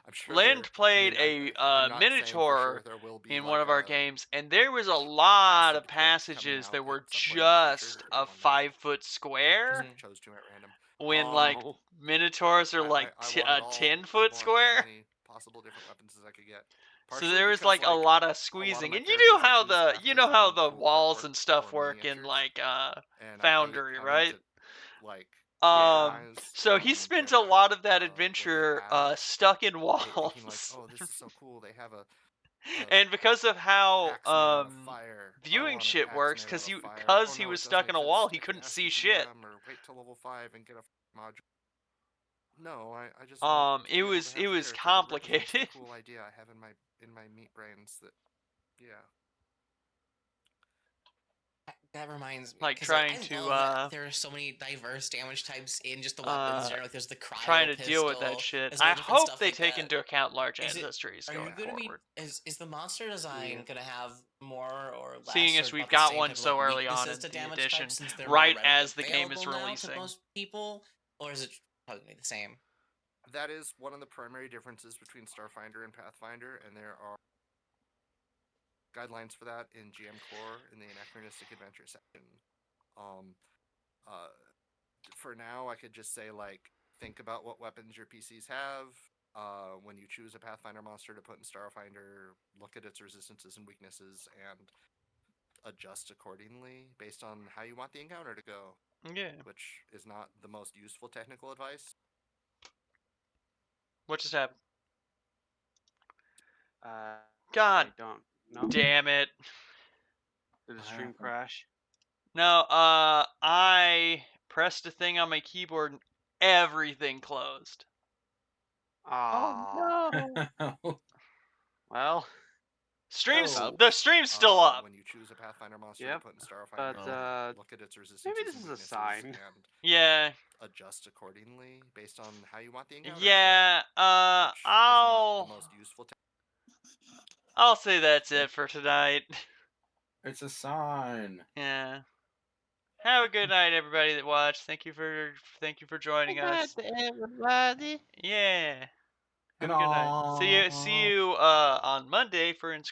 I'm sure Lind played a Minotaur in one of our games, and there was a lot of passages that were just a 5-foot square. Chose two at random. When like Minotaurs are like a 10-foot square. As many possible different weapons as I could get. So there was like a lot of squeezing, and you know how the walls and stuff work in like Foundry, right? So he spent a lot of that adventure stuck in walls. Like, oh, this is so cool. They have a And because of how axe made out of fire. I viewing want an shit axe works, made because out of fire. because Oh, he no, was it stuck in doesn't a wall, exist. he I can couldn't ask see the shit. GM or wait till level 5 and get a module. No, I just It want to be able was to have it was the character that represents complicated. the cool idea I have in my meat brains. Yeah. That reminds me, Like 'cause, trying I to love that there are so many diverse damage types in just the weapons. Like there's the trying cryo to deal with that pistol. shit. There's I all different hope stuff they like take that. into account large Is it? ancestries Are going you gonna forward. be? Is the monster design gonna have more or less? Seeing or as we've about the got same one type of, so like, early on weaknesses in to the damage edition, types, since they're more right readily as the game is available now releasing. to most people, or is it probably gonna be the same? That is one of the primary differences between Starfinder and Pathfinder, and there are guidelines for that in GM Core in the Anachronistic Adventure section. For now, I could just say, like, think about what weapons your PCs have. When you choose a Pathfinder monster to put in Starfinder, look at its resistances and weaknesses and adjust accordingly based on how you want the encounter to go. Yeah. Which is not the most useful technical advice. What just happened? God God damn it. Did the stream crash? No, I pressed a thing on my keyboard and everything closed. Oh no. Well, the stream's still up. When you choose a Pathfinder monster to put in Starfinder, but look at its resistances maybe this and is a weaknesses sign. and yeah, adjust accordingly based on how you want the encounter yeah, to go, which is not the most useful I'll say that's it for tonight. It's a sign. Yeah. Have a good night, everybody that watched. Thank you for joining us. Everybody. Yeah. Have Good a good night. See you on Monday for inscription.